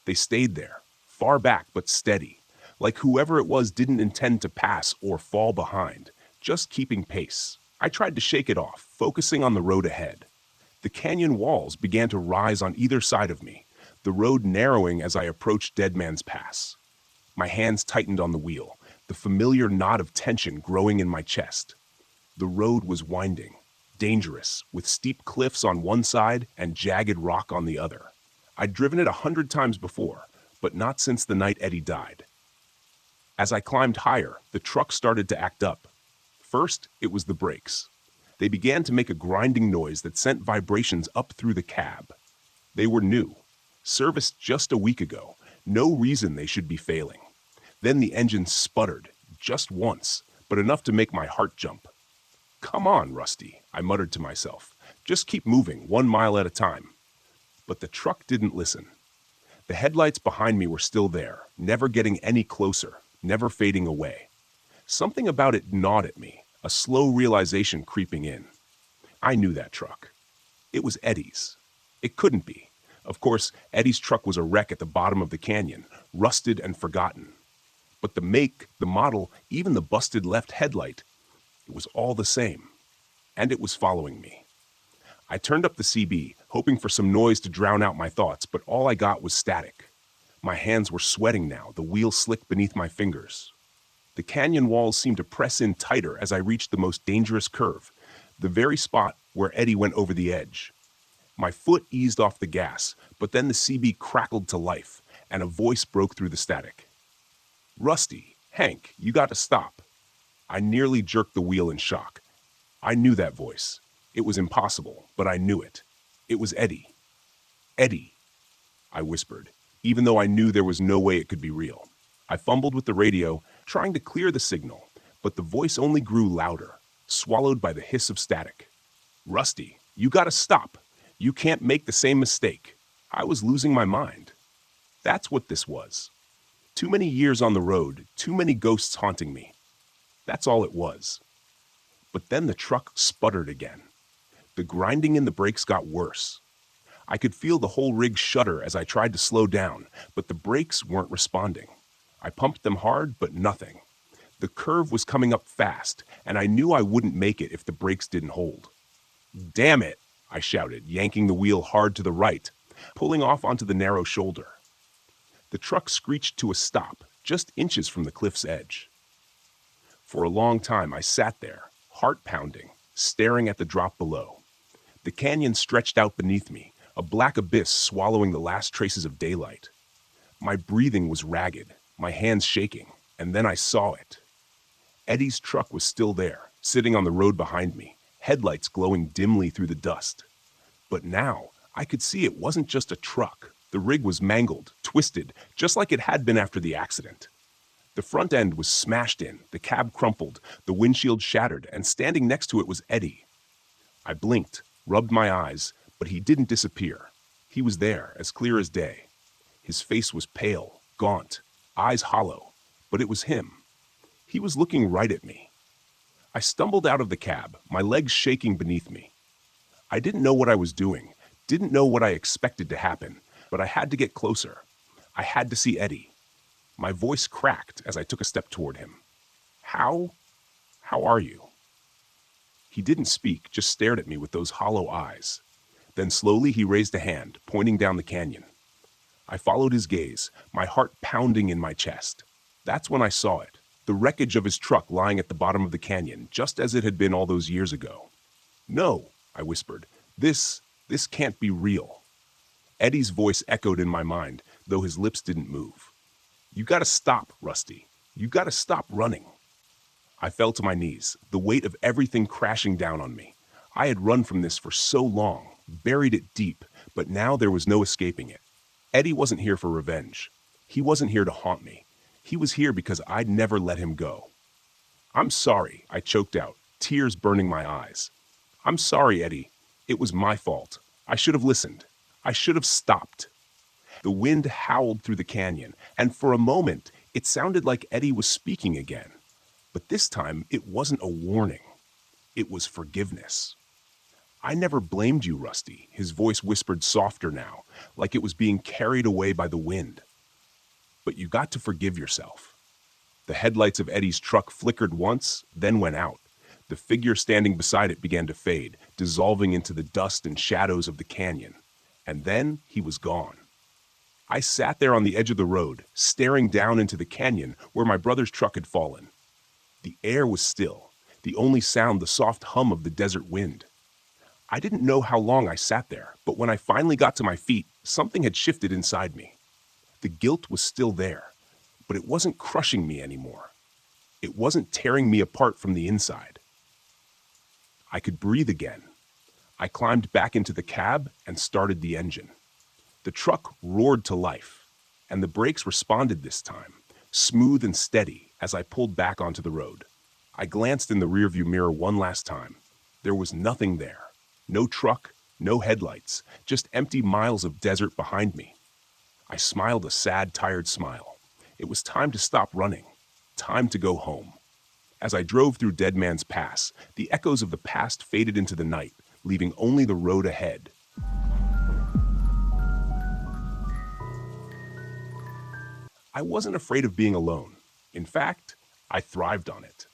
They stayed there, far back but steady, like whoever it was didn't intend to pass or fall behind, just keeping pace. I tried to shake it off, focusing on the road ahead. The canyon walls began to rise on either side of me, the road narrowing as I approached Dead Man's Pass. My hands tightened on the wheel, the familiar knot of tension growing in my chest. The road was winding, dangerous, with steep cliffs on one side and jagged rock on the other. I'd driven it 100 times before, but not since the night Eddie died. As I climbed higher, the truck started to act up. First, it was the brakes. They began to make a grinding noise that sent vibrations up through the cab. They were new, serviced just a week ago, no reason they should be failing. Then the engine sputtered, just once, but enough to make my heart jump. "Come on, Rusty," I muttered to myself. "Just keep moving, 1 mile at a time." But the truck didn't listen. The headlights behind me were still there, never getting any closer, never fading away. Something about it gnawed at me, a slow realization creeping in. I knew that truck. It was Eddie's. It couldn't be. Of course, Eddie's truck was a wreck at the bottom of the canyon, rusted and forgotten. But the make, the model, even the busted left headlight, it was all the same. And it was following me. I turned up the CB, hoping for some noise to drown out my thoughts, but all I got was static. My hands were sweating now, the wheel slick beneath my fingers. The canyon walls seemed to press in tighter as I reached the most dangerous curve, the very spot where Eddie went over the edge. My foot eased off the gas, but then the CB crackled to life, and a voice broke through the static. "Rusty, Hank, you got to stop." I nearly jerked the wheel in shock. I knew that voice. It was impossible, but I knew it. It was Eddie. "Eddie," I whispered, even though I knew there was no way it could be real. I fumbled with the radio, trying to clear the signal, but the voice only grew louder, swallowed by the hiss of static. "Rusty, you gotta stop. You can't make the same mistake." I was losing my mind. That's what this was. Too many years on the road, too many ghosts haunting me. That's all it was. But then the truck sputtered again. The grinding in the brakes got worse. I could feel the whole rig shudder as I tried to slow down, but the brakes weren't responding. I pumped them hard, but nothing. The curve was coming up fast, and I knew I wouldn't make it if the brakes didn't hold. "Damn it," I shouted, yanking the wheel hard to the right, pulling off onto the narrow shoulder. The truck screeched to a stop, just inches from the cliff's edge. For a long time I sat there, heart pounding, staring at the drop below. The canyon stretched out beneath me, a black abyss swallowing the last traces of daylight. My breathing was ragged, my hands shaking, and then I saw it. Eddie's truck was still there, sitting on the road behind me, headlights glowing dimly through the dust. But now, I could see it wasn't just a truck. The rig was mangled, twisted, just like it had been after the accident. The front end was smashed in, the cab crumpled, the windshield shattered, and standing next to it was Eddie. I blinked, rubbed my eyes, but he didn't disappear. He was there, as clear as day. His face was pale, gaunt, eyes hollow, but it was him. He was looking right at me. I stumbled out of the cab, my legs shaking beneath me. I didn't know what I was doing, didn't know what I expected to happen, but I had to get closer. I had to see Eddie. My voice cracked as I took a step toward him. How are you?" He didn't speak, just stared at me with those hollow eyes. Then slowly he raised a hand, pointing down the canyon. I followed his gaze, my heart pounding in my chest. That's when I saw it, the wreckage of his truck lying at the bottom of the canyon, just as it had been all those years ago. "No," I whispered, This can't be real." Eddie's voice echoed in my mind, though his lips didn't move. "You gotta stop, Rusty. You gotta stop running." I fell to my knees, the weight of everything crashing down on me. I had run from this for so long, buried it deep, but now there was no escaping it. Eddie wasn't here for revenge. He wasn't here to haunt me. He was here because I'd never let him go. "I'm sorry," I choked out, tears burning my eyes. "I'm sorry, Eddie. It was my fault. I should have listened. I should have stopped." The wind howled through the canyon, and for a moment, it sounded like Eddie was speaking again. But this time, it wasn't a warning. It was forgiveness. "I never blamed you, Rusty," his voice whispered softer now, like it was being carried away by the wind. "But you got to forgive yourself." The headlights of Eddie's truck flickered once, then went out. The figure standing beside it began to fade, dissolving into the dust and shadows of the canyon. And then he was gone. I sat there on the edge of the road, staring down into the canyon where my brother's truck had fallen. The air was still, the only sound the soft hum of the desert wind. I didn't know how long I sat there, but when I finally got to my feet, something had shifted inside me. The guilt was still there, but it wasn't crushing me anymore. It wasn't tearing me apart from the inside. I could breathe again. I climbed back into the cab and started the engine. The truck roared to life, and the brakes responded this time, smooth and steady as I pulled back onto the road. I glanced in the rearview mirror one last time. There was nothing there. No truck, no headlights, just empty miles of desert behind me. I smiled a sad, tired smile. It was time to stop running. Time to go home. As I drove through Dead Man's Pass, the echoes of the past faded into the night, leaving only the road ahead. I wasn't afraid of being alone. In fact, I thrived on it.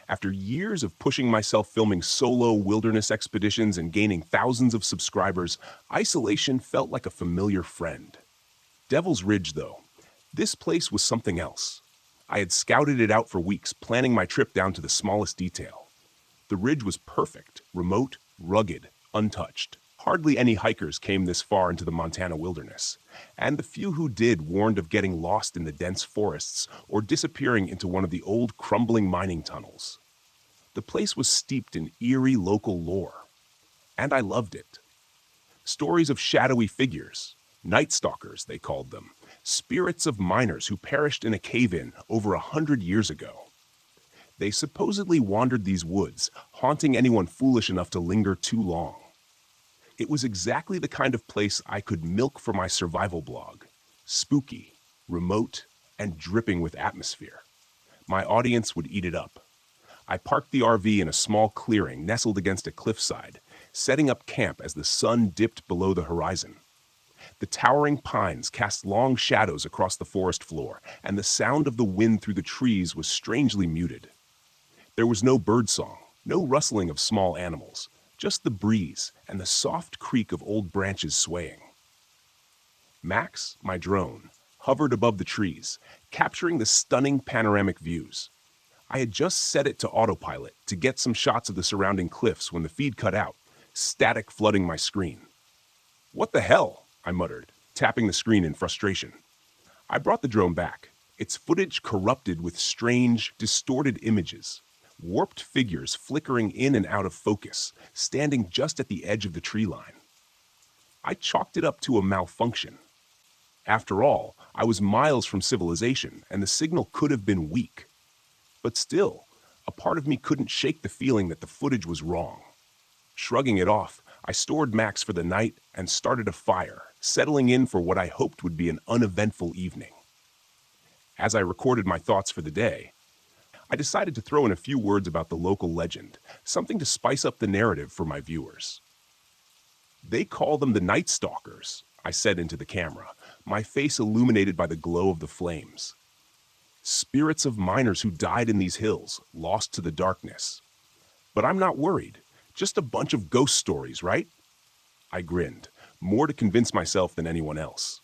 After years of pushing myself filming solo wilderness expeditions and gaining thousands of subscribers, isolation felt like a familiar friend. Devil's Ridge, though, this place was something else. I had scouted it out for weeks, planning my trip down to the smallest detail. The ridge was perfect, remote, rugged, untouched. Hardly any hikers came this far into the Montana wilderness, and the few who did warned of getting lost in the dense forests or disappearing into one of the old crumbling mining tunnels. The place was steeped in eerie local lore, and I loved it. Stories of shadowy figures, Nightstalkers they called them, spirits of miners who perished in a cave-in over 100 years ago. They supposedly wandered these woods, haunting anyone foolish enough to linger too long. It was exactly the kind of place I could milk for my survival blog. Spooky, remote, and dripping with atmosphere. My audience would eat it up. I parked the RV in a small clearing nestled against a cliffside, setting up camp as the sun dipped below the horizon. The towering pines cast long shadows across the forest floor, and the sound of the wind through the trees was strangely muted. There was no birdsong, no rustling of small animals, just the breeze and the soft creak of old branches swaying. Max, my drone, hovered above the trees, capturing the stunning panoramic views. I had just set it to autopilot to get some shots of the surrounding cliffs when the feed cut out, static flooding my screen. "What the hell?" I muttered, tapping the screen in frustration. I brought the drone back, its footage corrupted with strange, distorted images. Warped figures flickering in and out of focus, standing just at the edge of the tree line. I chalked it up to a malfunction. After all, I was miles from civilization, and the signal could have been weak. But still, a part of me couldn't shake the feeling that the footage was wrong. Shrugging it off, I stored Max for the night and started a fire, settling in for what I hoped would be an uneventful evening. As I recorded my thoughts for the day, I decided to throw in a few words about the local legend, something to spice up the narrative for my viewers. "They call them the Nightstalkers," I said into the camera, my face illuminated by the glow of the flames. "Spirits of miners who died in these hills, lost to the darkness. But I'm not worried, just a bunch of ghost stories, right?" I grinned, more to convince myself than anyone else.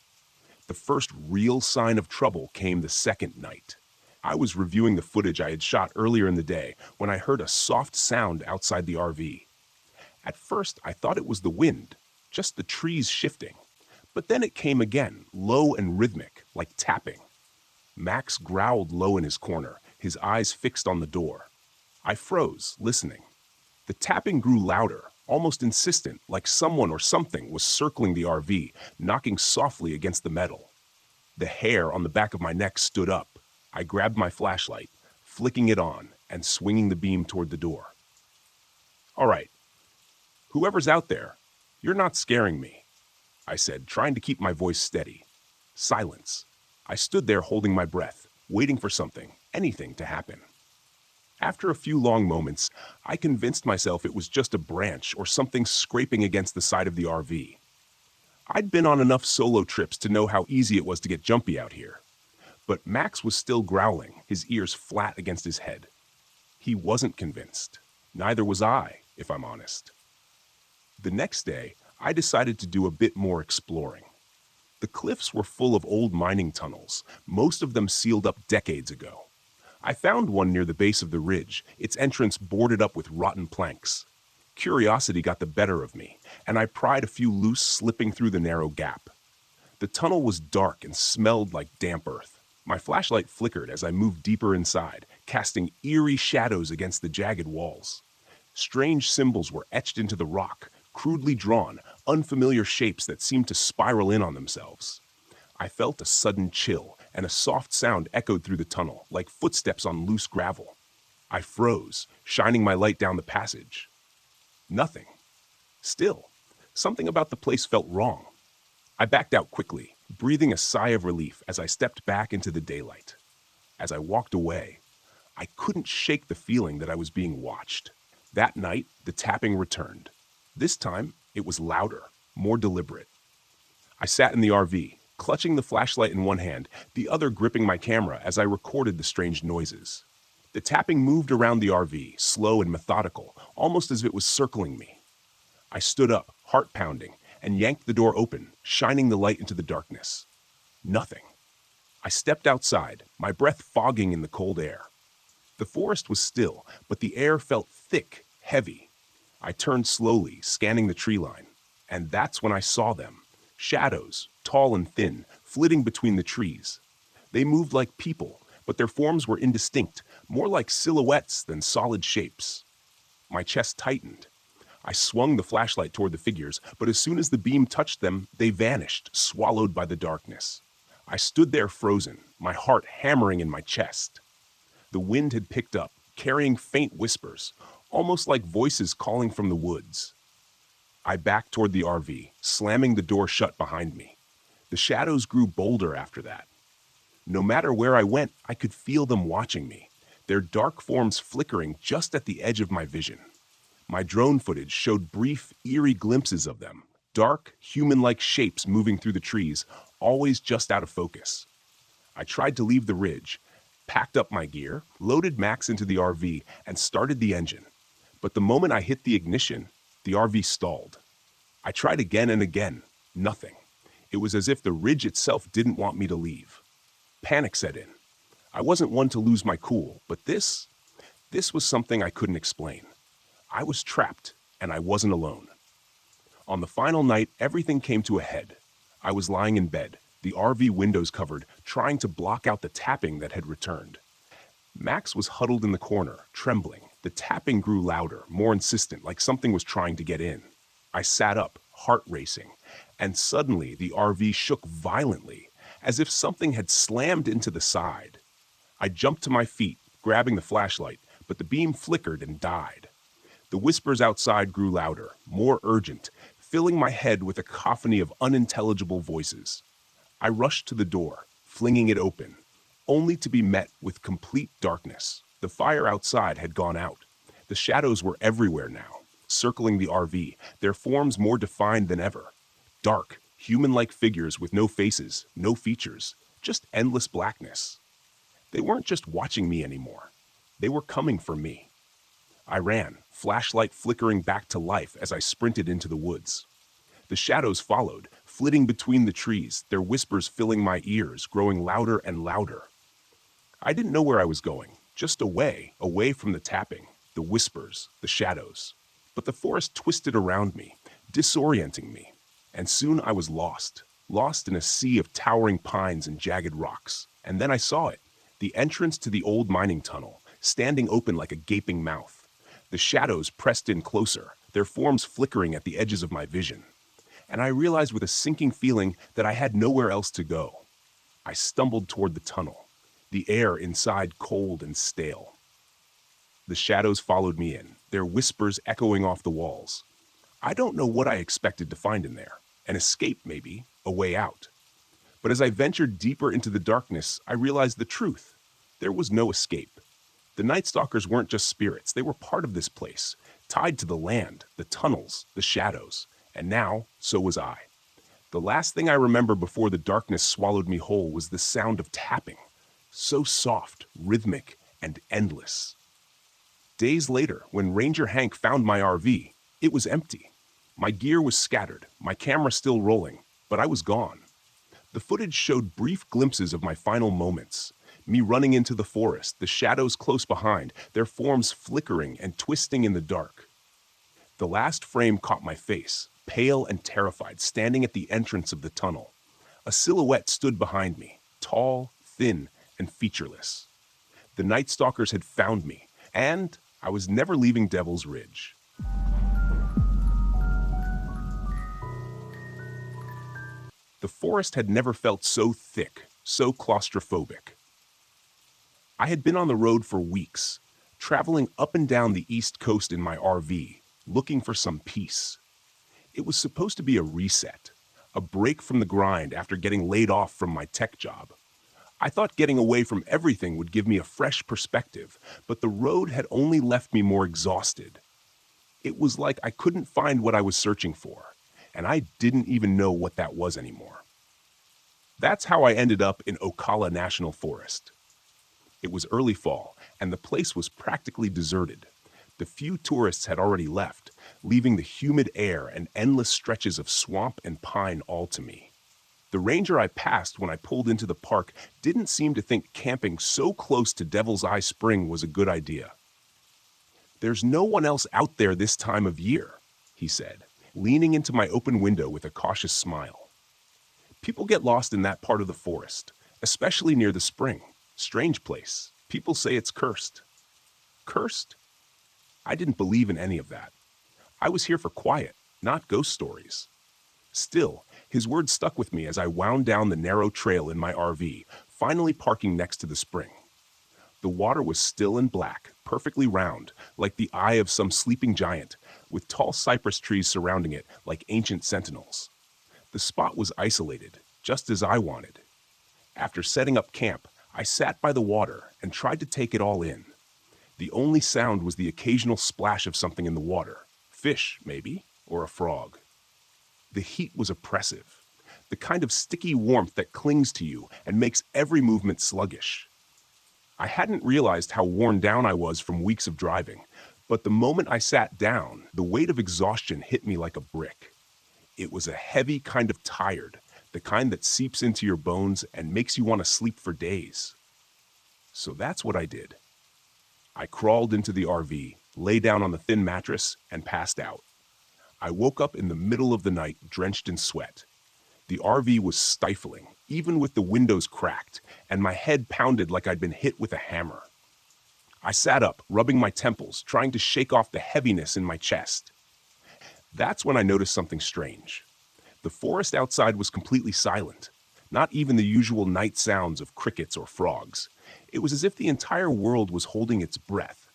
The first real sign of trouble came the second night. I was reviewing the footage I had shot earlier in the day when I heard a soft sound outside the RV. At first, I thought it was the wind, just the trees shifting. But then it came again, low and rhythmic, like tapping. Max growled low in his corner, his eyes fixed on the door. I froze, listening. The tapping grew louder, almost insistent, like someone or something was circling the RV, knocking softly against the metal. The hair on the back of my neck stood up. I grabbed my flashlight, flicking it on and swinging the beam toward the door. "All right, whoever's out there, you're not scaring me," I said, trying to keep my voice steady. Silence. I stood there holding my breath, waiting for something, anything to happen. After a few long moments, I convinced myself it was just a branch or something scraping against the side of the RV. I'd been on enough solo trips to know how easy it was to get jumpy out here. But Max was still growling, his ears flat against his head. He wasn't convinced. Neither was I, if I'm honest. The next day, I decided to do a bit more exploring. The cliffs were full of old mining tunnels, most of them sealed up decades ago. I found one near the base of the ridge, its entrance boarded up with rotten planks. Curiosity got the better of me, and I pried a few loose slipping through the narrow gap. The tunnel was dark and smelled like damp earth. My flashlight flickered as I moved deeper inside, casting eerie shadows against the jagged walls. Strange symbols were etched into the rock, crudely drawn, unfamiliar shapes that seemed to spiral in on themselves. I felt a sudden chill, and a soft sound echoed through the tunnel, like footsteps on loose gravel. I froze, shining my light down the passage. Nothing. Still, something about the place felt wrong. I backed out quickly, breathing a sigh of relief as I stepped back into the daylight. As I walked away, I couldn't shake the feeling that I was being watched. That night, the tapping returned. This time, it was louder, more deliberate. I sat in the RV, clutching the flashlight in one hand, the other gripping my camera as I recorded the strange noises. The tapping moved around the RV, slow and methodical, almost as if it was circling me. I stood up, heart pounding, and yanked the door open, shining the light into the darkness. Nothing. I stepped outside, my breath fogging in the cold air. The forest was still, but the air felt thick, heavy. I turned slowly, scanning the tree line, and that's when I saw them. Shadows, tall and thin, flitting between the trees. They moved like people, but their forms were indistinct, more like silhouettes than solid shapes. My chest tightened. I swung the flashlight toward the figures, but as soon as the beam touched them, they vanished, swallowed by the darkness. I stood there frozen, my heart hammering in my chest. The wind had picked up, carrying faint whispers, almost like voices calling from the woods. I backed toward the RV, slamming the door shut behind me. The shadows grew bolder after that. No matter where I went, I could feel them watching me, their dark forms flickering just at the edge of my vision. My drone footage showed brief, eerie glimpses of them, dark, human-like shapes moving through the trees, always just out of focus. I tried to leave the ridge, packed up my gear, loaded Max into the RV, and started the engine. But the moment I hit the ignition, the RV stalled. I tried again and again. Nothing. It was as if the ridge itself didn't want me to leave. Panic set in. I wasn't one to lose my cool, but this was something I couldn't explain. I was trapped, and I wasn't alone. On the final night, everything came to a head. I was lying in bed, the RV windows covered, trying to block out the tapping that had returned. Max was huddled in the corner, trembling. The tapping grew louder, more insistent, like something was trying to get in. I sat up, heart racing, and suddenly the RV shook violently, as if something had slammed into the side. I jumped to my feet, grabbing the flashlight, but the beam flickered and died. The whispers outside grew louder, more urgent, filling my head with a cacophony of unintelligible voices. I rushed to the door, flinging it open, only to be met with complete darkness. The fire outside had gone out. The shadows were everywhere now, circling the RV, their forms more defined than ever. Dark, human-like figures with no faces, no features, just endless blackness. They weren't just watching me anymore. They were coming for me. I ran, flashlight flickering back to life as I sprinted into the woods. The shadows followed, flitting between the trees, their whispers filling my ears, growing louder and louder. I didn't know where I was going, just away from the tapping, the whispers, the shadows. But the forest twisted around me, disorienting me, and soon I was lost in a sea of towering pines and jagged rocks. And then I saw it, the entrance to the old mining tunnel, standing open like a gaping mouth. The shadows pressed in closer, their forms flickering at the edges of my vision. And I realized with a sinking feeling that I had nowhere else to go. I stumbled toward the tunnel, the air inside cold and stale. The shadows followed me in, their whispers echoing off the walls. I don't know what I expected to find in there. An escape, maybe, a way out. But as I ventured deeper into the darkness, I realized the truth. There was no escape. The Nightstalkers weren't just spirits, they were part of this place, tied to the land, the tunnels, the shadows. And now, so was I. The last thing I remember before the darkness swallowed me whole was the sound of tapping. So soft, rhythmic, and endless. Days later, when Ranger Hank found my RV, it was empty. My gear was scattered, my camera still rolling, but I was gone. The footage showed brief glimpses of my final moments. Me running into the forest, the shadows close behind, their forms flickering and twisting in the dark. The last frame caught my face, pale and terrified, standing at the entrance of the tunnel. A silhouette stood behind me, tall, thin, and featureless. The Nightstalkers had found me, and I was never leaving Devil's Ridge. The forest had never felt so thick, so claustrophobic. I had been on the road for weeks, traveling up and down the East Coast in my RV, looking for some peace. It was supposed to be a reset, a break from the grind after getting laid off from my tech job. I thought getting away from everything would give me a fresh perspective, but the road had only left me more exhausted. It was like I couldn't find what I was searching for, and I didn't even know what that was anymore. That's how I ended up in Okala National Forest. It was early fall, and the place was practically deserted. The few tourists had already left, leaving the humid air and endless stretches of swamp and pine all to me. The ranger I passed when I pulled into the park didn't seem to think camping so close to Devil's Eye Spring was a good idea. "There's no one else out there this time of year," he said, leaning into my open window with a cautious smile. "People get lost in that part of the forest, especially near the spring. Strange place. People say it's cursed." Cursed? I didn't believe in any of that. I was here for quiet, not ghost stories. Still, his words stuck with me as I wound down the narrow trail in my RV, finally parking next to the spring. The water was still and black, perfectly round, like the eye of some sleeping giant, with tall cypress trees surrounding it like ancient sentinels. The spot was isolated, just as I wanted. After setting up camp, I sat by the water and tried to take it all in. The only sound was the occasional splash of something in the water. Fish, maybe, or a frog. The heat was oppressive, the kind of sticky warmth that clings to you and makes every movement sluggish. I hadn't realized how worn down I was from weeks of driving, but the moment I sat down, the weight of exhaustion hit me like a brick. It was a heavy kind of tired, the kind that seeps into your bones and makes you want to sleep for days. So that's what I did. I crawled into the RV, lay down on the thin mattress, and passed out. I woke up in the middle of the night, drenched in sweat. The RV was stifling, even with the windows cracked, and my head pounded like I'd been hit with a hammer. I sat up, rubbing my temples, trying to shake off the heaviness in my chest. That's when I noticed something strange. The forest outside was completely silent, not even the usual night sounds of crickets or frogs. It was as if the entire world was holding its breath.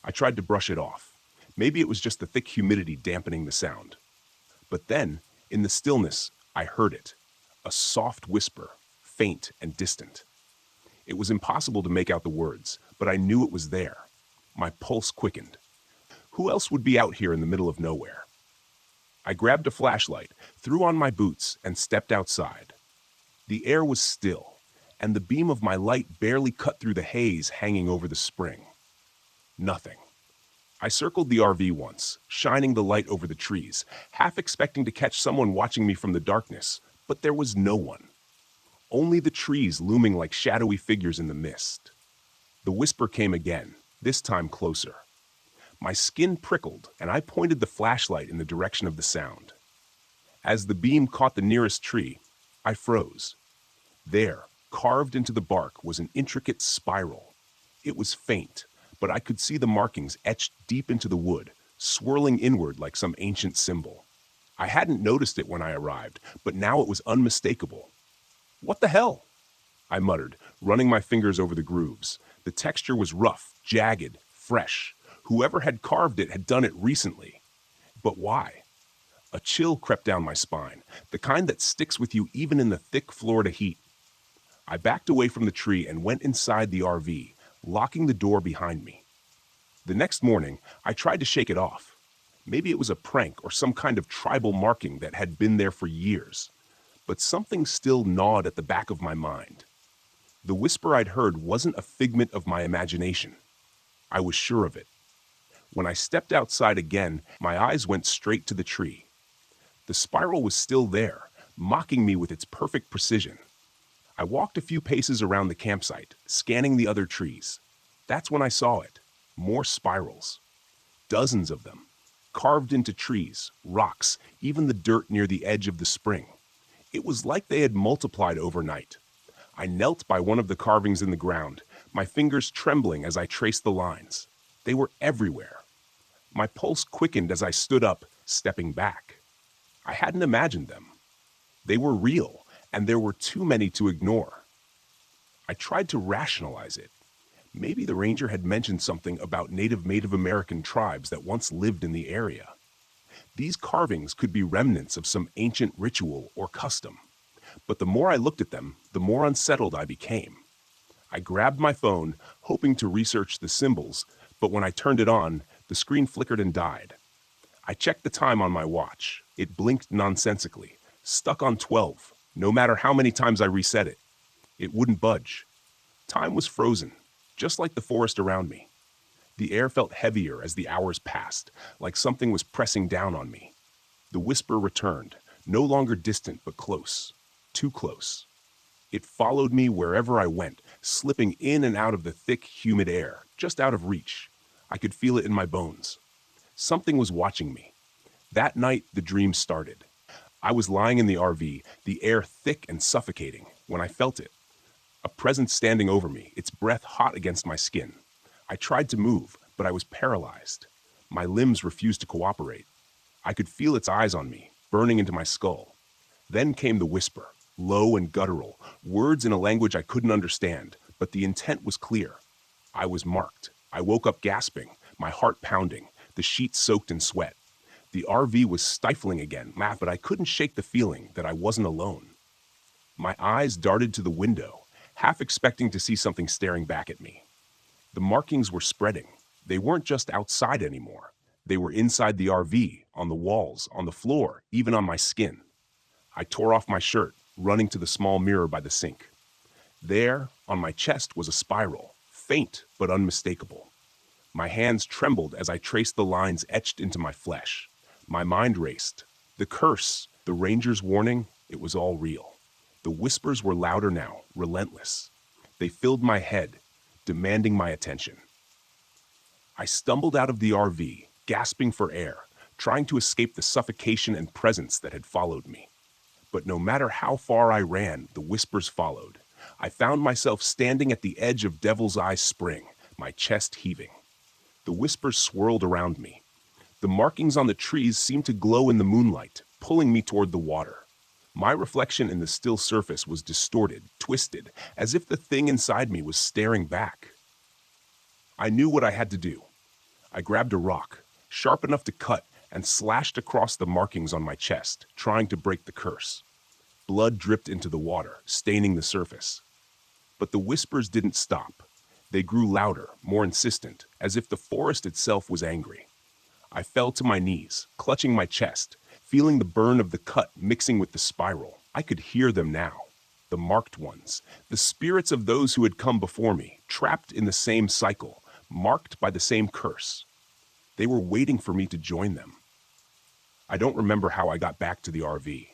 I tried to brush it off. Maybe it was just the thick humidity dampening the sound. But then, in the stillness, I heard it. A soft whisper, faint and distant. It was impossible to make out the words, but I knew it was there. My pulse quickened. Who else would be out here in the middle of nowhere? I grabbed a flashlight, threw on my boots, and stepped outside. The air was still, and the beam of my light barely cut through the haze hanging over the spring. Nothing. I circled the RV once, shining the light over the trees, half expecting to catch someone watching me from the darkness, but there was no one. Only the trees looming like shadowy figures in the mist. The whisper came again, this time closer. My skin prickled, and I pointed the flashlight in the direction of the sound. As the beam caught the nearest tree, I froze. There, carved into the bark, was an intricate spiral. It was faint, but I could see the markings etched deep into the wood, swirling inward like some ancient symbol. I hadn't noticed it when I arrived, but now it was unmistakable. "What the hell?" I muttered, running my fingers over the grooves. The texture was rough, jagged, fresh. Whoever had carved it had done it recently. But why? A chill crept down my spine, the kind that sticks with you even in the thick Florida heat. I backed away from the tree and went inside the RV, locking the door behind me. The next morning, I tried to shake it off. Maybe it was a prank or some kind of tribal marking that had been there for years. But something still gnawed at the back of my mind. The whisper I'd heard wasn't a figment of my imagination. I was sure of it. When I stepped outside again, my eyes went straight to the tree. The spiral was still there, mocking me with its perfect precision. I walked a few paces around the campsite, scanning the other trees. That's when I saw it. More spirals. Dozens of them. Carved into trees, rocks, even the dirt near the edge of the spring. It was like they had multiplied overnight. I knelt by one of the carvings in the ground, my fingers trembling as I traced the lines. They were everywhere. My pulse quickened as I stood up, stepping back. I hadn't imagined them. They were real, and there were too many to ignore. I tried to rationalize it. Maybe the ranger had mentioned something about Native American tribes that once lived in the area. These carvings could be remnants of some ancient ritual or custom. But the more I looked at them, the more unsettled I became. I grabbed my phone, hoping to research the symbols, but when I turned it on, the screen flickered and died. I checked the time on my watch. It blinked nonsensically, stuck on 12, no matter how many times I reset it. It wouldn't budge. Time was frozen, just like the forest around me. The air felt heavier as the hours passed, like something was pressing down on me. The whisper returned, no longer distant but close, too close. It followed me wherever I went, slipping in and out of the thick, humid air, just out of reach. I could feel it in my bones. Something was watching me. That night, the dream started. I was lying in the RV, the air thick and suffocating, when I felt it. A presence standing over me, its breath hot against my skin. I tried to move, but I was paralyzed. My limbs refused to cooperate. I could feel its eyes on me, burning into my skull. Then came the whisper, low and guttural, words in a language I couldn't understand, but the intent was clear. I was marked. I woke up gasping, my heart pounding, the sheets soaked in sweat. The RV was stifling again, but I couldn't shake the feeling that I wasn't alone. My eyes darted to the window, half expecting to see something staring back at me. The markings were spreading. They weren't just outside anymore. They were inside the RV, on the walls, on the floor, even on my skin. I tore off my shirt, running to the small mirror by the sink. There, on my chest, was a spiral, faint but unmistakable. My hands trembled as I traced the lines etched into my flesh. My mind raced. The curse, the ranger's warning, it was all real. The whispers were louder now, relentless. They filled my head, demanding my attention. I stumbled out of the RV, gasping for air, trying to escape the suffocation and presence that had followed me. But no matter how far I ran, the whispers followed. I found myself standing at the edge of Devil's Eye Spring, my chest heaving. The whispers swirled around me. The markings on the trees seemed to glow in the moonlight, pulling me toward the water. My reflection in the still surface was distorted, twisted, as if the thing inside me was staring back. I knew what I had to do. I grabbed a rock, sharp enough to cut, and slashed across the markings on my chest, trying to break the curse. Blood dripped into the water, staining the surface. But the whispers didn't stop. They grew louder, more insistent, as if the forest itself was angry. I fell to my knees, clutching my chest, feeling the burn of the cut mixing with the spiral. I could hear them now. The marked ones, the spirits of those who had come before me, trapped in the same cycle, marked by the same curse. They were waiting for me to join them. I don't remember how I got back to the RV.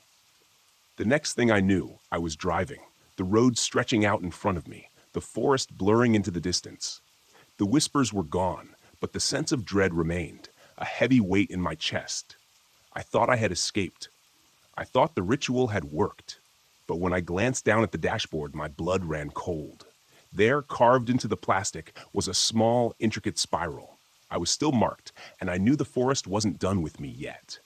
The next thing I knew, I was driving, the road stretching out in front of me, the forest blurring into the distance. The whispers were gone, but the sense of dread remained, a heavy weight in my chest. I thought I had escaped. I thought the ritual had worked. But when I glanced down at the dashboard, my blood ran cold. There, carved into the plastic, was a small, intricate spiral. I was still marked, and I knew the forest wasn't done with me yet.